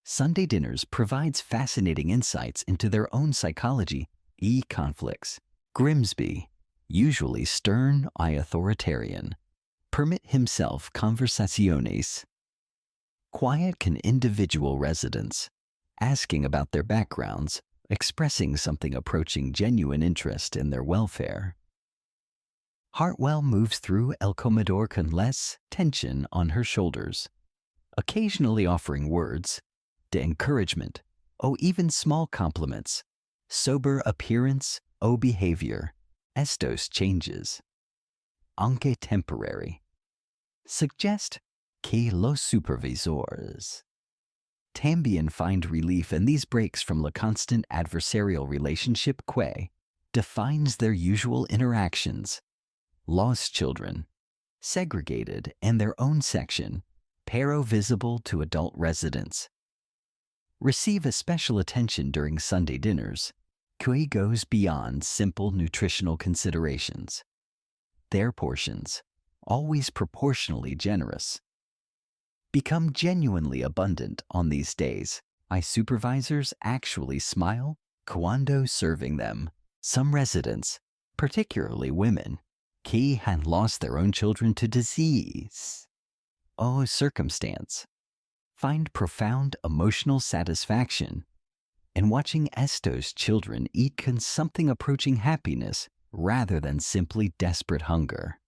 Sunday dinners provides fascinating insights into their own psychology y conflicts. Grimsby, usually stern y authoritarian, permit himself conversaciones. Quiet can individual residents, asking about their backgrounds, expressing something approaching genuine interest in their welfare. Hartwell moves through El Comedor con less tension on her shoulders, occasionally offering words de encouragement, or even small compliments, sober appearance o behavior. Estos changes, aunque temporary, suggest que los supervisores también find relief in these breaks from the constant adversarial relationship que defines their usual interactions. Lost children, segregated in their own section, pero visible to adult residents, receive a special attention during Sunday dinners, que goes beyond simple nutritional considerations. Their portions, always proportionally generous, become genuinely abundant on these days. Supervisors actually smile cuando serving them. Some residents, particularly women, que had lost their own children to disease or circumstance, find profound emotional satisfaction in watching estos children eat con something approaching happiness rather than simply desperate hunger.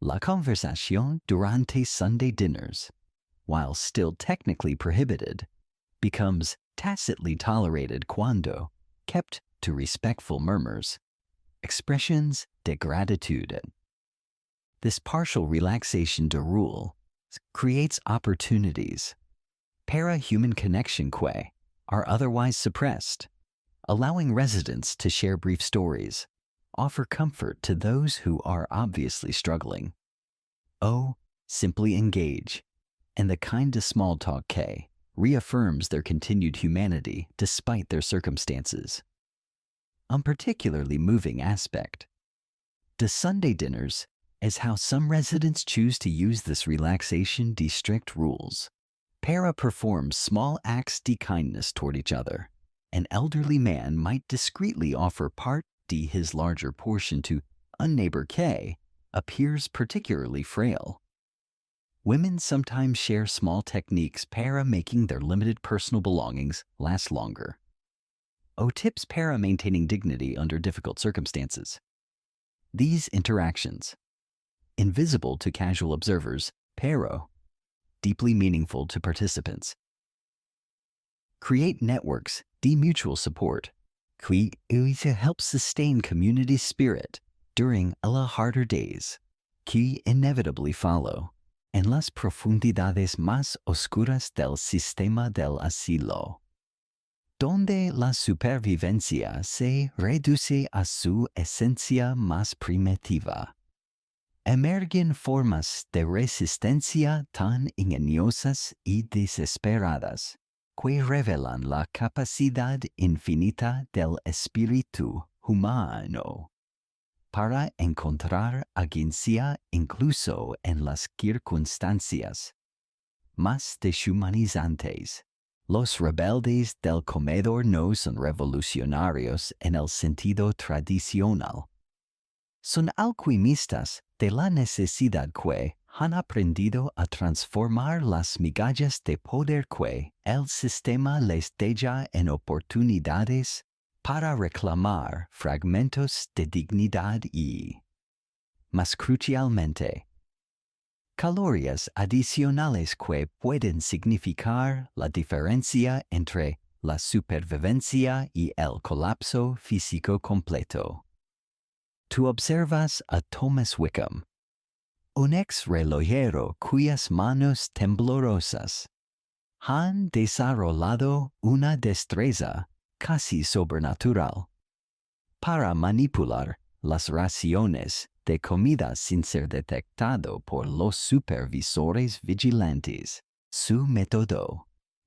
La conversación durante Sunday dinners, while still technically prohibited, becomes tacitly tolerated cuando kept to respectful murmurs, expressions de gratitud. This partial relaxation de rule creates opportunities para human connection que are otherwise suppressed, allowing residents to share brief stories, offer comfort to those who are obviously struggling, simply engage in the kind of small talk que reaffirms their continued humanity despite their circumstances. A particularly moving aspect the Sunday dinners is how some residents choose to use this relaxation de strict rules. Para performs small acts de kindness toward each other. An elderly man might discreetly offer part de his larger portion to a neighbor que appears particularly frail. Women sometimes share small techniques para making their limited personal belongings last longer. O tips para maintaining dignity under difficult circumstances. These interactions, invisible to casual observers, pero deeply meaningful to participants. Create networks, mutual support, qui help sustain community spirit during the harder days, que inevitably follow, en las profundidades más oscuras del sistema del asilo, donde la supervivencia se reduce a su esencia más primitiva. Emergen formas de resistencia tan ingeniosas y desesperadas que revelan la capacidad infinita del espíritu humano para encontrar agencia incluso en las circunstancias más deshumanizantes. Los rebeldes del comedor no son revolucionarios en el sentido tradicional. Son alquimistas de la necesidad que han aprendido a transformar las migajas de poder que el sistema les deja en oportunidades para reclamar fragmentos de dignidad y, más crucialmente, calorías adicionales que pueden significar la diferencia entre la supervivencia y el colapso físico completo. Tú observas a Thomas Wickham, un ex relojero cuyas manos temblorosas han desarrollado una destreza casi sobrenatural para manipular las raciones de comida sin ser detectado por los supervisores vigilantes. Su método,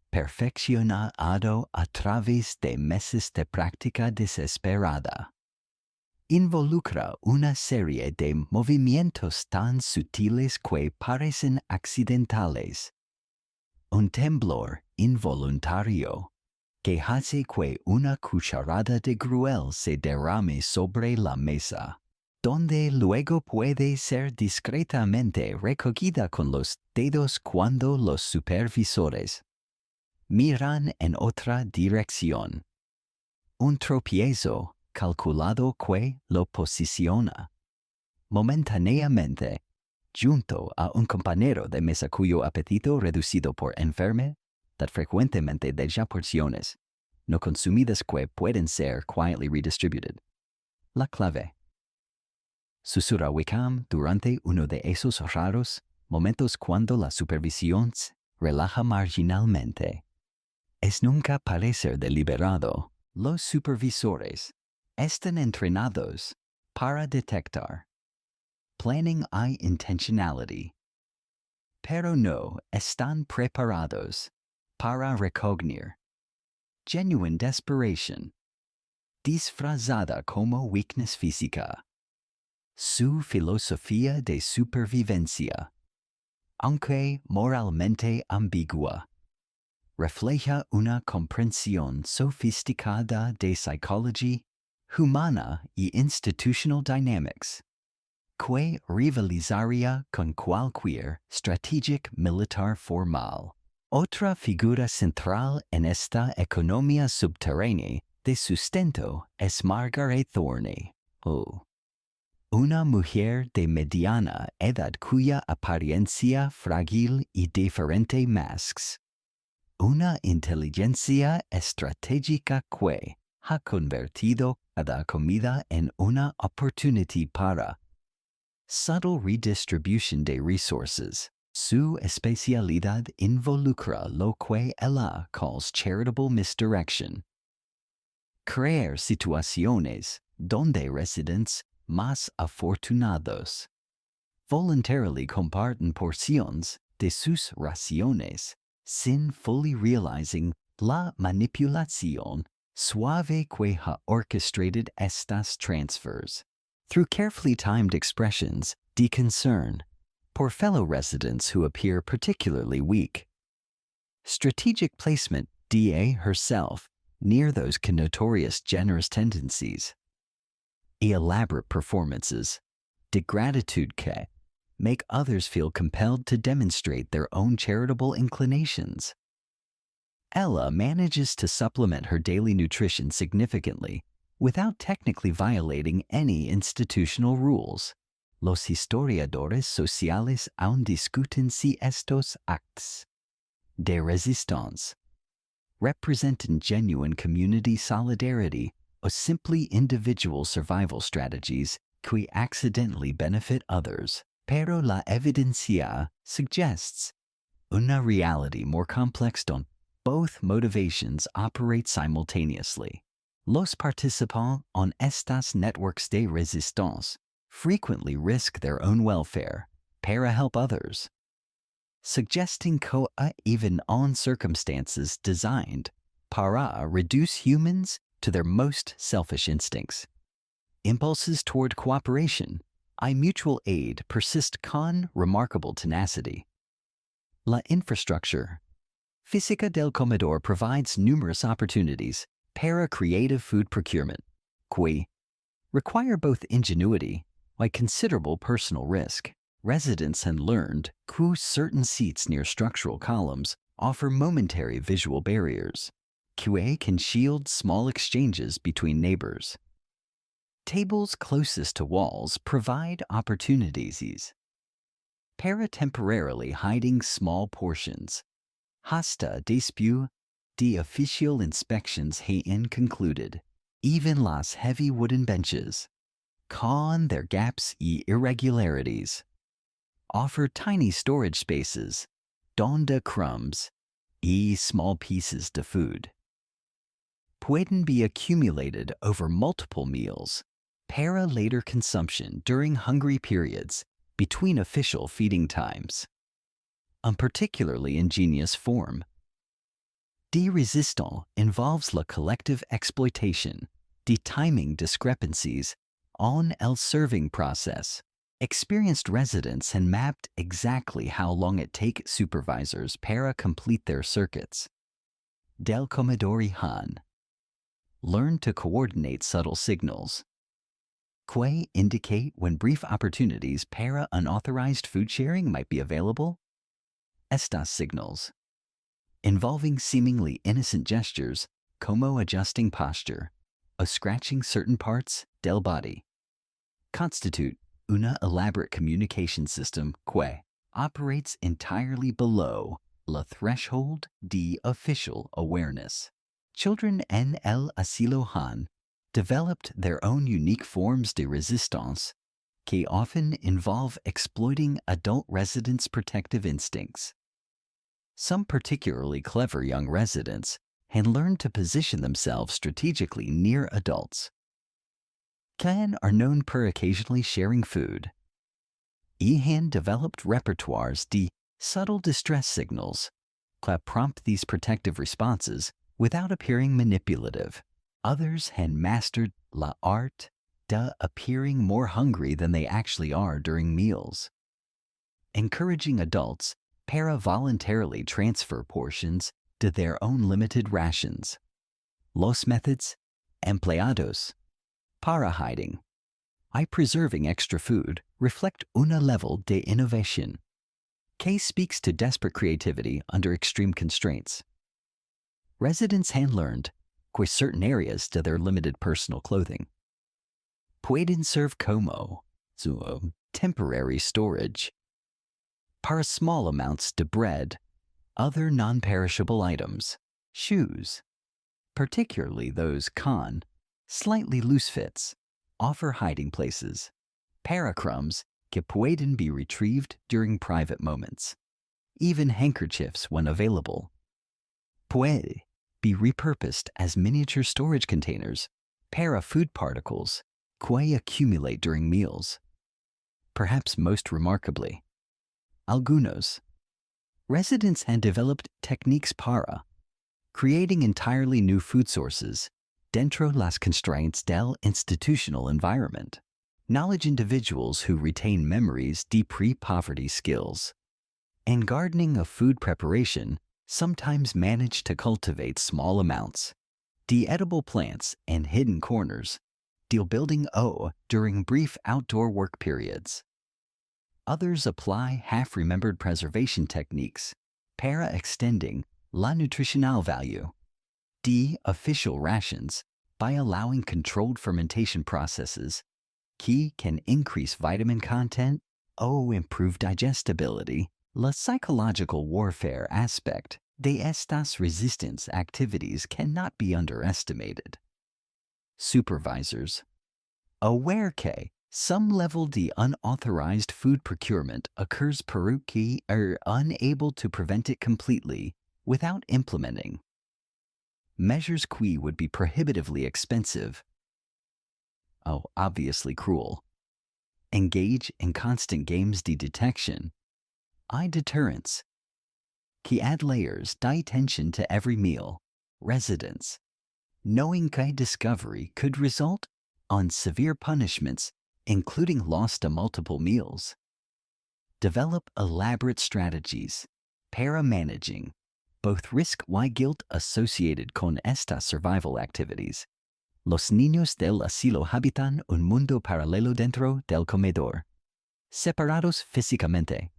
perfeccionado a través de meses de práctica desesperada, involucra una serie de movimientos tan sutiles que parecen accidentales. Un temblor involuntario que hace que una cucharada de gruel se derrame sobre la mesa, donde luego puede ser discretamente recogida con los dedos cuando los supervisores miran en otra dirección. Un tropiezo calculado que lo posiciona momentáneamente junto a un compañero de mesa cuyo apetito reducido por enfermedad frecuentemente de ya porciones no consumidas que pueden ser quietly redistributed. La clave. Susurra Wickham durante uno de esos raros momentos cuando la supervisión se relaja marginalmente. Es nunca parecer deliberado. Los supervisores están entrenados para detectar. Planning y intentionality. Pero no están preparados para recognir. Genuine desperation. Disfrazada como weakness física. Su filosofía de supervivencia, aunque moralmente ambigua, refleja una comprensión sofisticada de psicología humana y institutional dynamics, que rivalizaría con cualquier strategic militar formal. Otra figura central en esta economía subterránea de sustento es Margaret Thorney, una mujer de mediana edad cuya apariencia frágil y diferente masks una inteligencia estratégica que ha convertido cada comida en una oportunidad para subtle redistribution de resources. Su especialidad involucra lo que ella calls charitable misdirection. Crear situaciones donde residentes más afortunados voluntarily comparten porciones de sus raciones sin fully realizing la manipulación suave que ha orchestrated estas transfers. Through carefully timed expressions de concern for fellow residents who appear particularly weak. Strategic placement DA herself near those notorious generous tendencies. Elaborate performances de gratitude que make others feel compelled to demonstrate their own charitable inclinations. Ella manages to supplement her daily nutrition significantly without technically violating any institutional rules. Los historiadores sociales aún discuten si estos actos de resistance represent genuine community solidarity or simply individual survival strategies que accidentally benefit others. Pero la evidencia suggests una reality more complex donde both motivations operate simultaneously. Los participantes en estas networks de resistance frequently risk their own welfare para help others, suggesting even on circumstances designed para reduce humans to their most selfish instincts. Impulses toward cooperation and mutual aid persist con remarkable tenacity. La infrastructure física del comedor provides numerous opportunities para creative food procurement, que require both ingenuity and considerable personal risk. Residents have learned que certain seats near structural columns offer momentary visual barriers, que can shield small exchanges between neighbors. Tables closest to walls provide opportunities para temporarily hiding small portions. Hasta después de official inspections hayan concluded, even las heavy wooden benches, con their gaps y irregularities, offer tiny storage spaces, donde crumbs y small pieces de food pueden be accumulated over multiple meals para later consumption during hungry periods between official feeding times. A particularly ingenious form de resistance involves la collective exploitation de timing discrepancies on el serving process. Experienced residents had mapped exactly how long it takes supervisors para complete their circuits. Del comedor han learned to coordinate subtle signals que indicate when brief opportunities para unauthorized food sharing might be available. Estas signals, involving seemingly innocent gestures, como adjusting posture, or scratching certain parts del body, constitute una elaborate communication system que operates entirely below la threshold de official awareness. Children en el asilo han developed their own unique forms de resistance que often involve exploiting adult residents' protective instincts. Some particularly clever young residents had learned to position themselves strategically near adults. Clan are known for occasionally sharing food. Had developed repertoires de subtle distress signals that prompt these protective responses without appearing manipulative. Others had mastered la art de appearing more hungry than they actually are during meals, encouraging adults para voluntarily transfer portions to their own limited rations. Los methods empleados para hiding y preserving extra food reflect una level de innovación que speaks to desperate creativity under extreme constraints. Residents had learned que certain areas to their limited personal clothing pueden serve como temporary storage para small amounts de bread, other non-perishable items, shoes, particularly those con slightly loose fits, offer hiding places, para crumbs que pueden be retrieved during private moments. Even handkerchiefs, when available, puede be repurposed as miniature storage containers para food particles que accumulate during meals. Perhaps most remarkably, algunos residents had developed techniques para creating entirely new food sources dentro las constraints del institutional environment. Knowledge individuals who retain memories de pre-poverty skills and gardening of food preparation sometimes manage to cultivate small amounts, de edible plants and hidden corners deal building O during brief outdoor work periods. Others apply half-remembered preservation techniques, para extending la nutritional value. D. Official rations, by allowing controlled fermentation processes. Key can increase vitamin content, O improve digestibility. La psychological warfare aspect de estas resistance activities cannot be underestimated. Supervisors. Aware que some level de unauthorized food procurement occurs peru que are unable to prevent it completely without implementing measures qui would be prohibitively expensive. Obviously cruel. Engage in constant games de detection. I deterrence. Qui add layers die tension to every meal. Residence. Knowing que discovery could result on severe punishments, including loss to multiple meals. Develop elaborate strategies. Para managing both risk y guilt associated con estas survival activities. Los niños del asilo habitan un mundo paralelo dentro del comedor, separados físicamente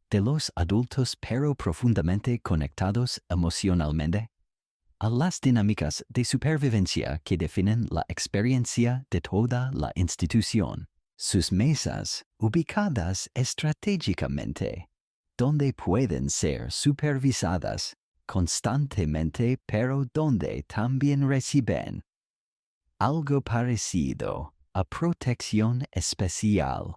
de los adultos pero profundamente conectados emocionalmente. A las dinámicas de supervivencia que definen la experiencia de toda la institución. Sus mesas, ubicadas estratégicamente, donde pueden ser supervisadas constantemente pero donde también reciben algo parecido a protección especial.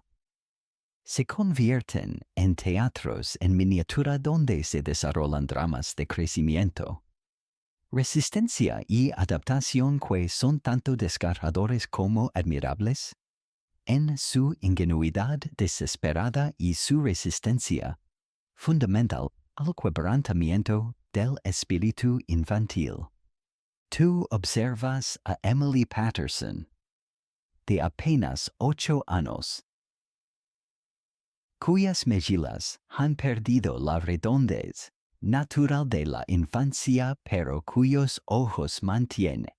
Se convierten en teatros en miniatura donde se desarrollan dramas de crecimiento, resistencia y adaptación que son tanto desgarradores como admirables. En su ingenuidad desesperada y su resistencia fundamental al quebrantamiento del espíritu infantil. Tú observas a Emily Patterson, de apenas 8 años, cuyas mejillas han perdido la redondez natural de la infancia pero cuyos ojos mantiene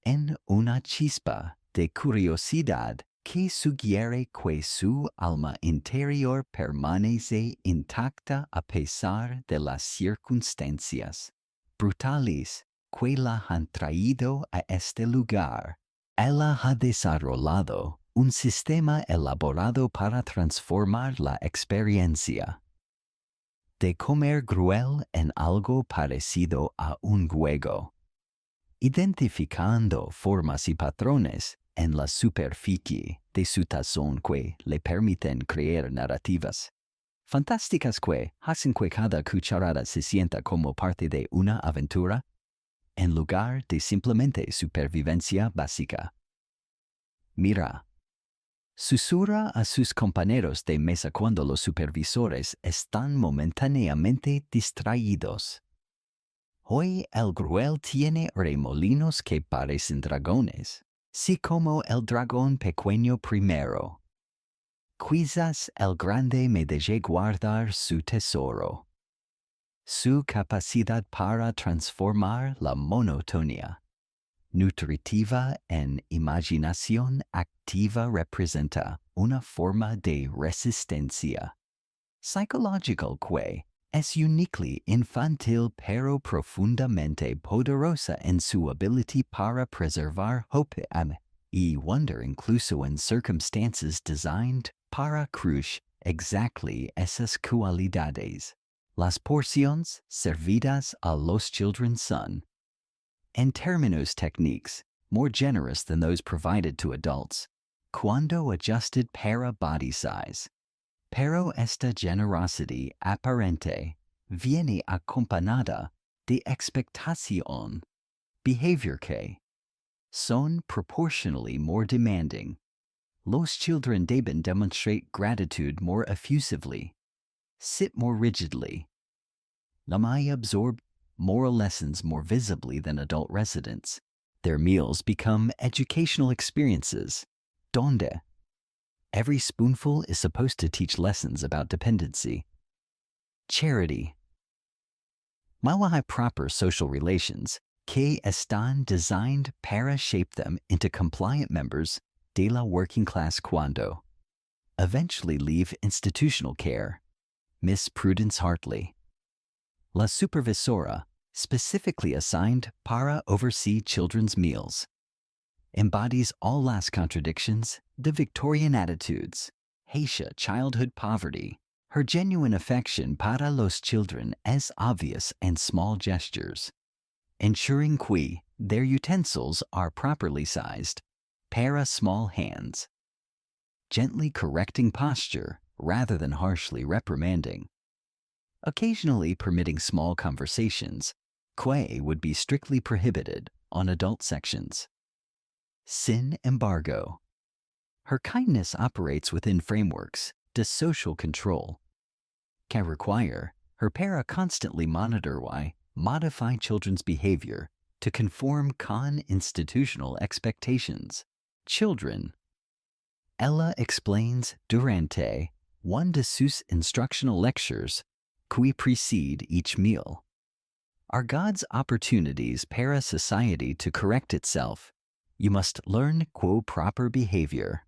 en una chispa de curiosidad que sugiere que su alma interior permanece intacta a pesar de las circunstancias brutales que la han traído a este lugar. Ella ha desarrollado un sistema elaborado para transformar la experiencia de comer cruel en algo parecido a un juego, identificando formas y patrones en la superficie de su tazón que le permiten crear narrativas fantásticas que hacen que cada cucharada se sienta como parte de una aventura, en lugar de simplemente supervivencia básica. Mira. Susurra a sus compañeros de mesa cuando los supervisores están momentáneamente distraídos. Hoy el cruel tiene remolinos que parecen dragones, sí como el dragón pequeño primero. Quizás el grande me deje guardar su tesoro. Su capacidad para transformar la monotonía nutritiva en imaginación activa representa una forma de resistencia psychological que es uniquely infantil pero profundamente poderosa en su ability para preservar hope y wonder incluso en circumstances designed para crush exactly esas cualidades. Las porciones servidas a los children son, en términos techniques, more generous than those provided to adults, cuando adjusted para body size. Pero esta generosity aparente viene acompañada de expectación, behavior que son proportionally more demanding. Los children deben demonstrate gratitude more effusively, sit more rigidly. May absorb moral lessons more visibly than adult residents. Their meals become educational experiences, donde every spoonful is supposed to teach lessons about dependency. Charity. While I have proper social relations, que están designed para shape them into compliant members de la working class cuando eventually leave institutional care. Miss Prudence Hartley. La supervisora, specifically assigned para oversee children's meals, embodies all last contradictions, the Victorian attitudes, Haitian childhood poverty. Her genuine affection para los children es obvious and small gestures, ensuring que their utensils are properly sized, para small hands, gently correcting posture rather than harshly reprimanding, occasionally permitting small conversations, que would be strictly prohibited on adult sections. Sin embargo, her kindness operates within frameworks de social control, can require her para constantly monitor why modify children's behavior to conform con institutional expectations. Children. Ella explains durante one de sus instructional lectures que precede each meal are God's opportunities para society to correct itself. You must learn quo proper behavior.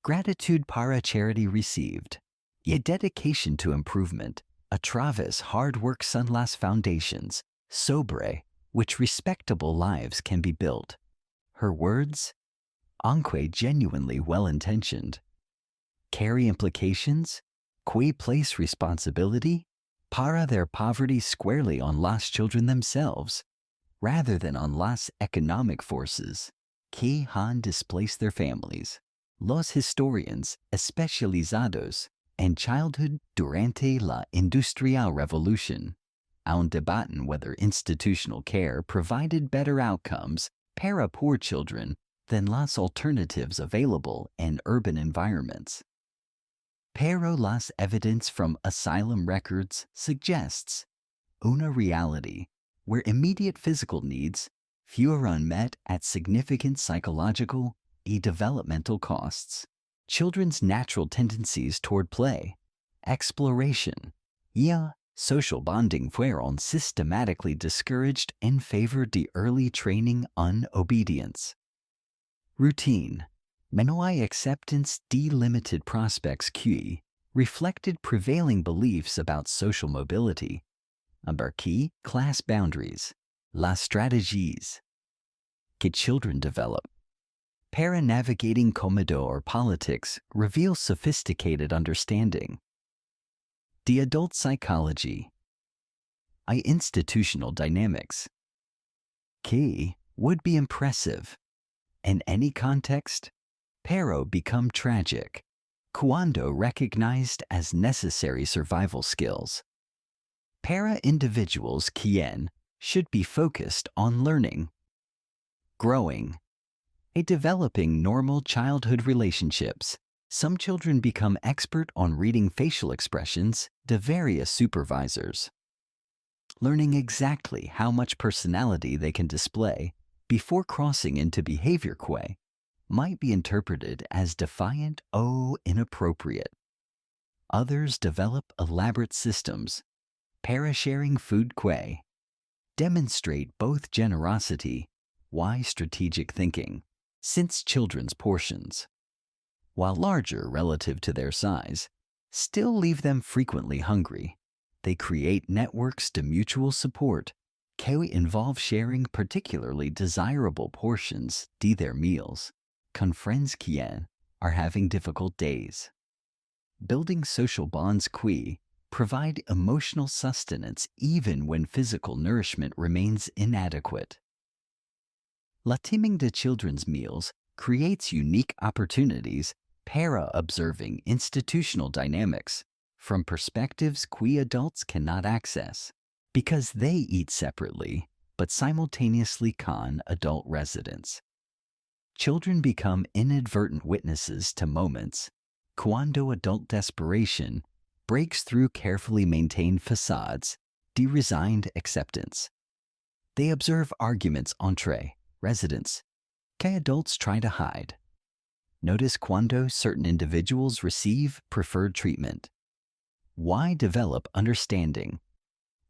Gratitude para charity received. A dedication to improvement. A través hard work son las foundations, sobre which respectable lives can be built. Her words, aunque genuinely well-intentioned, carry implications, que place responsibility para their poverty squarely on las children themselves, rather than on las economic forces que han displaced their families. Los historians especializados en childhood durante la Industrial Revolution aún debaten whether institutional care provided better outcomes para poor children than las alternatives available in urban environments. Pero las evidence from asylum records suggests una reality where immediate physical needs, few are unmet at significant psychological and developmental costs. Children's natural tendencies toward play, exploration, y social bonding fueron systematically discouraged in favor de early training on obedience. Routine. No hay acceptance de limited prospects que reflected prevailing beliefs about social mobility, embarqué class boundaries, las strategies que children develop. Para navigating commodo or politics reveals sophisticated understanding. The adult psychology. Institutional dynamics. Que would be impressive. In any context, pero become tragic. Cuando recognized as necessary survival skills. Para individuals quien should be focused on learning, growing, and developing normal childhood relationships. Some children become expert on reading facial expressions to various supervisors, learning exactly how much personality they can display before crossing into behavior que might be interpreted as defiant or inappropriate. Others develop elaborate systems, para sharing food que demonstrate both generosity, why strategic thinking, since children's portions, while larger relative to their size, still leave them frequently hungry. They create networks to mutual support, que involve sharing particularly desirable portions de their meals, con friends quien are having difficult days. Building social bonds que provide emotional sustenance even when physical nourishment remains inadequate. La teaming de children's meals creates unique opportunities para observing institutional dynamics from perspectives que adults cannot access because they eat separately but simultaneously con adult residents. Children become inadvertent witnesses to moments cuando adult desperation breaks through carefully maintained facades de resigned acceptance. They observe arguments entre residents que adults try to hide. Notice cuando certain individuals receive preferred treatment. Why develop understanding?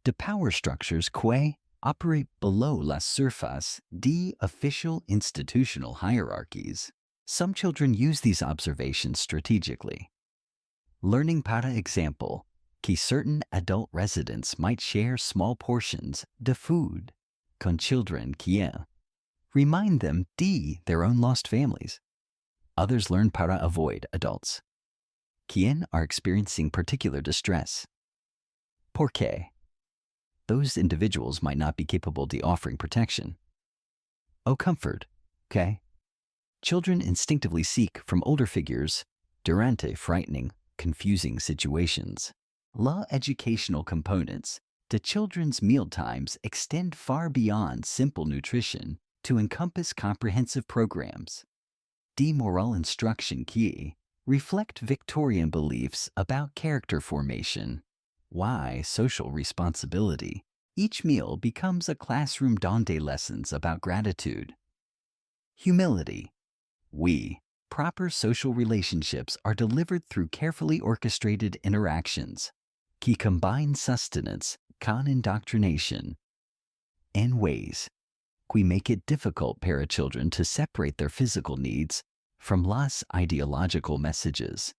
The power structures que operate below la surface de official institutional hierarchies. Some children use these observations strategically. Learning para example, que certain adult residents might share small portions de food con children quien remind them de their own lost families. Others learn para avoid adults, quien are experiencing particular distress. Porque those individuals might not be capable de offering protection. Oh, comfort, okay? Children instinctively seek from older figures durante frightening, confusing situations. La educational components to children's mealtimes extend far beyond simple nutrition to encompass comprehensive programs. De moral instruction qui reflect Victorian beliefs about character formation. Why social responsibility? Each meal becomes a classroom donde lessons about gratitude. Humility. Proper social relationships are delivered through carefully orchestrated interactions, qui combine sustenance con indoctrination, in ways qui make it difficult para children to separate their physical needs from las ideological messages,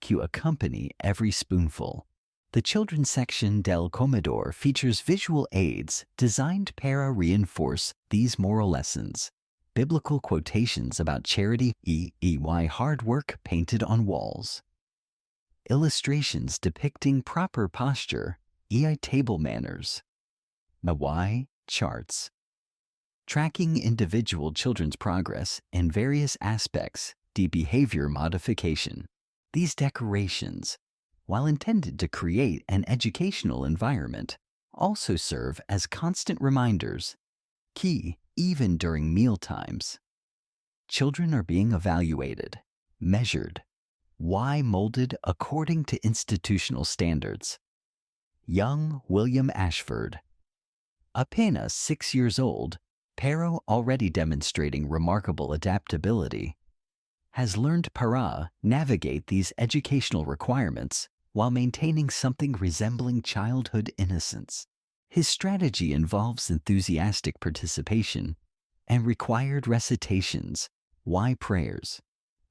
que accompany every spoonful. The children's section del comedor features visual aids designed para reinforce these moral lessons. Biblical quotations about charity, hard work painted on walls. Illustrations depicting proper posture, table manners. Mawai charts. Tracking individual children's progress in various aspects, de behavior modification. These decorations, while intended to create an educational environment, also serve as constant reminders, key even during meal times. Children are being evaluated, measured, molded according to institutional standards. Young William Ashford, apenas 6 years old, pero already demonstrating remarkable adaptability, has learned para navigate these educational requirements while maintaining something resembling childhood innocence. His strategy involves enthusiastic participation and required recitations, prayers,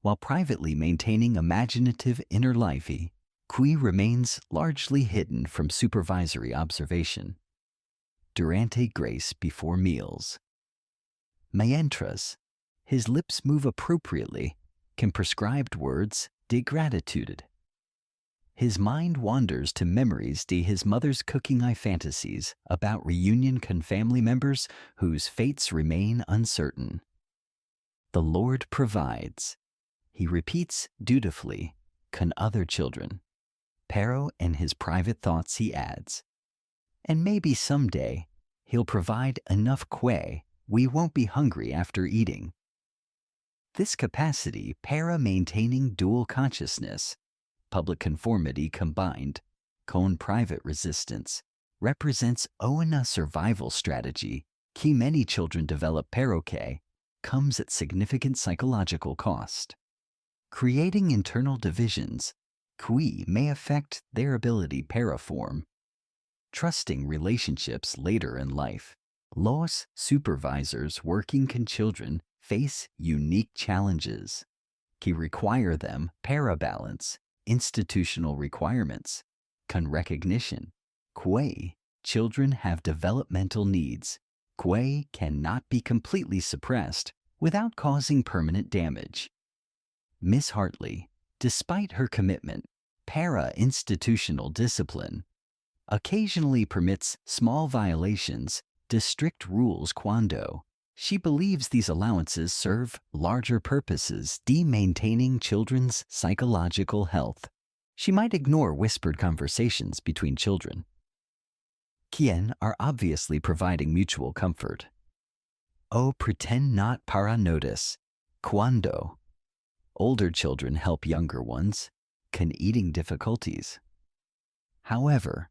while privately maintaining imaginative inner life, qui remains largely hidden from supervisory observation. Durante grace before meals. Mientras, his lips move appropriately, can prescribed words de gratitude. His mind wanders to memories de his mother's cooking fantasies about reunion con family members whose fates remain uncertain. The Lord provides. He repeats dutifully, con other children. Pero in his private thoughts he adds, and maybe someday he'll provide enough we won't be hungry after eating. This capacity para maintaining dual consciousness, public conformity combined, con private resistance, represents una survival strategy, que many children develop pero que comes at significant psychological cost. Creating internal divisions, qui may affect their ability para form. Trusting relationships later in life. Los supervisors working con children face unique challenges, que require them para balance institutional requirements, con recognition, que children have developmental needs, que cannot be completely suppressed without causing permanent damage. Miss Hartley, despite her commitment, para-institutional discipline, occasionally permits small violations to strict rules cuando she believes these allowances serve larger purposes de maintaining children's psychological health. She might ignore whispered conversations between children, quien are obviously providing mutual comfort. Pretend not para notice, cuando older children help younger ones, con eating difficulties. However,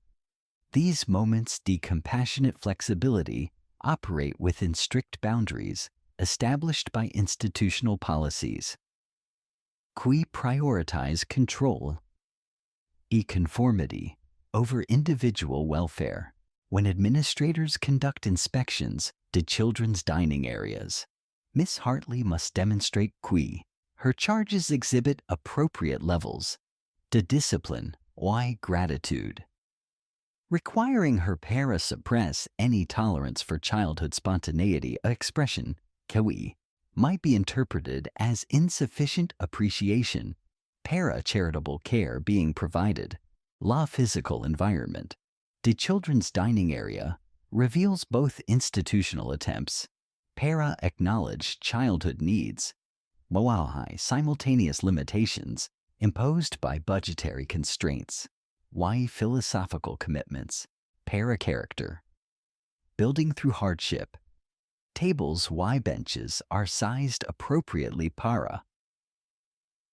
these moments de compassionate flexibility operate within strict boundaries established by institutional policies, qui prioritize control, conformity over individual welfare. when administrators conduct inspections to children's dining areas. Miss Hartley must demonstrate her charges exhibit appropriate levels to discipline, gratitude. Requiring her para suppress any tolerance for childhood spontaneity expression, might be interpreted as insufficient appreciation, para charitable care being provided, la physical environment. The children's dining area reveals both institutional attempts, para acknowledge childhood needs, simultaneous limitations imposed by budgetary constraints, philosophical commitments, para character. Building through hardship. Tables benches are sized appropriately para.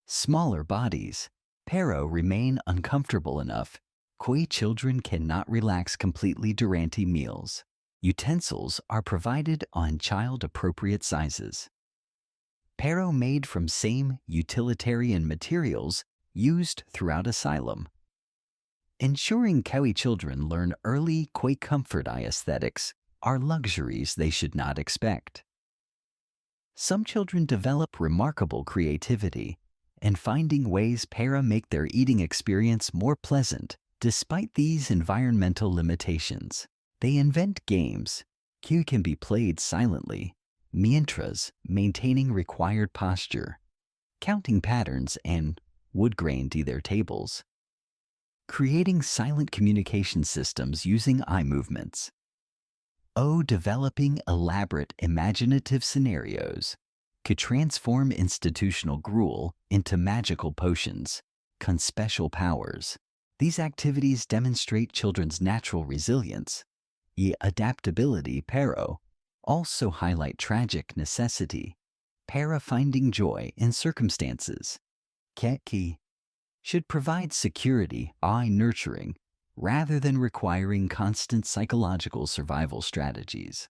Smaller bodies, para remain uncomfortable enough, children cannot relax completely durante meals. Utensils are provided on child-appropriate sizes. Para made from same utilitarian materials used throughout asylum. Ensuring children learn early comfort aesthetics are luxuries they should not expect. Some children develop remarkable creativity in finding ways para make their eating experience more pleasant despite these environmental limitations. They invent games, can be played silently, mientras maintaining required posture, counting patterns and wood-grained their tables. Creating silent communication systems using eye movements. Developing elaborate imaginative scenarios could transform institutional gruel into magical potions, con special powers. These activities demonstrate children's natural resilience, adaptability pero, also highlight tragic necessity, para finding joy in circumstances. Should provide security, nurturing, rather than requiring constant psychological survival strategies.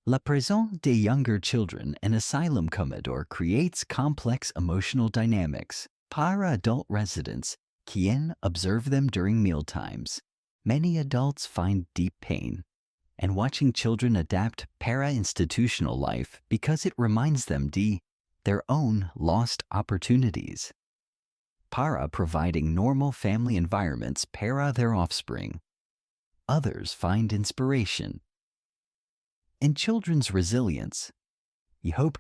La Prison de Younger Children and Asylum Comedor creates complex emotional dynamics para adult residents, quien observe them during mealtimes. Many adults find deep pain and watching children adapt para institutional life because it reminds them de their own lost opportunities. Para providing normal family environments para their offspring. Others find inspiration in children's resilience. You hope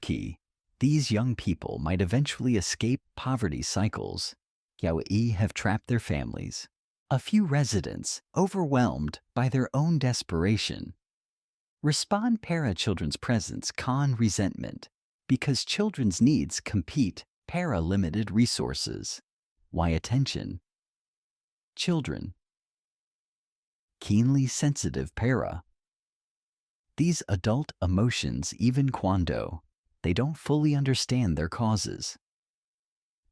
these young people might eventually escape poverty cycles have trapped their families. A few residents, overwhelmed by their own desperation, respond para children's presence con resentment because children's needs compete para limited resources. Attention. Children. Keenly sensitive para. These adult emotions even cuando they don't fully understand their causes.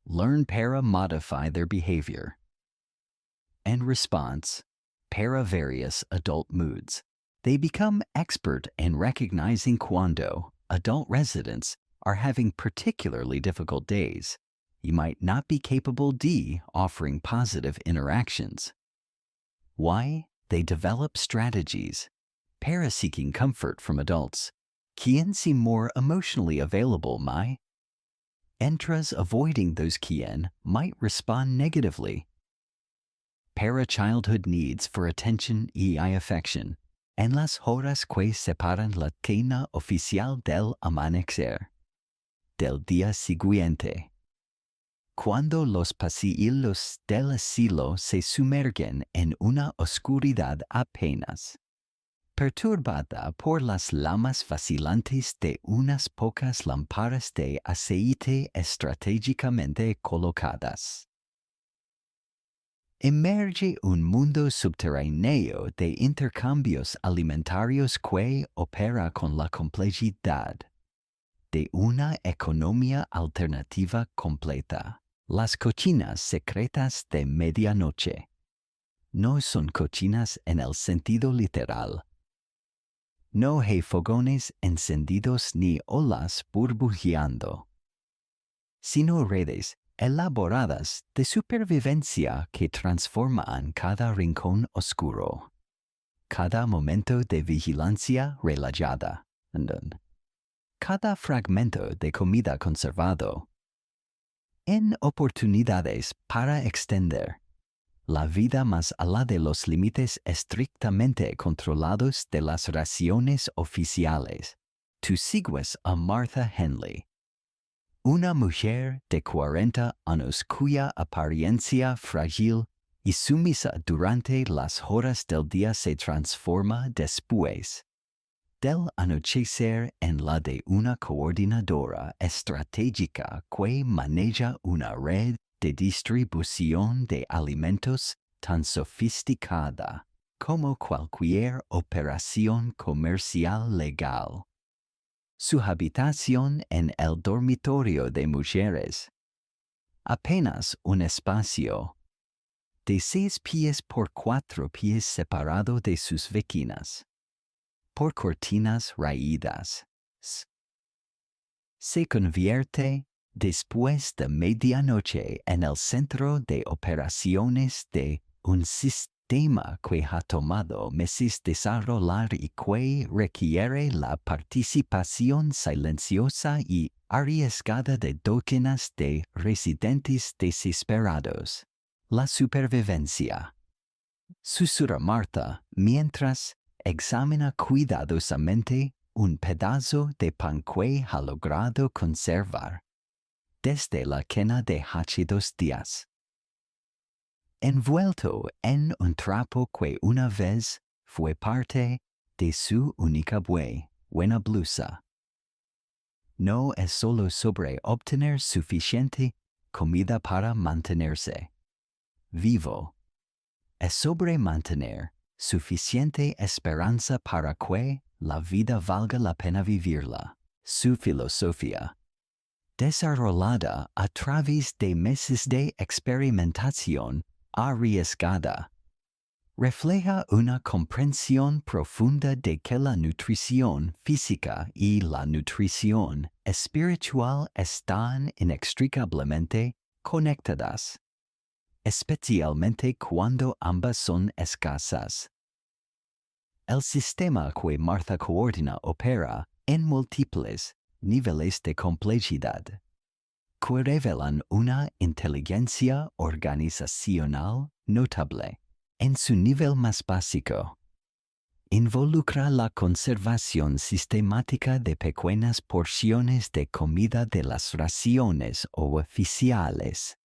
Learn para modify their behavior. And response, para various adult moods. They become expert in recognizing cuando adult residents are having particularly difficult days. You might not be capable de offering positive interactions. Why? They develop strategies. Para seeking comfort from adults. Quien seem more emotionally available, Entras avoiding those quien might respond negatively. Para childhood needs for attention y affection. En las horas que separan la cena oficial del amanecer. Del día siguiente. Cuando los pasillos del asilo se sumergen en una oscuridad apenas perturbada por las llamas vacilantes de unas pocas lámparas de aceite estratégicamente colocadas. Emerge un mundo subterráneo de intercambios alimentarios que opera con la complejidad de una economía alternativa completa. Las cocinas secretas de medianoche no son cocinas en el sentido literal. No hay fogones encendidos ni olas burbujeando, sino redes elaboradas de supervivencia que transforman cada rincón oscuro. cada momento de vigilancia relajada. Cada fragmento de comida conservado. En oportunidades para extender la vida más allá de los límites estrictamente controlados de las raciones oficiales. Tú sigues a Martha Henley, una mujer de 40 años cuya apariencia frágil y sumisa durante las horas del día se transforma después del anochecer en la de una coordinadora estratégica que maneja una red de distribución de alimentos tan sofisticada como cualquier operación comercial legal. Su habitación en el dormitorio de mujeres. Apenas un espacio de 6 pies por 4 pies separado de sus vecinas por cortinas raídas. Se convierte, después de medianoche, en el centro de operaciones de un sistema que ha tomado meses desarrollar y que requiere la participación silenciosa y arriesgada de docenas de residentes desesperados. La supervivencia. Susurra Martha mientras examina cuidadosamente un pedazo de pan que ha logrado conservar desde la cena de hace 2 días. Envuelto en un trapo que una vez fue parte de su única buena blusa. No es solo sobre obtener suficiente comida para mantenerse vivo. Es sobre mantener suficiente esperanza para que la vida valga la pena vivirla. Su filosofía, desarrollada a través de meses de experimentación arriesgada, refleja una comprensión profunda de que la nutrición física y la nutrición espiritual están inextricablemente conectadas, especialmente cuando ambas son escasas. El sistema que Martha coordina opera en múltiples niveles de complejidad, que revelan una inteligencia organizacional notable. En su nivel más básico, involucra la conservación sistemática de pequeñas porciones de comida de las raciones oficiales.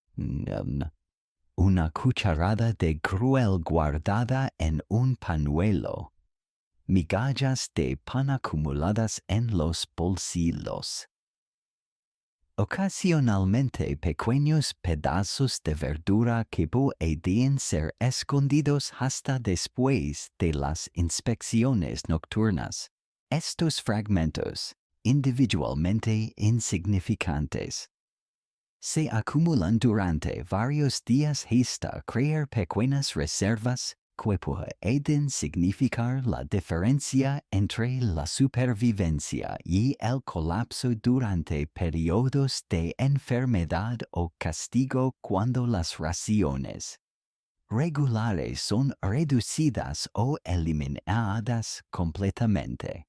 Una cucharada de cruel guardada en un pañuelo. Migajas de pan acumuladas en los bolsillos. Ocasionalmente pequeños pedazos de verdura que pueden ser escondidos hasta después de las inspecciones nocturnas. Estos fragmentos, individualmente insignificantes, se acumulan durante varios días hasta crear pequeñas reservas que pueden significar la diferencia entre la supervivencia y el colapso durante periodos de enfermedad o castigo cuando las raciones regulares son reducidas o eliminadas completamente.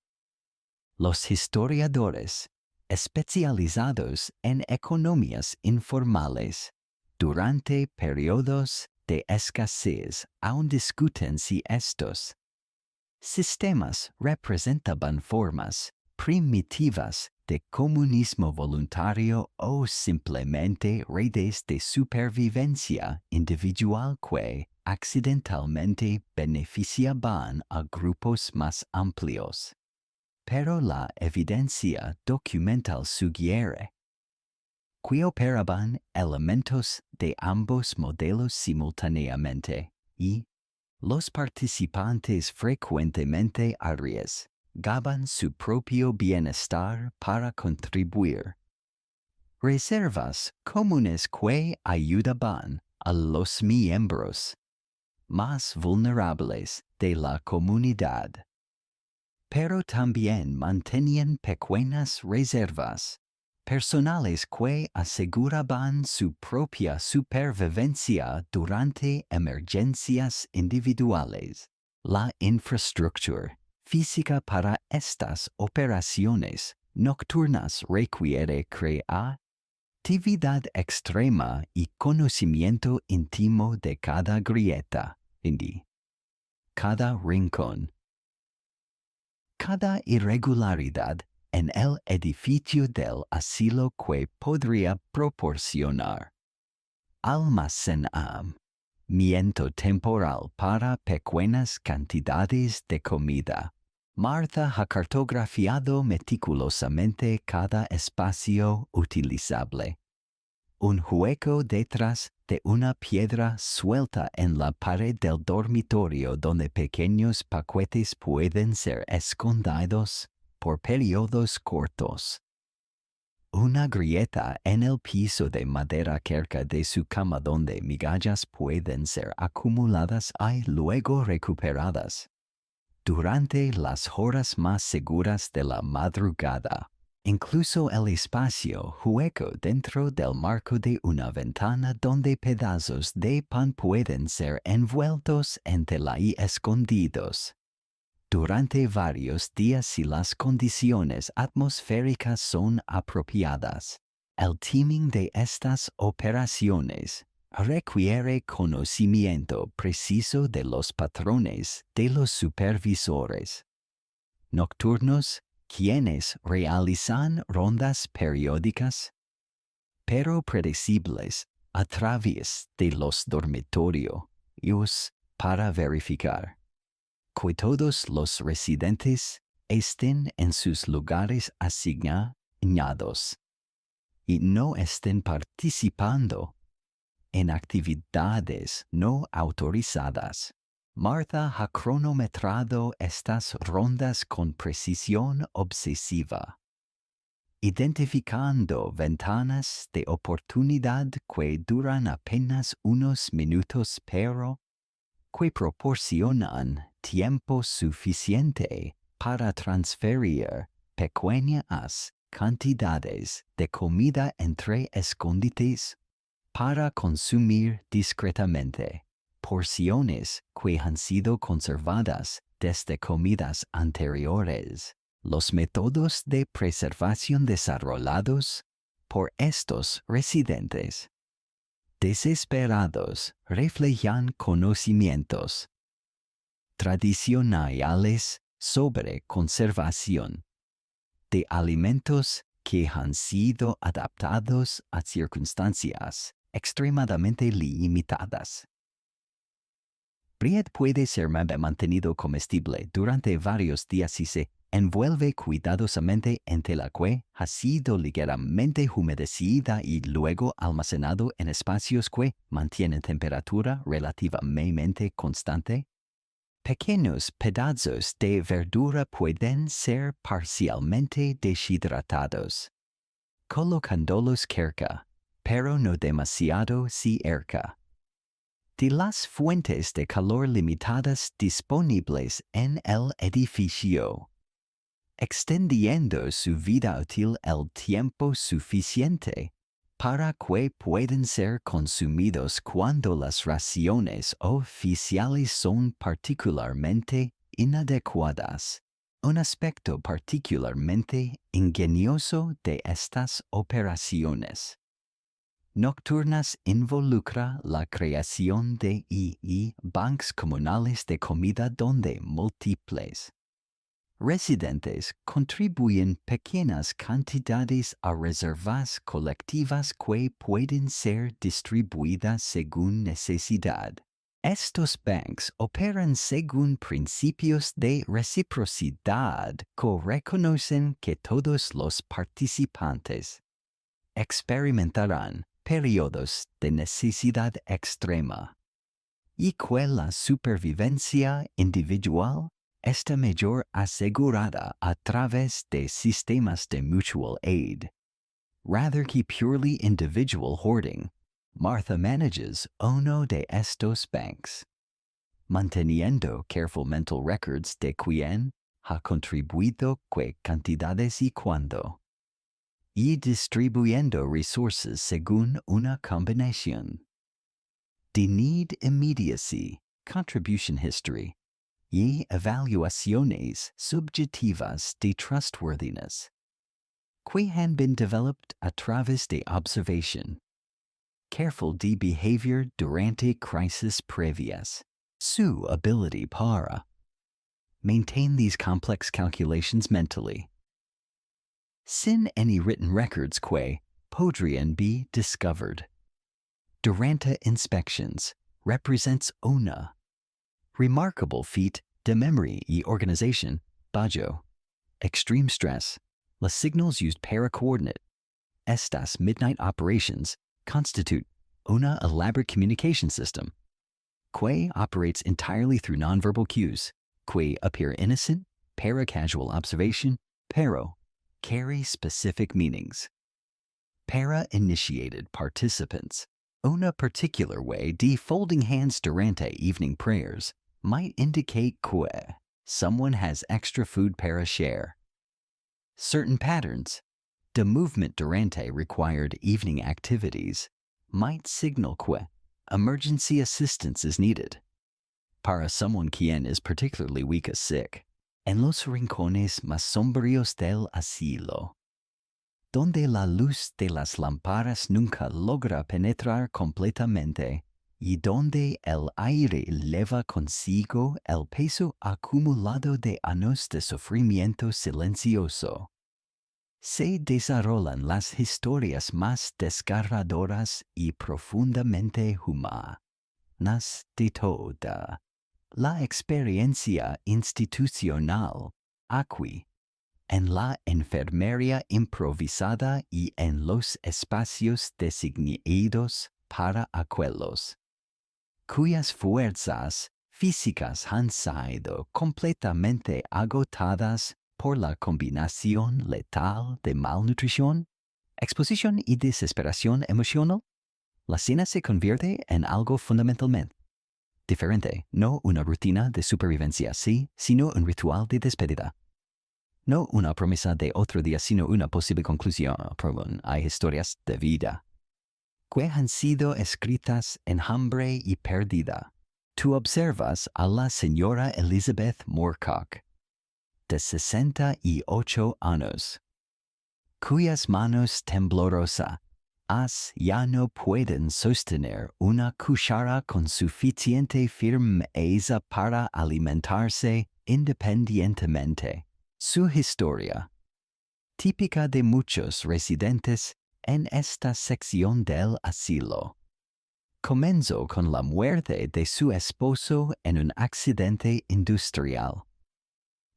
Los historiadores, especializados en economías informales, durante periodos de escasez aún discuten si estos sistemas representaban formas primitivas de comunismo voluntario o simplemente redes de supervivencia individual que accidentalmente beneficiaban a grupos más amplios. Pero la evidencia documental sugiere que operaban elementos de ambos modelos simultáneamente y los participantes frecuentemente arriesgaban su propio bienestar para contribuir. Reservas comunes que ayudaban a los miembros más vulnerables de la comunidad, pero también mantenían pequeñas reservas personales que aseguraban su propia supervivencia durante emergencias individuales. La infraestructura física para estas operaciones nocturnas requiere creatividad extrema y conocimiento íntimo de cada grieta, cada rincón, cada irregularidad en el edificio del asilo que podría proporcionar almacenamiento temporal para pequeñas cantidades de comida. Martha ha cartografiado meticulosamente cada espacio utilizable. Un hueco detrás de una piedra suelta en la pared del dormitorio donde pequeños paquetes pueden ser escondidos por periodos cortos. Una grieta en el piso de madera cerca de su cama donde migajas pueden ser acumuladas y luego recuperadas. Durante las horas más seguras de la madrugada, incluso el espacio hueco dentro del marco de una ventana donde pedazos de pan pueden ser envueltos en tela y escondidos. Durante varios días si las condiciones atmosféricas son apropiadas. El timing de estas operaciones requiere conocimiento preciso de los patrones de los supervisores nocturnos, quienes realizan rondas periódicas, pero predecibles, a través de los dormitorios para verificar que todos los residentes estén en sus lugares asignados y no estén participando en actividades no autorizadas. Martha ha cronometrado estas rondas con precisión obsesiva, identificando ventanas de oportunidad que duran apenas unos minutos pero que proporcionan tiempo suficiente para transferir pequeñas cantidades de comida entre escondites para consumir discretamente porciones que han sido conservadas desde comidas anteriores. Los métodos de preservación desarrollados por estos residentes desesperados reflejan conocimientos tradicionales sobre conservación de alimentos que han sido adaptados a circunstancias extremadamente limitadas. Bread puede ser mantenido comestible durante varios días si se envuelve cuidadosamente en tela que ha sido ligeramente humedecida y luego almacenado en espacios que mantienen temperatura relativamente constante. Pequeños pedazos de verdura pueden ser parcialmente deshidratados, colocándolos cerca, pero no demasiado cerca, de las fuentes de calor limitadas disponibles en el edificio, extendiendo su vida útil el tiempo suficiente para que puedan ser consumidos cuando las raciones oficiales son particularmente inadecuadas. Un aspecto particularmente ingenioso de estas operaciones nocturnas involucra la creación de banks comunales de comida donde múltiples residentes contribuyen pequeñas cantidades a reservas colectivas que pueden ser distribuidas según necesidad. Estos banks operan según principios de reciprocidad que reconocen que todos los participantes experimentarán periodos de necesidad extrema y que la supervivencia individual está mejor asegurada a través de sistemas de mutual aid. Rather que purely individual hoarding, Martha manages uno de estos banks, manteniendo careful mental records de quién ha contribuido qué cantidades y cuándo, y distribuyendo resources según una combinación de need immediacy, contribution history, y evaluaciones subjetivas de trustworthiness, que han been developed a través de observation. Careful de behavior durante crisis previas. Su ability para maintain these complex calculations mentally. Sin any written records que podrían be discovered. Durante inspections represents una remarkable feat de memory y organization, bajo extreme stress. Las signals used para coordinate estas midnight operations constitute una elaborate communication system, que operates entirely through nonverbal cues, que appear innocent, para casual observation, pero carry specific meanings. Para initiated participants. Una particular way de folding hands durante evening prayers might indicate que someone has extra food para share. Certain patterns, the movement durante required evening activities, might signal que emergency assistance is needed. Para someone quien is particularly weak or sick, en los rincones más sombríos del asilo, donde la luz de las lámparas nunca logra penetrar completamente, y donde el aire lleva consigo el peso acumulado de años de sufrimiento silencioso. Se desarrollan las historias más desgarradoras y profundamente humanas de toda la experiencia institucional, aquí, en la enfermería improvisada y en los espacios designados para aquellos cuyas fuerzas físicas han sido completamente agotadas por la combinación letal de malnutrición, exposición y desesperación emocional. La cena se convierte en algo fundamentalmente diferente, no una rutina de supervivencia, sí, sino un ritual de despedida. No una promesa de otro día, sino una posible conclusión. Hay historias de vida que han sido escritas en hambre y perdida. Tú observas a la señora Elizabeth Moorcock, de 68 años, cuyas manos temblorosas ya no pueden sostener una cuchara con suficiente firmeza para alimentarse independientemente. Su historia, típica de muchos residentes en esta sección del asilo, comenzó con la muerte de su esposo en un accidente industrial.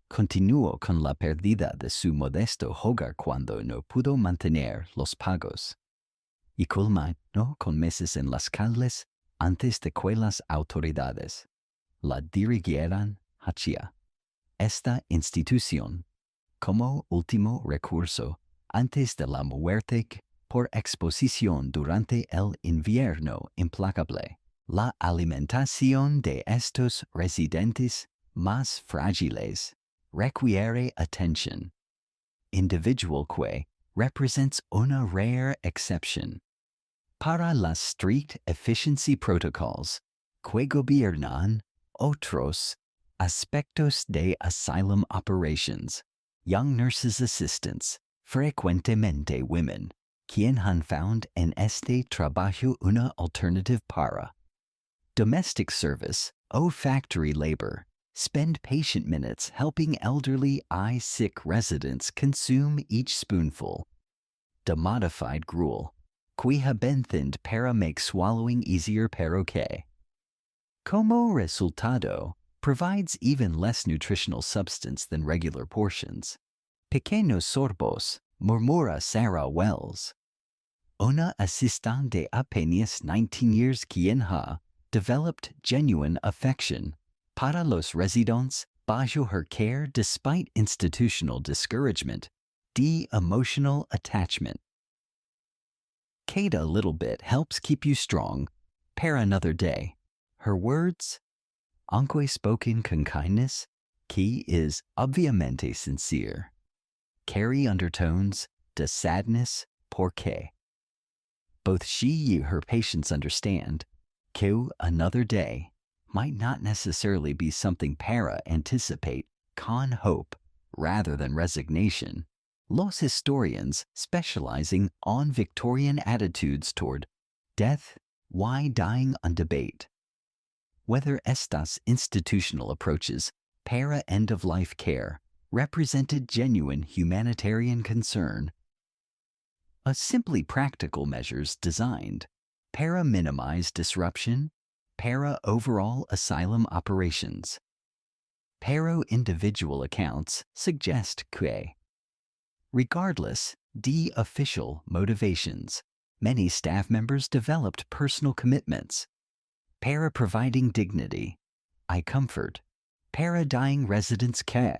Continuó con la pérdida de su modesto hogar cuando no pudo mantener los pagos. Y culminó con meses en las cárceles antes de que las autoridades la dirigieran hacia esta institución como último recurso antes de la muerte por exposición durante el invierno implacable. La alimentación de estos residentes más frágiles requiere atención individual que represents una rare exception. Para las strict efficiency protocols que gobiernan otros aspectos de asylum operations, young nurses assistants, frecuentemente women, quien han found en este trabajo una alternative para domestic service o factory labor, spend patient minutes helping elderly I sick residents consume each spoonful. The modified gruel, que have been thinned para make swallowing easier pero que, como resultado, provides even less nutritional substance than regular portions. Pequeños sorbos, murmura Sarah Wells, una assistant de apenas 19 years quien ha developed genuine affection para los residents bajo her care despite institutional discouragement, de emotional attachment. Cada little bit helps keep you strong para another day. Her words, aunque spoken con kindness, que is obviamente sincere, carry undertones de sadness porque both she and her patients understand que another day might not necessarily be something para anticipate, con hope, rather than resignation. Los historians specializing on Victorian attitudes toward death, why dying on debate. Whether estas institutional approaches, para end-of-life care, represented genuine humanitarian concern. A simply practical measures designed, para minimize disruption, para overall asylum operations. Para individual accounts suggest que, regardless de official motivations, many staff members developed personal commitments. Para providing dignity, I comfort. Para dying residents que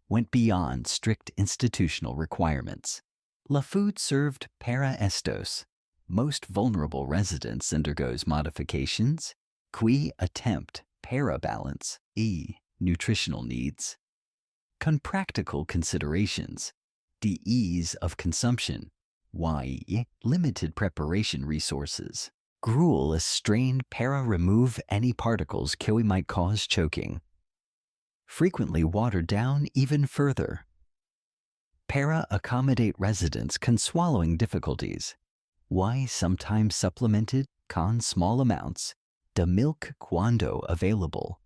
went beyond strict institutional requirements. La food served para estos most vulnerable residents undergoes modifications, qui attempt para balance nutritional needs. Con practical considerations, the ease of consumption, y limited preparation resources. Gruel is strained para remove any particles que might cause choking. Frequently watered down even further. Para accommodate residents con swallowing difficulties. Why sometimes supplemented con small amounts, de milk cuando available.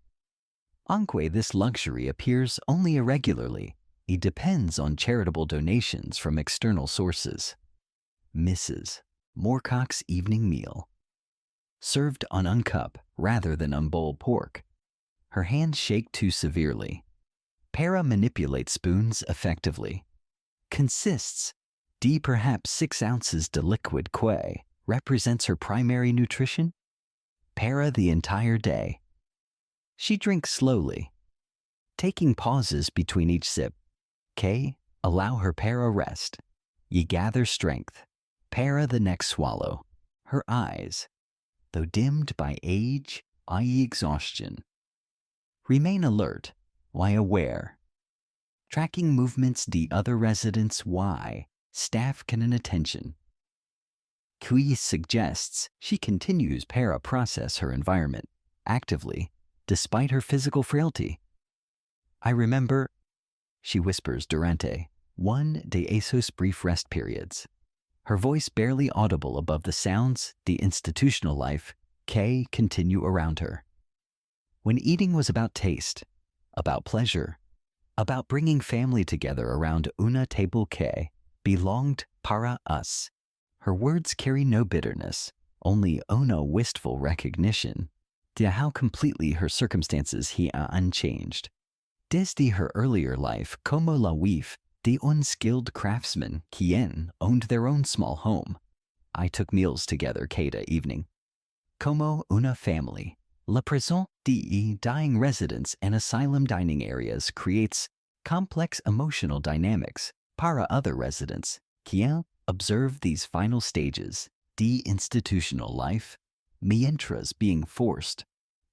Aunque this luxury appears only irregularly, it depends on charitable donations from external sources. Mrs. Moorcock's evening meal. Served on uncup rather than unbowl pork. Her hands shake too severely. Para manipulate spoons effectively. Consists d perhaps 6 ounces de liquid que represents her primary nutrition. Para the entire day. She drinks slowly, taking pauses between each sip. Que allow her para rest. Ye gather strength. Para the next swallow. Her eyes, though dimmed by age, i.e. exhaustion, remain alert, why aware. Tracking movements the other residents why, staff can inattention. Qui suggests she continues para process her environment, actively, despite her physical frailty. I remember, she whispers durante one de esos brief rest periods. Her voice barely audible above the sounds, the institutional life, que continue around her. When eating was about taste, about pleasure, about bringing family together around una table que belonged para us, her words carry no bitterness, only una wistful recognition de how completely her circumstances he are unchanged. Desde her earlier life como la wife de unskilled craftsmen quien owned their own small home, I took meals together cada evening. Como una family, la présence de dying residents and asylum dining areas creates complex emotional dynamics para other residents quien observe these final stages, de-institutional life, mientras being forced,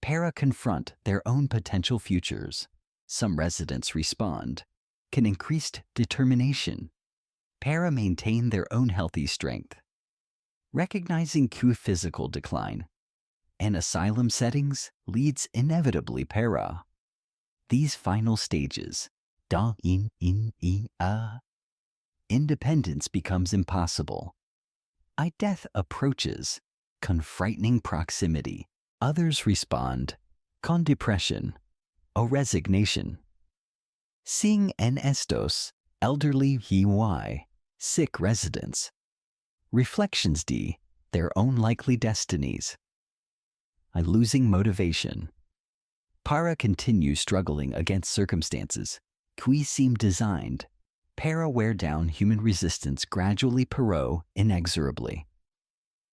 para confront their own potential futures. Some residents respond, can increased determination, para maintain their own healthy strength. Recognizing que physical decline and asylum settings leads inevitably para. These final stages, da in a, independence becomes impossible. I death approaches, con frightening proximity. Others respond, con depression, o resignation. Seeing en estos, elderly y sick residents. Reflections d, their own likely destinies. I losing motivation. Para continue struggling against circumstances, qui seem designed. Para wear down human resistance gradually pero inexorably.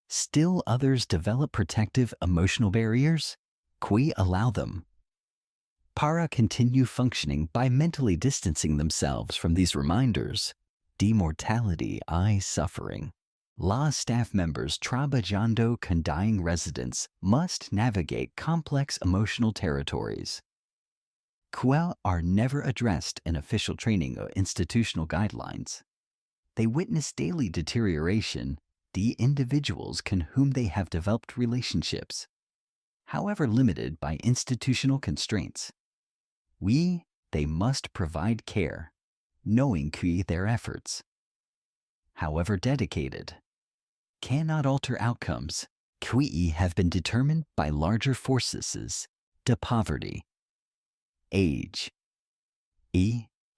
Still others develop protective emotional barriers, qui allow them. Para continue functioning by mentally distancing themselves from these reminders, demortality I suffering. La staff members trabajando con dying residents must navigate complex emotional territories. Quel are never addressed in official training or institutional guidelines. They witness daily deterioration, the individuals con whom they have developed relationships. however limited by institutional constraints. They must provide care, knowing their efforts, however dedicated, cannot alter outcomes have been determined by larger forces, to poverty, age,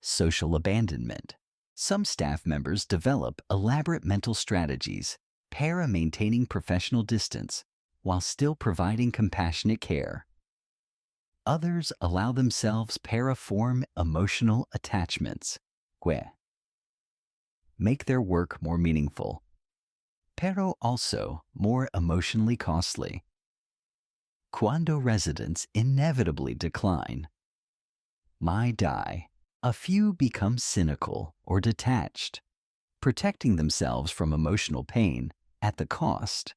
social abandonment. Some staff members develop elaborate mental strategies, maintaining professional distance, while still providing compassionate care. Others allow themselves form emotional attachments, make their work more meaningful, pero also more emotionally costly. Cuando residents inevitably decline, a few become cynical or detached, protecting themselves from emotional pain at the cost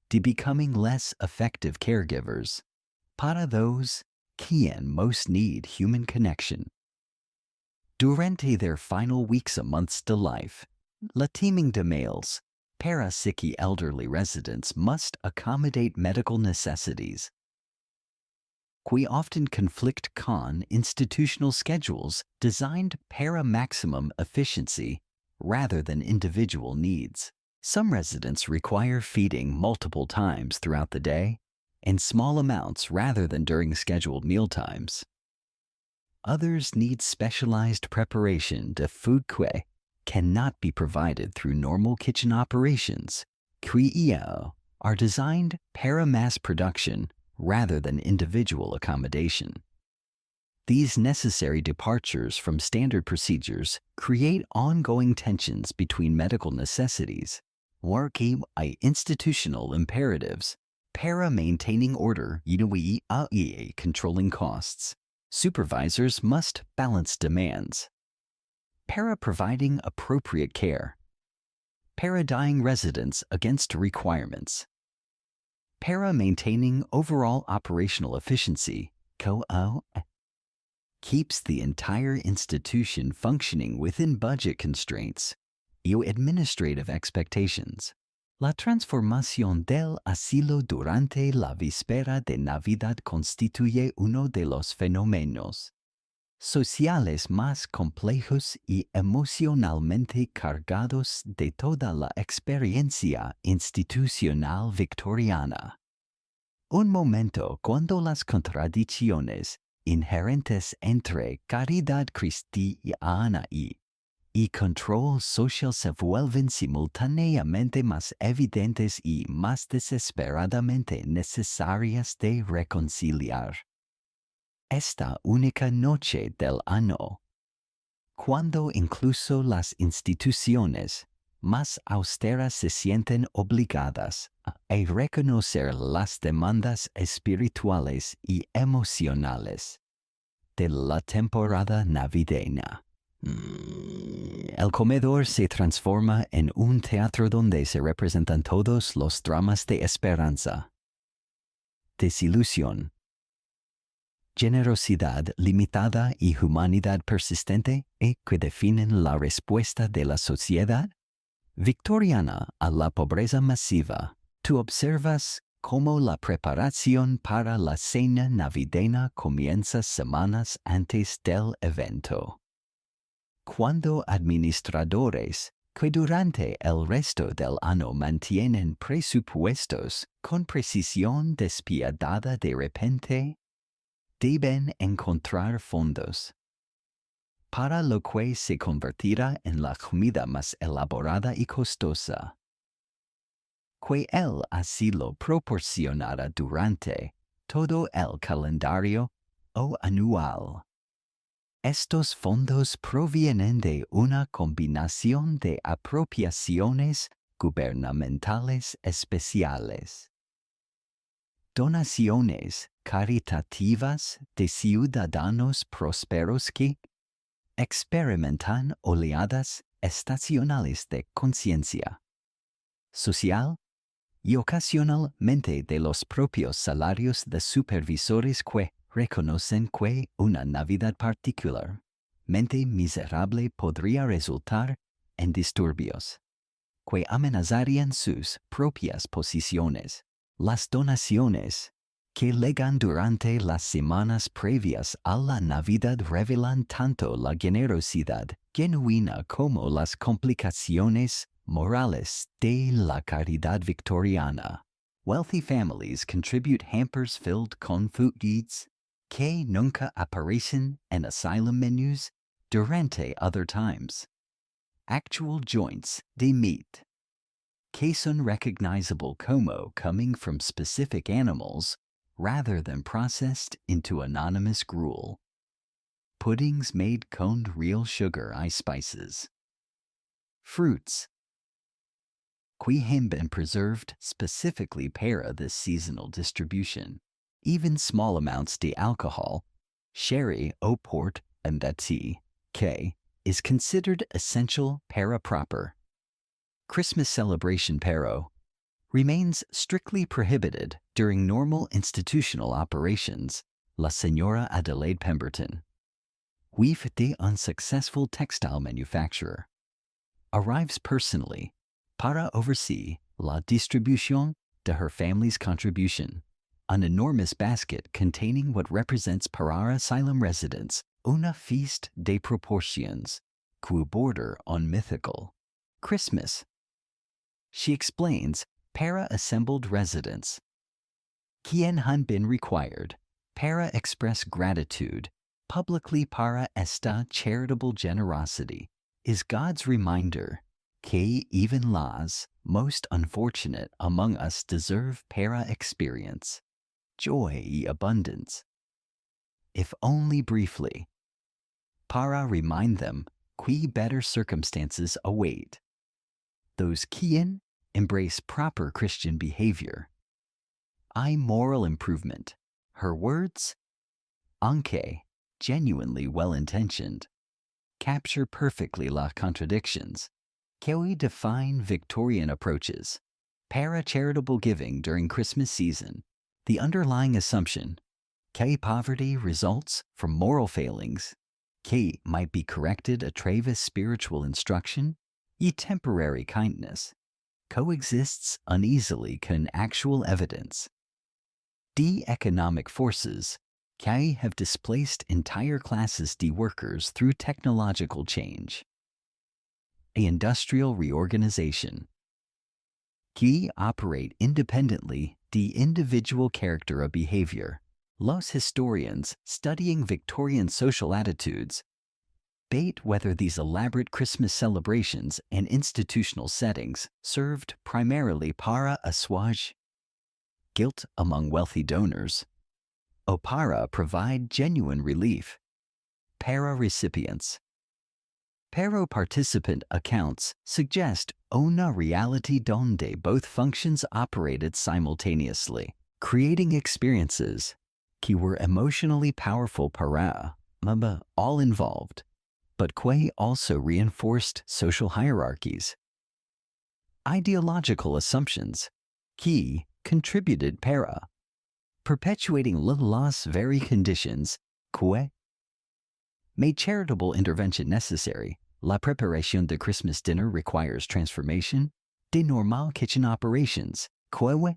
de becoming less effective caregivers para those quien most need human connection. Durante their final weeks and months to life, la teaming de males, parapsychic elderly residents must accommodate medical necessities. We often conflict con institutional schedules designed para maximum efficiency rather than individual needs. Some residents require feeding multiple times throughout the day, in small amounts rather than during scheduled mealtimes. Others need specialized preparation de food cannot be provided through normal kitchen operations. Are designed para mass production rather than individual accommodation. These necessary departures from standard procedures create ongoing tensions between medical necessities, institutional imperatives, para maintaining order, controlling costs. Supervisors must balance demands, para providing appropriate care, para dying residents against requirements, para maintaining overall operational efficiency, keeps the entire institution functioning within budget constraints y administrative expectations. La transformación del asilo durante la víspera de Navidad constituye uno de los fenómenos sociales más complejos y emocionalmente cargados de toda la experiencia institucional victoriana. Un momento cuando las contradicciones inherentes entre caridad cristiana y control social se vuelven simultáneamente más evidentes y más desesperadamente necesarias de reconciliar. Esta única noche del año, cuando incluso las instituciones más austeras se sienten obligadas a reconocer las demandas espirituales y emocionales de la temporada navideña. El comedor se transforma en un teatro donde se representan todos los dramas de esperanza, desilusión, generosidad limitada y humanidad persistente que definen la respuesta de la sociedad victoriana a la pobreza masiva. Tú observas cómo la preparación para la cena navideña comienza semanas antes del evento. Cuando administradores que durante el resto del año mantienen presupuestos con precisión despiadada de repente, deben encontrar fondos para lo que se convertirá en la comida más elaborada y costosa que el asilo proporcionará durante todo el calendario anual. Estos fondos provienen de una combinación de apropiaciones gubernamentales especiales, donaciones caritativas de ciudadanos prósperos que experimentan oleadas estacionales de conciencia social y ocasionalmente de los propios salarios de supervisores que reconocen que una Navidad particularmente miserable podría resultar en disturbios que amenazarían sus propias posiciones. Las donaciones que legan durante las semanas previas a la Navidad revelan tanto la generosidad genuina como las complicaciones morales de la caridad victoriana. Wealthy families contribute hampers filled con foods que nunca aparecen en asylum menus durante other times. Actual joints de meat que son recognizable como coming from specific animals rather than processed into anonymous gruel. Puddings made con real sugar y spices. Fruits que have been preserved specifically para this seasonal distribution. Even small amounts de alcohol, sherry o port and tea, que is considered essential para proper. Christmas celebration pero remains strictly prohibited during normal institutional operations. La Señora Adelaide Pemberton, wife de unsuccessful textile manufacturer, arrives personally para oversee la distribución de her family's contribution, an enormous basket containing what represents para asylum residents una feast de proportions, que border on mythical Christmas. She explains para assembled residents, quien han been required para express gratitude publicly para esta charitable generosity, is God's reminder que even las most unfortunate among us deserve para experience joy y abundance, if only briefly, para remind them que better circumstances await those quien embrace proper Christian behavior. Moral improvement. Her words, aunque genuinely well-intentioned, capture perfectly la contradictions que we define Victorian approaches. Para charitable giving during Christmas season, the underlying assumption que poverty results from moral failings, que might be corrected a través spiritual instruction, y temporary kindness, coexists uneasily con actual evidence. The economic forces que have displaced entire classes de workers through technological change. A industrial reorganization que operate independently the individual character of behavior. Los historians studying Victorian social attitudes debate whether these elaborate Christmas celebrations and institutional settings served primarily para assuage guilt among wealthy donors, or para provide genuine relief. Para recipients. Para participant accounts suggest una reality donde both functions operated simultaneously, creating experiences que were emotionally powerful para all involved, but que also reinforced social hierarchies. Ideological assumptions que contributed para perpetuating las very conditions que made charitable intervention necessary. La preparación de Christmas dinner requires transformation de normal kitchen operations que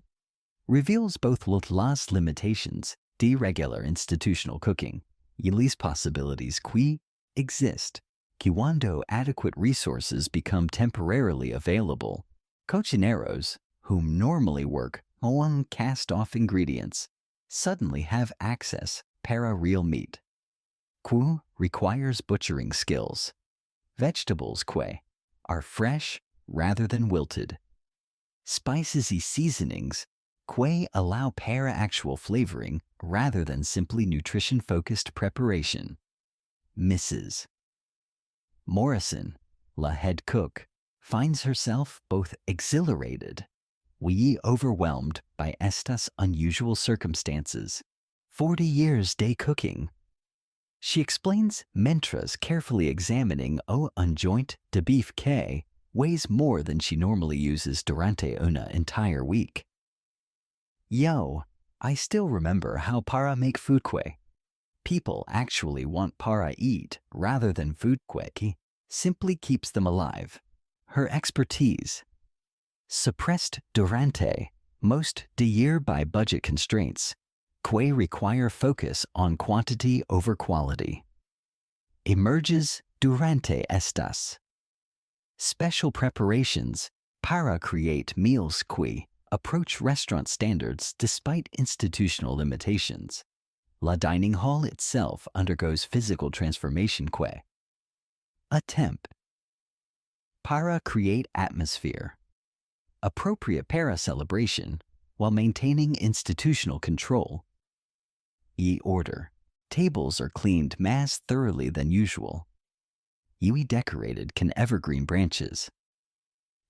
reveals both las limitations de regular institutional cooking y las possibilities que exist que cuando adequate resources become temporarily available, cocineros, whom normally work on cast-off ingredients, suddenly have access para real meat, que requires butchering skills. Vegetables que are fresh rather than wilted. Spices y seasonings que allow para actual flavoring rather than simply nutrition-focused preparation. Mrs. Morrison, la head cook, finds herself both exhilarated y overwhelmed by estas unusual circumstances. 40 years day cooking. She explains mientras carefully examining un joint de beef que weighs more than she normally uses durante una entire week. I still remember how para make food que people actually want para eat rather than food que simply keeps them alive. Her expertise, suppressed durante most de year by budget constraints, que require focus on quantity over quality. Emerges durante estas. Special preparations para create meals que approach restaurant standards despite institutional limitations. La dining hall itself undergoes physical transformation que attempt para create atmosphere. Appropriate para celebration while maintaining institutional control. Order. Tables are cleaned más thoroughly than usual. Decorated can evergreen branches.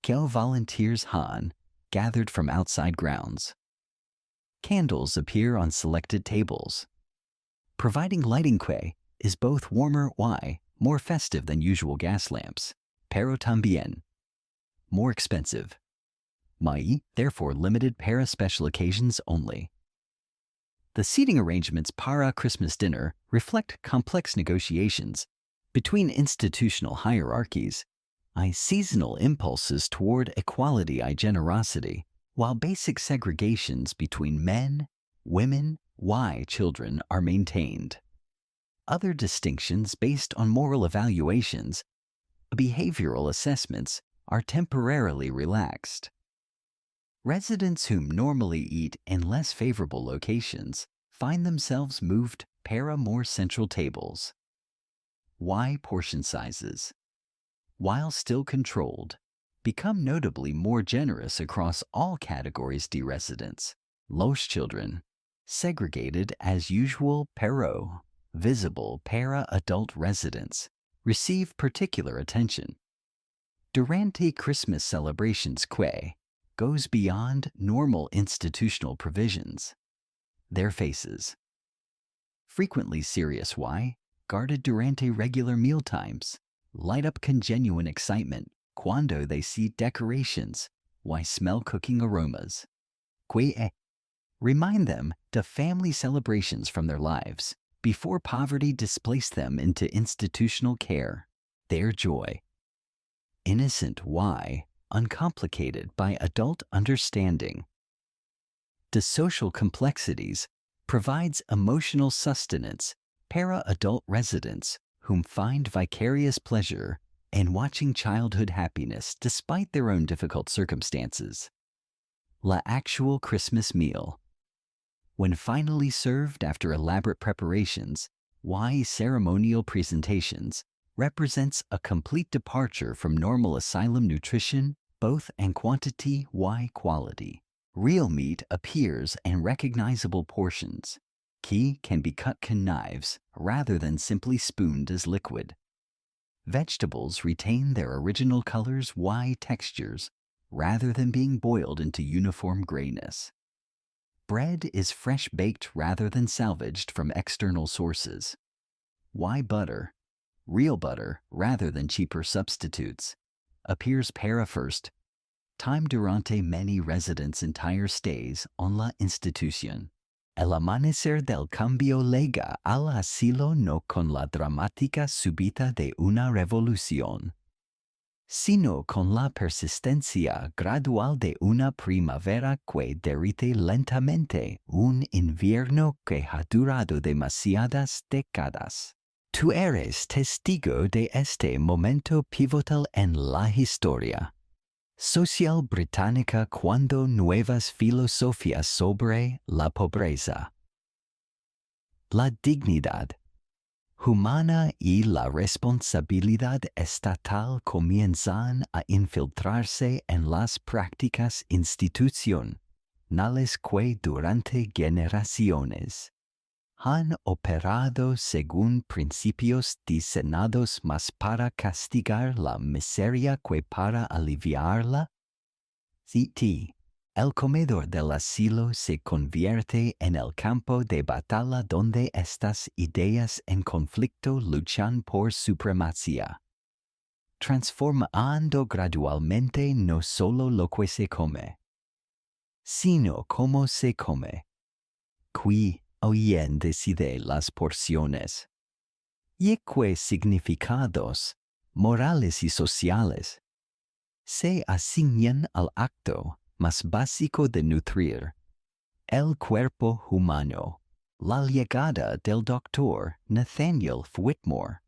Que volunteers han gathered from outside grounds. Candles appear on selected tables. Providing lighting que is both warmer y more festive than usual gas lamps. Pero también more expensive. Therefore limited para special occasions only. The seating arrangements para Christmas dinner reflect complex negotiations between institutional hierarchies, seasonal impulses toward equality generosity, while basic segregations between men, women, children are maintained. Other distinctions based on moral evaluations, behavioral assessments, are temporarily relaxed. Residents whom normally eat in less favorable locations find themselves moved para more central tables. Portion sizes, while still controlled, become notably more generous across all categories de residents. Los children, segregated as usual pero visible para adult residents, receive particular attention. Durante Christmas celebrations que goes beyond normal institutional provisions. Their faces, frequently serious guarded durante regular mealtimes, light up con genuine excitement cuando they see decorations, smell cooking aromas. Que remind them to family celebrations from their lives before poverty displaced them into institutional care. Their joy, innocent uncomplicated by adult understanding. The social complexities provides emotional sustenance para adult residents whom find vicarious pleasure in watching childhood happiness despite their own difficult circumstances. La actual Christmas meal, when finally served after elaborate preparations, ceremonial presentations, represents a complete departure from normal asylum nutrition, both in quantity quality. Real meat appears in recognizable portions. Can be cut con knives rather than simply spooned as liquid. Vegetables retain their original colors textures rather than being boiled into uniform grayness. Bread is fresh baked rather than salvaged from external sources. Butter, real butter rather than cheaper substitutes, appears para first time durante many residents' entire stays on la institución. El amanecer del cambio llega al asilo no con la dramática súbita de una revolución, sino con la persistencia gradual de una primavera que derrite lentamente un invierno que ha durado demasiadas décadas. Tú eres testigo de este momento pivotal en la historia social británica cuando nuevas filosofías sobre la pobreza, la dignidad humana y la responsabilidad estatal comienzan a infiltrarse en las prácticas institucionales que durante generaciones han operado según principios diseñados más para castigar la miseria que para aliviarla. El comedor del asilo se convierte en el campo de batalla donde estas ideas en conflicto luchan por supremacía, transformando gradualmente no solo lo que se come, sino cómo se come. ¿Quién decide las porciones? ¿Y qué significados morales y sociales se asignan al acto más básico de nutrir el cuerpo humano? La llegada del doctor Nathaniel Whitmore.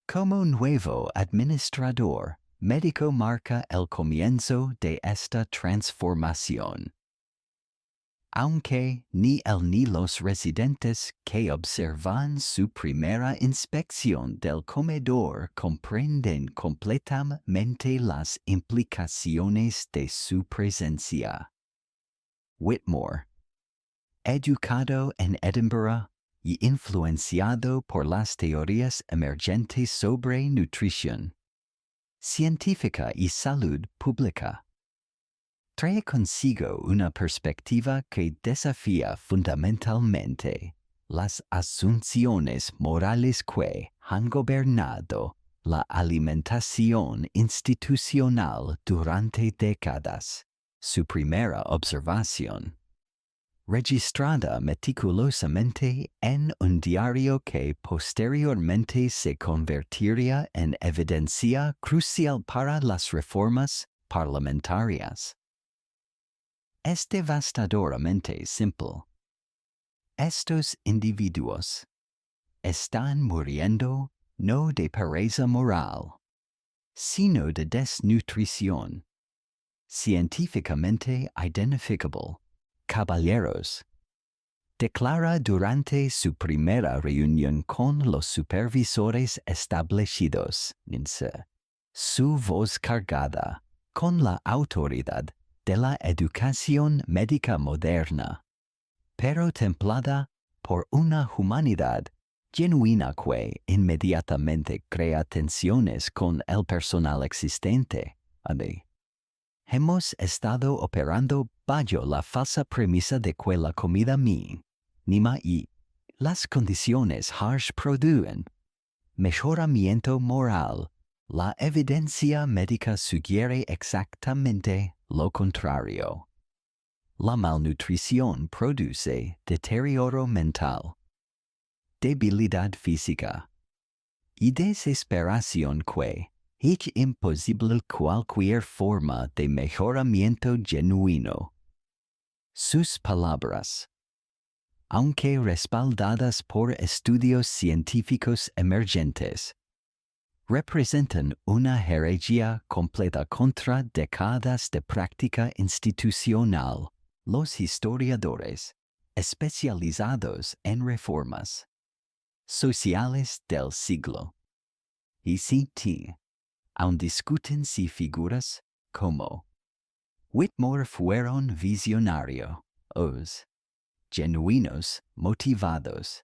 Como nuevo administrador, médico marca el comienzo de esta transformación. Aunque ni él ni los residentes que observan su primera inspección del comedor comprenden completamente las implicaciones de su presencia. Whitmore, educado en Edinburgh y influenciado por las teorías emergentes sobre nutrición científica y salud pública, trae consigo una perspectiva que desafía fundamentalmente las asunciones morales que han gobernado la alimentación institucional durante décadas. Su primera observación, registrada meticulosamente en un diario que posteriormente se convertiría en evidencia crucial para las reformas parlamentarias, es devastadoramente simple. Estos individuos están muriendo no de pereza moral, sino de desnutrición, científicamente identificable. Caballeros, declara durante su primera reunión con los supervisores establecidos, su voz cargada con la autoridad de la educación médica moderna, pero templada por una humanidad genuina que inmediatamente crea tensiones con el personal existente. Hemos estado operando bajo la falsa premisa de que la comida mínima y las condiciones harsh producen mejoramiento moral. La evidencia médica sugiere exactamente lo contrario. La malnutrición produce deterioro mental, debilidad física y desesperación que es imposible cualquier forma de mejoramiento genuino. Sus palabras, aunque respaldadas por estudios científicos emergentes, representan una herejía completa contra décadas de práctica institucional. Los historiadores, especializados en reformas sociales del siglo XX, aún discuten si figuras como Whitmore fueron visionarios, genuinos, motivados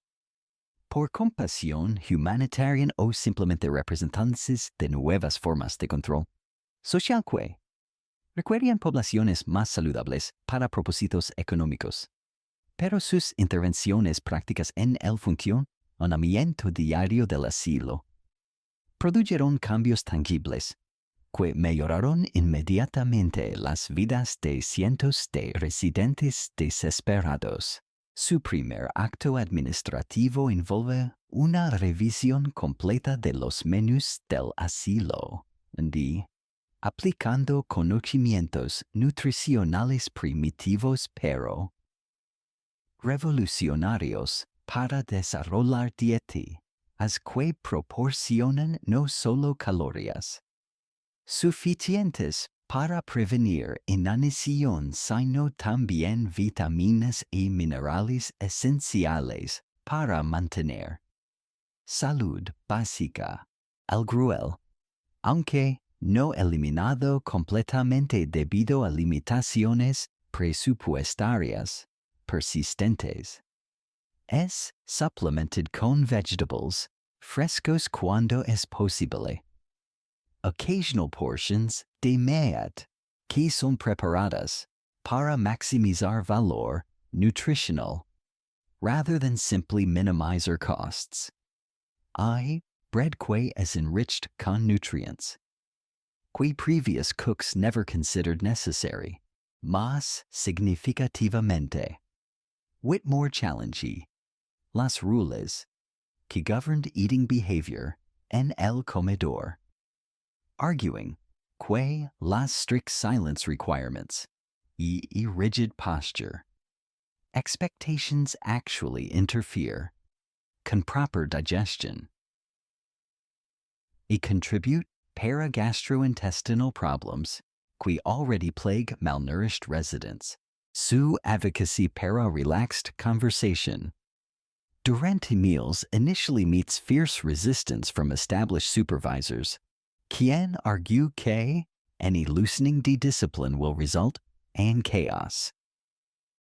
por compasión humanitaria o simplemente representantes de nuevas formas de control social que requerían poblaciones más saludables para propósitos económicos. Pero sus intervenciones prácticas en el funcionamiento diario del asilo produjeron cambios tangibles que mejoraron inmediatamente las vidas de cientos de residentes desesperados. Su primer acto administrativo envuelve una revisión completa de los menús del asilo, aplicando conocimientos nutricionales primitivos pero revolucionarios para desarrollar dietas que proporcionan no solo calorías suficientes para prevenir inanición, sino también vitaminas y minerales esenciales para mantener salud básica. El gruel, aunque no eliminado completamente debido a limitaciones presupuestarias persistentes, es supplemented con vegetables frescos cuando es posible. Occasional portions de meat que son preparadas para maximizar valor nutritional rather than simply minimize our costs. Bread que is enriched con nutrients que previous cooks never considered necessary, más significativamente. Whitmore challenge las rules que governed eating behavior en el comedor, arguing que las strict silence requirements y rigid posture expectations actually interfere. Can proper digestion. It contribute paragastrointestinal problems, qui already plague malnourished residents. Su advocacy para relaxed conversation. Durante meals initially meets fierce resistance from established supervisors. Quien argue que any loosening de discipline will result and chaos.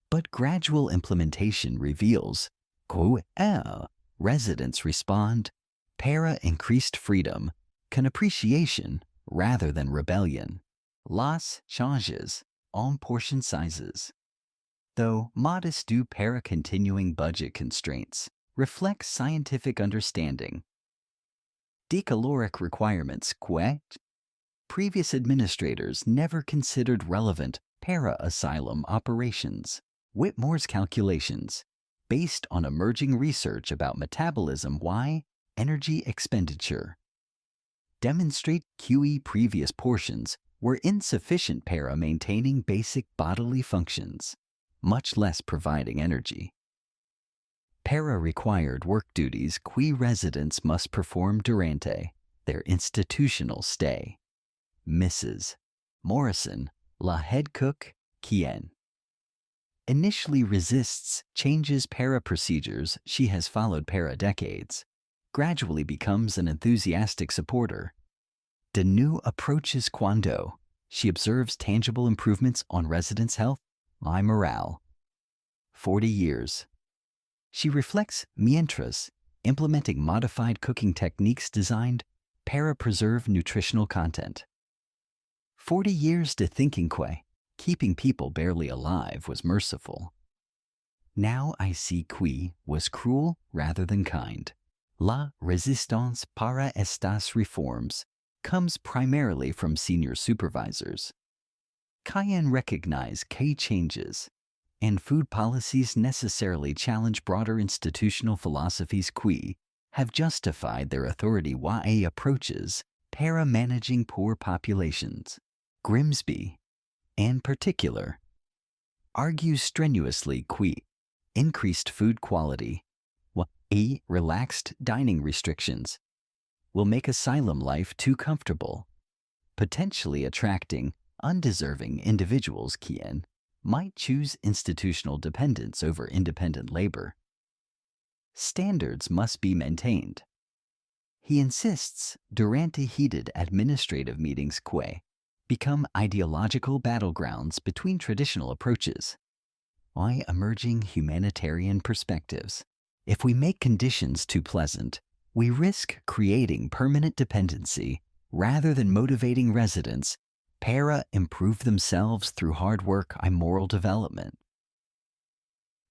But gradual implementation reveals que residents respond para increased freedom, can appreciation rather than rebellion. Las changes en portion sizes. Though modest due para continuing budget constraints, reflects scientific understanding. Decaloric requirements que previous administrators never considered relevant para asylum operations. Whitmore's calculations, based on emerging research about metabolism y energy expenditure, demonstrate QE previous portions were insufficient para maintaining basic bodily functions, much less providing energy. Para required work duties qui residents must perform durante their institutional stay. Mrs. Morrison, la head cook, quien initially resists changes para procedures she has followed para decades, gradually becomes an enthusiastic supporter. De new approaches cuando she observes tangible improvements on residents' health, y morale. 40 years. She reflects mientras, implementing modified cooking techniques designed para preserve nutritional content. 40 years to thinking que keeping people barely alive was merciful. Now I see qui was cruel rather than kind. La resistance para estas reforms comes primarily from senior supervisors. Cayenne recognize que changes and food policies necessarily challenge broader institutional philosophies qui have justified their authority YA approaches para managing poor populations. Grimsby, in particular, argues strenuously qui increased food quality, relaxed dining restrictions, will make asylum life too comfortable, potentially attracting undeserving individuals quien might choose institutional dependence over independent labor. Standards must be maintained. He insists durante heated administrative meetings que become ideological battlegrounds between traditional approaches. Why emerging humanitarian perspectives? If we make conditions too pleasant, we risk creating permanent dependency rather than motivating residents para improve themselves through hard work and moral development.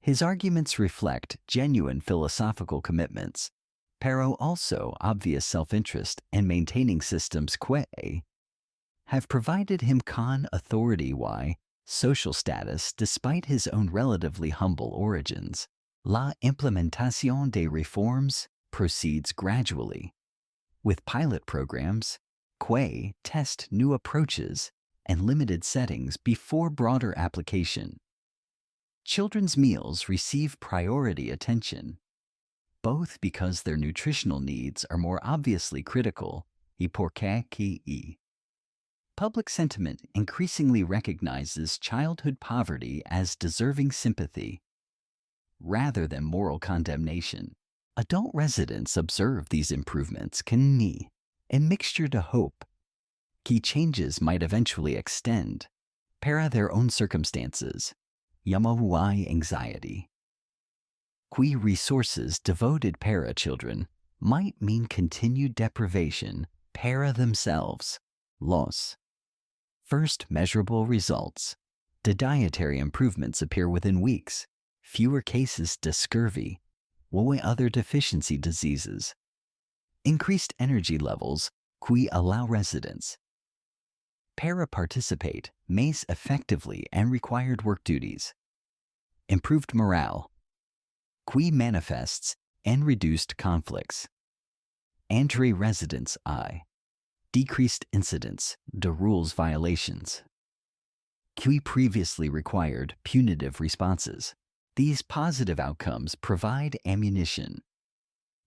His arguments reflect genuine philosophical commitments, pero also obvious self-interest in maintaining systems que have provided him con authority y social status despite his own relatively humble origins. La implementación de reforms proceeds gradually, with pilot programs que test new approaches and limited settings before broader application. Children's meals receive priority attention, both because their nutritional needs are more obviously critical y porque que public sentiment increasingly recognizes childhood poverty as deserving sympathy rather than moral condemnation. Adult residents observe these improvements can in mixture to hope. Key changes might eventually extend para their own circumstances. Yamawai anxiety. Qui resources devoted para children might mean continued deprivation para themselves. Los. First measurable results. The dietary improvements appear within weeks. Fewer cases de scurvy, or other deficiency diseases. Increased energy levels qui allow residents para participate mais effectively and required work duties. Improved morale qui manifests and reduced conflicts. Entre residents decreased incidence de rules violations. Qui previously required punitive responses. These positive outcomes provide ammunition.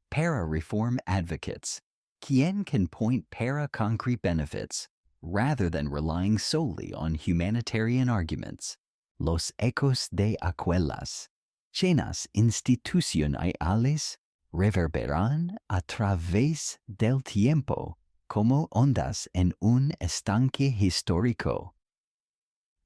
Para-reform advocates. Quien can point para-concrete benefits rather than relying solely on humanitarian arguments. Los ecos de aquellas cenas institucionales reverberan a través del tiempo como ondas en un estanque histórico,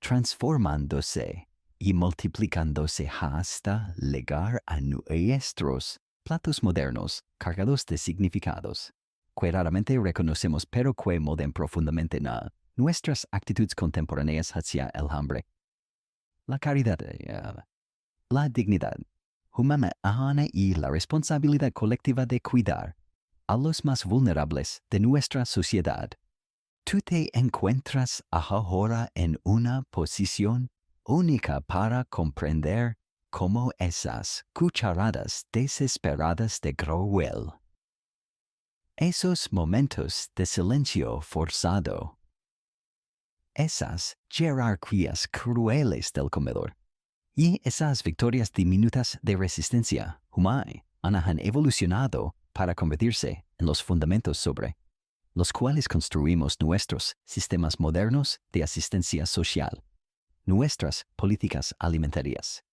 transformándose y multiplicándose hasta llegar a nuestros platos modernos cargados de significados. Que raramente reconocemos pero que moldean profundamente nuestras actitudes contemporáneas hacia el hambre. La caridad, la dignidad humana y la responsabilidad colectiva de cuidar a los más vulnerables de nuestra sociedad. Tú te encuentras ahora en una posición única para comprender cómo esas cucharadas desesperadas de cruel. Esos momentos de silencio forzado. Esas jerarquías crueles del comedor. Y esas victorias diminutas de resistencia humana han evolucionado para convertirse en los fundamentos sobre los cuales construimos nuestros sistemas modernos de asistencia social, nuestras políticas alimentarias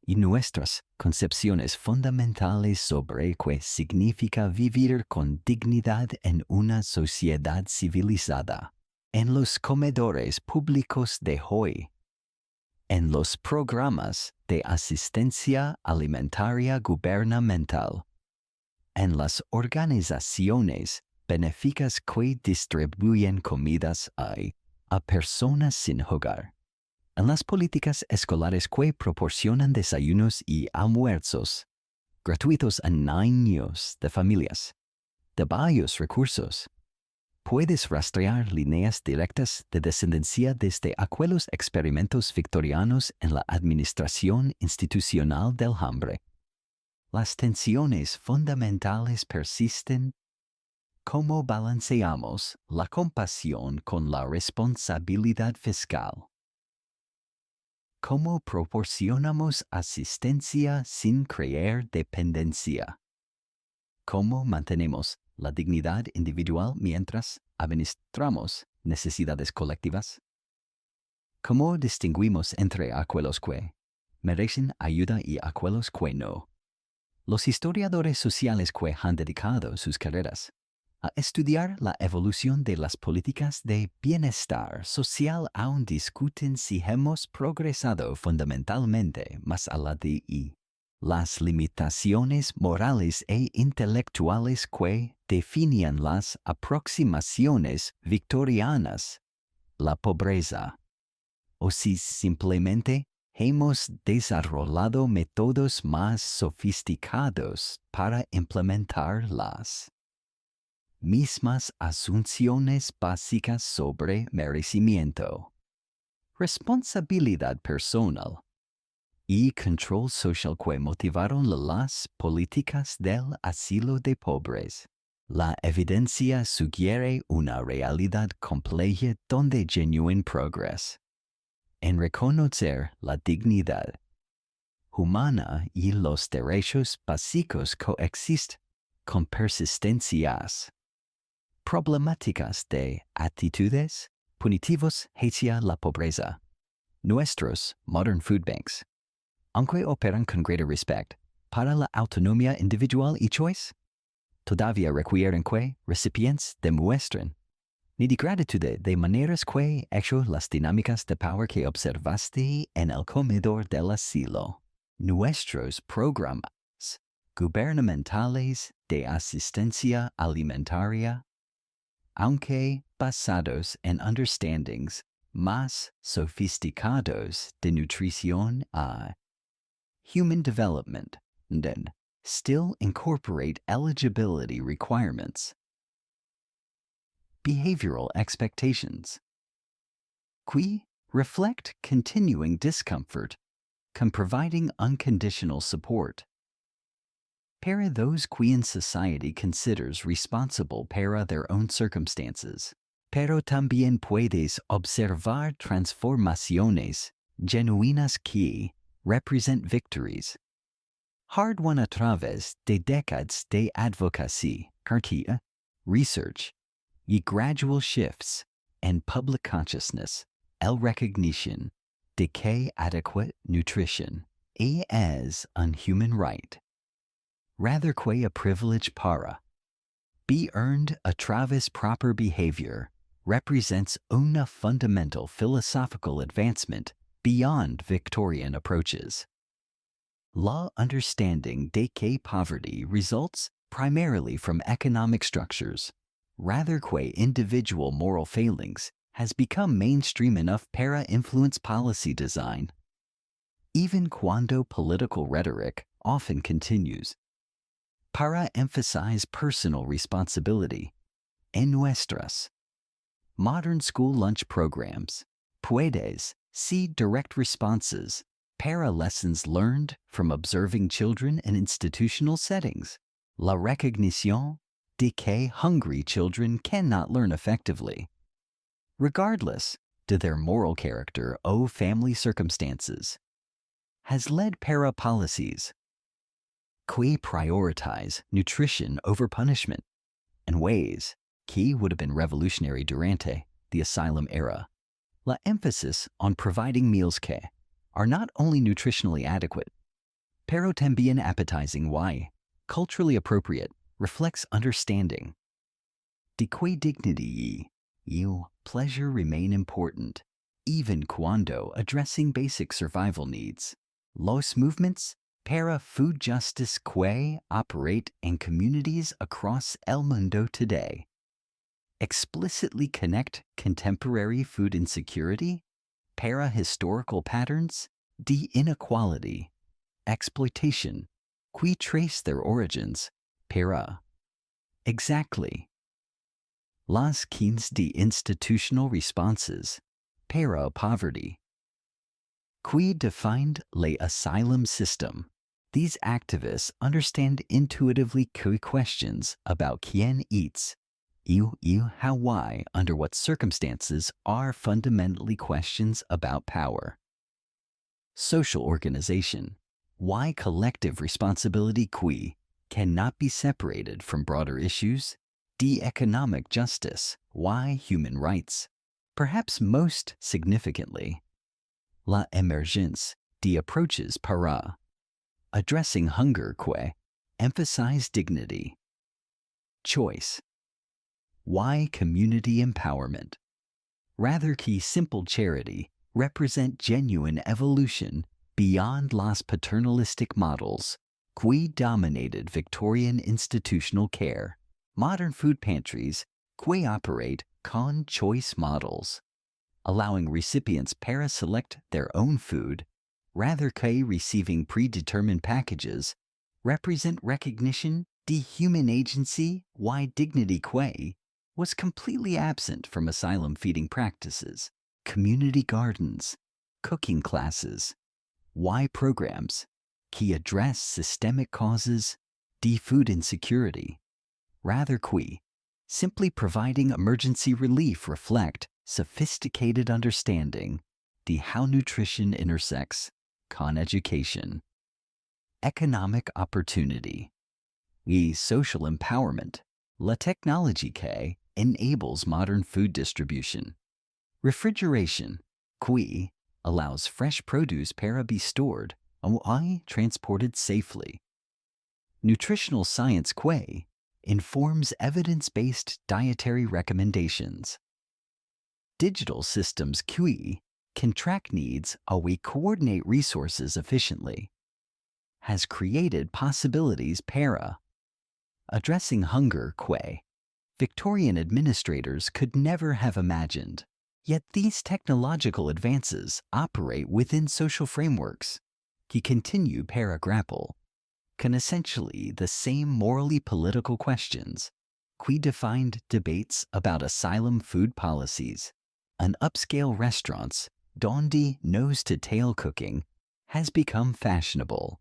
y nuestras concepciones fundamentales sobre qué significa vivir con dignidad en una sociedad civilizada. En los comedores públicos de hoy, en los programas de asistencia alimentaria gubernamental, en las organizaciones benéficas que distribuyen comidas a personas sin hogar, en las políticas escolares que proporcionan desayunos y almuerzos gratuitos a niños de familias de varios recursos. Puedes rastrear líneas directas de descendencia desde aquellos experimentos victorianos en la administración institucional del hambre. Las tensiones fundamentales persisten. ¿Cómo balanceamos la compasión con la responsabilidad fiscal? ¿Cómo proporcionamos asistencia sin crear dependencia? ¿Cómo mantenemos la dignidad individual mientras administramos necesidades colectivas? ¿Cómo distinguimos entre aquellos que merecen ayuda y aquellos que no? Los historiadores sociales que han dedicado sus carreras a estudiar la evolución de las políticas de bienestar social aún discuten si hemos progresado fundamentalmente más allá de las limitaciones morales e intelectuales que definían las aproximaciones victorianas, la pobreza, o si simplemente hemos desarrollado métodos más sofisticados para implementar las mismas asunciones básicas sobre merecimiento, responsabilidad personal y control social que motivaron las políticas del asilo de pobres. La evidencia sugiere una realidad compleja donde genuine progreso en reconocer la dignidad humana y los derechos básicos coexisten con persistencias problemáticas de actitudes punitivas hacia la pobreza. Nuestros modern food banks, aunque operan con greater respect para la autonomía individual y choice, todavía requieren que recipientes demuestren ni de gratitud de maneras que hecho las dinámicas de power que observaste en el comedor del asilo. Nuestros programas gubernamentales de asistencia alimentaria, aunque basados en understandings más sofisticados de nutrición human development, then still incorporate eligibility requirements. Behavioral expectations, qui reflect continuing discomfort, providing unconditional support. Para those qui in society considers responsible para their own circumstances, pero también puedes observar transformaciones genuinas que represent victories. Hard-won a través de décadas de advocacy, cartia, research, y gradual shifts, and public consciousness, el recognition, de que adequate nutrition es un human right, rather que a privilege para be earned a través proper behavior, represents una fundamental philosophical advancement beyond Victorian approaches. La understanding de que poverty results primarily from economic structures, rather que individual moral failings, has become mainstream enough para influence policy design. Even cuando political rhetoric often continues, para emphasize personal responsibility. En nuestras modern school lunch programs, puedes see direct responses para lessons learned from observing children in institutional settings. La recognición de que hungry children cannot learn effectively, regardless to their moral character or family circumstances, has led para policies que prioritize nutrition over punishment in ways que would have been revolutionary durante the asylum era. La emphasis on providing meals que are not only nutritionally adequate, pero también appetizing y culturally appropriate reflects understanding. De que dignity y pleasure remain important, even cuando addressing basic survival needs. Los movements para food justice que operate in communities across el mundo today explicitly connect contemporary food insecurity, para historical patterns de inequality, exploitation, que trace their origins, para exactly las quince de institutional responses, para poverty, que defined le asylum system. These activists understand intuitively que questions about quién eats, how, why, under what circumstances are fundamentally questions about power. Social organization, why collective responsibility que cannot be separated from broader issues, de economic justice, why human rights. Perhaps most significantly, la emergence de approaches para addressing hunger que emphasize dignity, choice, why community empowerment, rather que simple charity, represent genuine evolution beyond las paternalistic models que dominated Victorian institutional care. Modern food pantries que operate con choice models, allowing recipients para select their own food rather que receiving predetermined packages, represent recognition de human agency why dignity que was completely absent from asylum feeding practices, community gardens, cooking classes, why programs que address systemic causes de food insecurity, rather que simply providing emergency relief reflect sophisticated understanding de how nutrition intersects con education, economic opportunity, y social empowerment, la technology que enables modern food distribution, refrigeration, que allows fresh produce para be stored and transported safely, nutritional science que informs evidence-based dietary recommendations, digital systems que can track needs while we coordinate resources efficiently, has created possibilities para addressing hunger que Victorian administrators could never have imagined. Yet these technological advances operate within social frameworks que continue para grapple can essentially the same morally political questions que defined debates about asylum food policies. An upscale restaurants donde nose-to-tail cooking has become fashionable.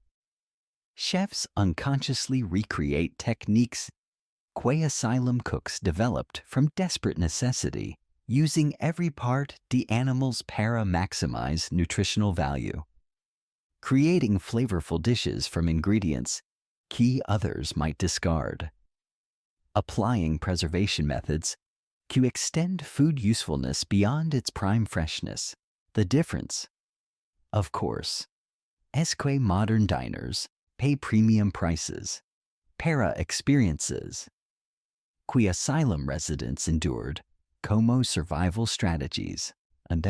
Chefs unconsciously recreate techniques que asylum cooks developed from desperate necessity, using every part de animals para maximize nutritional value. creating flavorful dishes from ingredients key others might discard. Applying preservation methods to extend food usefulness beyond its prime freshness. The difference, of course, esque modern diners pay premium prices. Para experiences. Qui asylum residents endured como survival strategies. And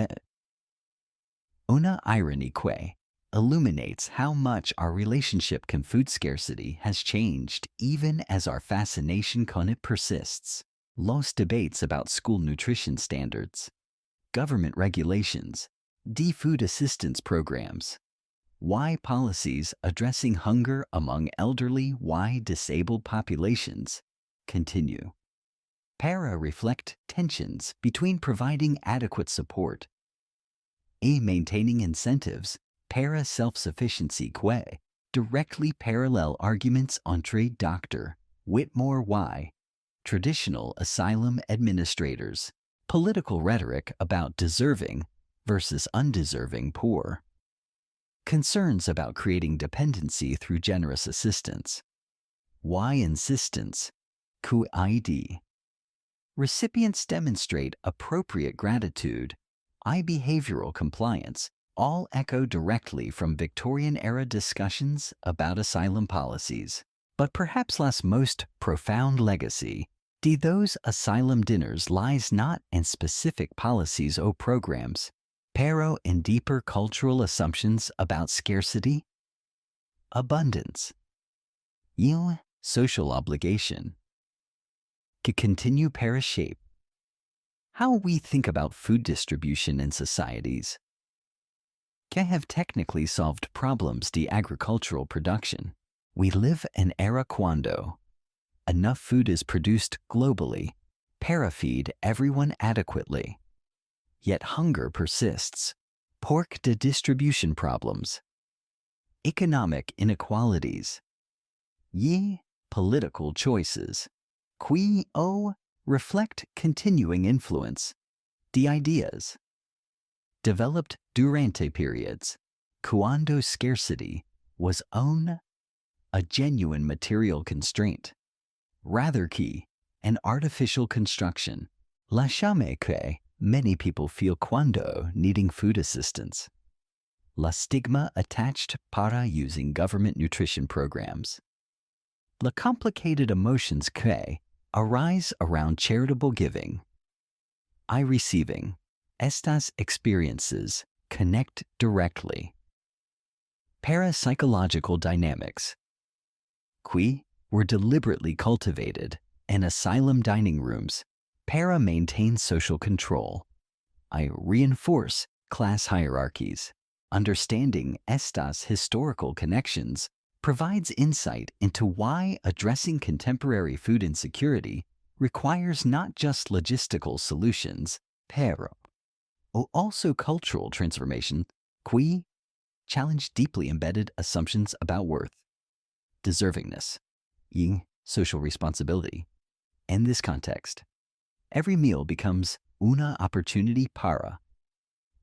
una irony que illuminates how much our relationship con food scarcity has changed even as our fascination con it persists. Los debates about school nutrition standards, government regulations, food assistance programs, why policies addressing hunger among elderly, why disabled populations continue. Para reflect tensions between providing adequate support and maintaining incentives. Para self-sufficiency que directly parallel arguments entre Dr. Whitmore Y. Traditional asylum administrators, political rhetoric about deserving versus undeserving poor, concerns about creating dependency through generous assistance, why insistence, QID. Recipients demonstrate appropriate gratitude, behavioral compliance, all echo directly from Victorian-era discussions about asylum policies. But perhaps less most profound legacy those asylum dinners lies not in specific policies or programs, pero in deeper cultural assumptions about scarcity, abundance, social obligation, to continue para shape how we think about food distribution in societies, can have technically solved problems de agricultural production. We live an era cuando enough food is produced globally, para feed everyone adequately. Yet hunger persists. Pork de distribution problems. Economic inequalities. Political choices. Qui reflect continuing influence. The ideas. Developed durante periods. Cuando scarcity was a genuine material constraint. Rather key, an artificial construction. La chame que many people feel cuando needing food assistance. La stigma attached para using government nutrition programs. La complicated emotions que arise around charitable giving. Receiving. Estas experiences connect directly. Parapsychological dynamics. Qui were deliberately cultivated in asylum dining rooms. Para maintain social control. Reinforce class hierarchies. Understanding estas historical connections provides insight into why addressing contemporary food insecurity requires not just logistical solutions, pero also cultural transformation, qui challenge deeply embedded assumptions about worth, deservingness, social responsibility. In this context, every meal becomes una opportunity para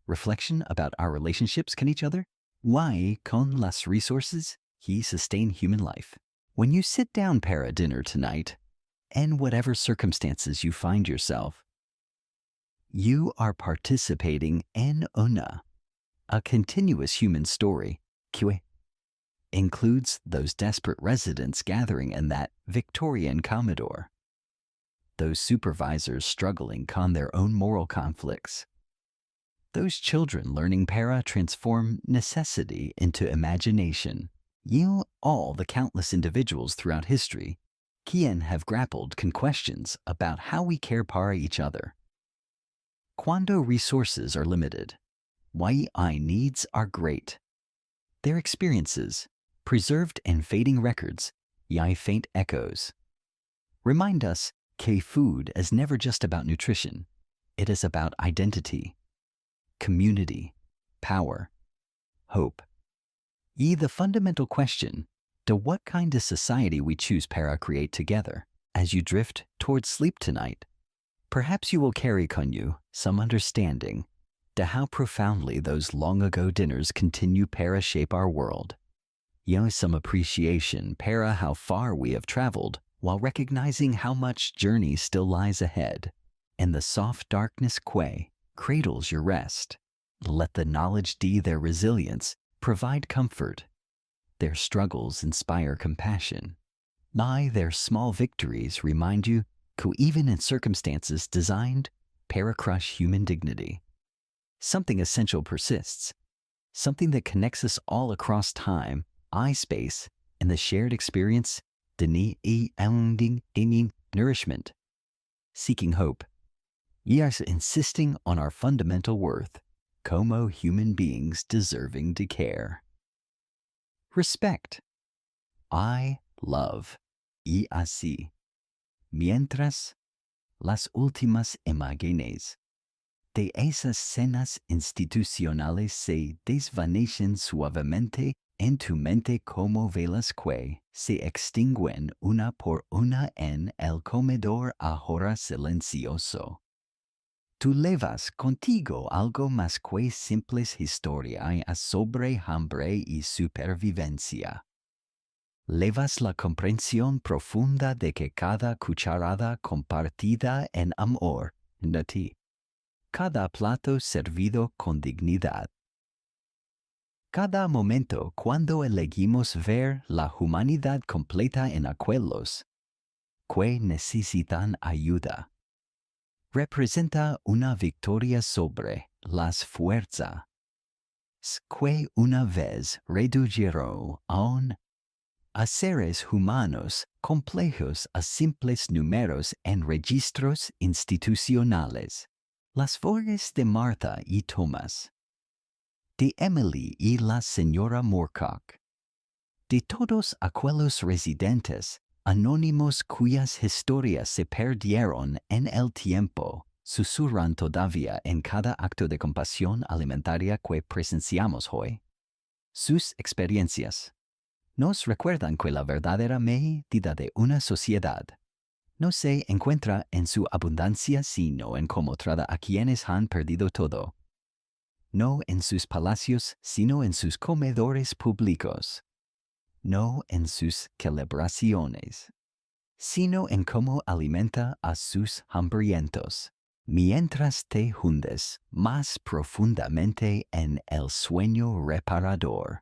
reflection about our relationships con each other, why con las resources he sustain human life. When you sit down para dinner tonight, and whatever circumstances you find yourself, you are participating in a continuous human story, que includes those desperate residents gathering in that Victorian Commodore, those supervisors struggling con their own moral conflicts, those children learning para transform necessity into imagination, all the countless individuals throughout history, quien have grappled con questions about how we care para each other. Cuando resources are limited, why needs are great. Their experiences, preserved in fading records, faint echoes, remind us que food is never just about nutrition. It is about identity, community, power, hope. The fundamental question, to what kind of society we choose para create together. As you drift towards sleep tonight, perhaps you will carry con you some understanding to how profoundly those long-ago dinners continue para shape our world. Some appreciation para how far we have traveled, while recognizing how much journey still lies ahead. And the soft darkness quay cradles your rest. Let the knowledge their resilience provide comfort. Their struggles inspire compassion. Their small victories remind you even in circumstances designed para crush human dignity. Something essential persists, something that connects us all across time, space, and the shared experience, nourishment. Seeking hope. Yes, insisting on our fundamental worth, como human beings deserving to care. Respect. I love, y así. Mientras, las últimas imágenes de esas cenas institucionales se desvanecen suavemente en tu mente como velas que se extinguen una por una en el comedor ahora silencioso. Tú llevas contigo algo más que simples historias sobre hambre y supervivencia. Llevas la comprensión profunda de que cada cucharada compartida en amor, de ti. Cada plato servido con dignidad. Cada momento cuando elegimos ver la humanidad completa en aquellos que necesitan ayuda. Representa una victoria sobre las fuerzas que una vez redujeron a seres humanos complejos a simples números en registros institucionales. Las voces de Martha y Thomas, de Emily y la señora Moorcock, de todos aquellos residentes anónimos cuyas historias se perdieron en el tiempo, susurran todavía en cada acto de compasión alimentaria que presenciamos hoy. Sus experiencias nos recuerdan que la verdadera medida de una sociedad no se encuentra en su abundancia, sino en cómo trata a quienes han perdido todo. No en sus palacios, sino en sus comedores públicos. No en sus celebraciones, sino en cómo alimenta a sus hambrientos, mientras te hundes más profundamente en el sueño reparador.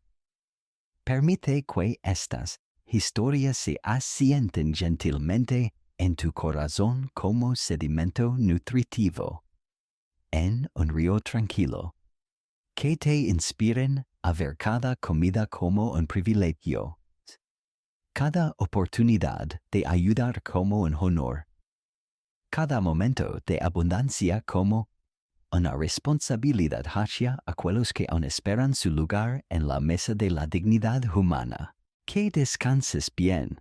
Permite que estas historias se asienten gentilmente en tu corazón como sedimento nutritivo, en un río tranquilo, que te inspiren a ver cada comida como un privilegio, cada oportunidad de ayudar como un honor, cada momento de abundancia como una responsabilidad hacia aquellos que aún esperan su lugar en la mesa de la dignidad humana. Que descanses bien,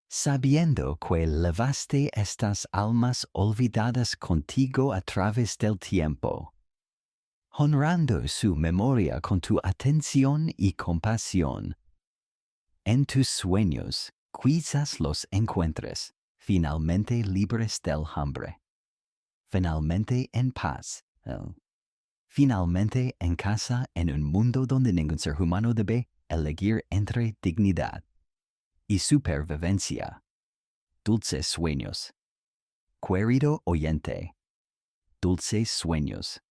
sabiendo que llevaste estas almas olvidadas contigo a través del tiempo, honrando su memoria con tu atención y compasión. En tus sueños, quizás los encuentres, finalmente libres del hambre, finalmente en paz, finalmente en casa en un mundo donde ningún ser humano debe elegir entre dignidad y supervivencia. Dulces sueños. Querido oyente, dulces sueños.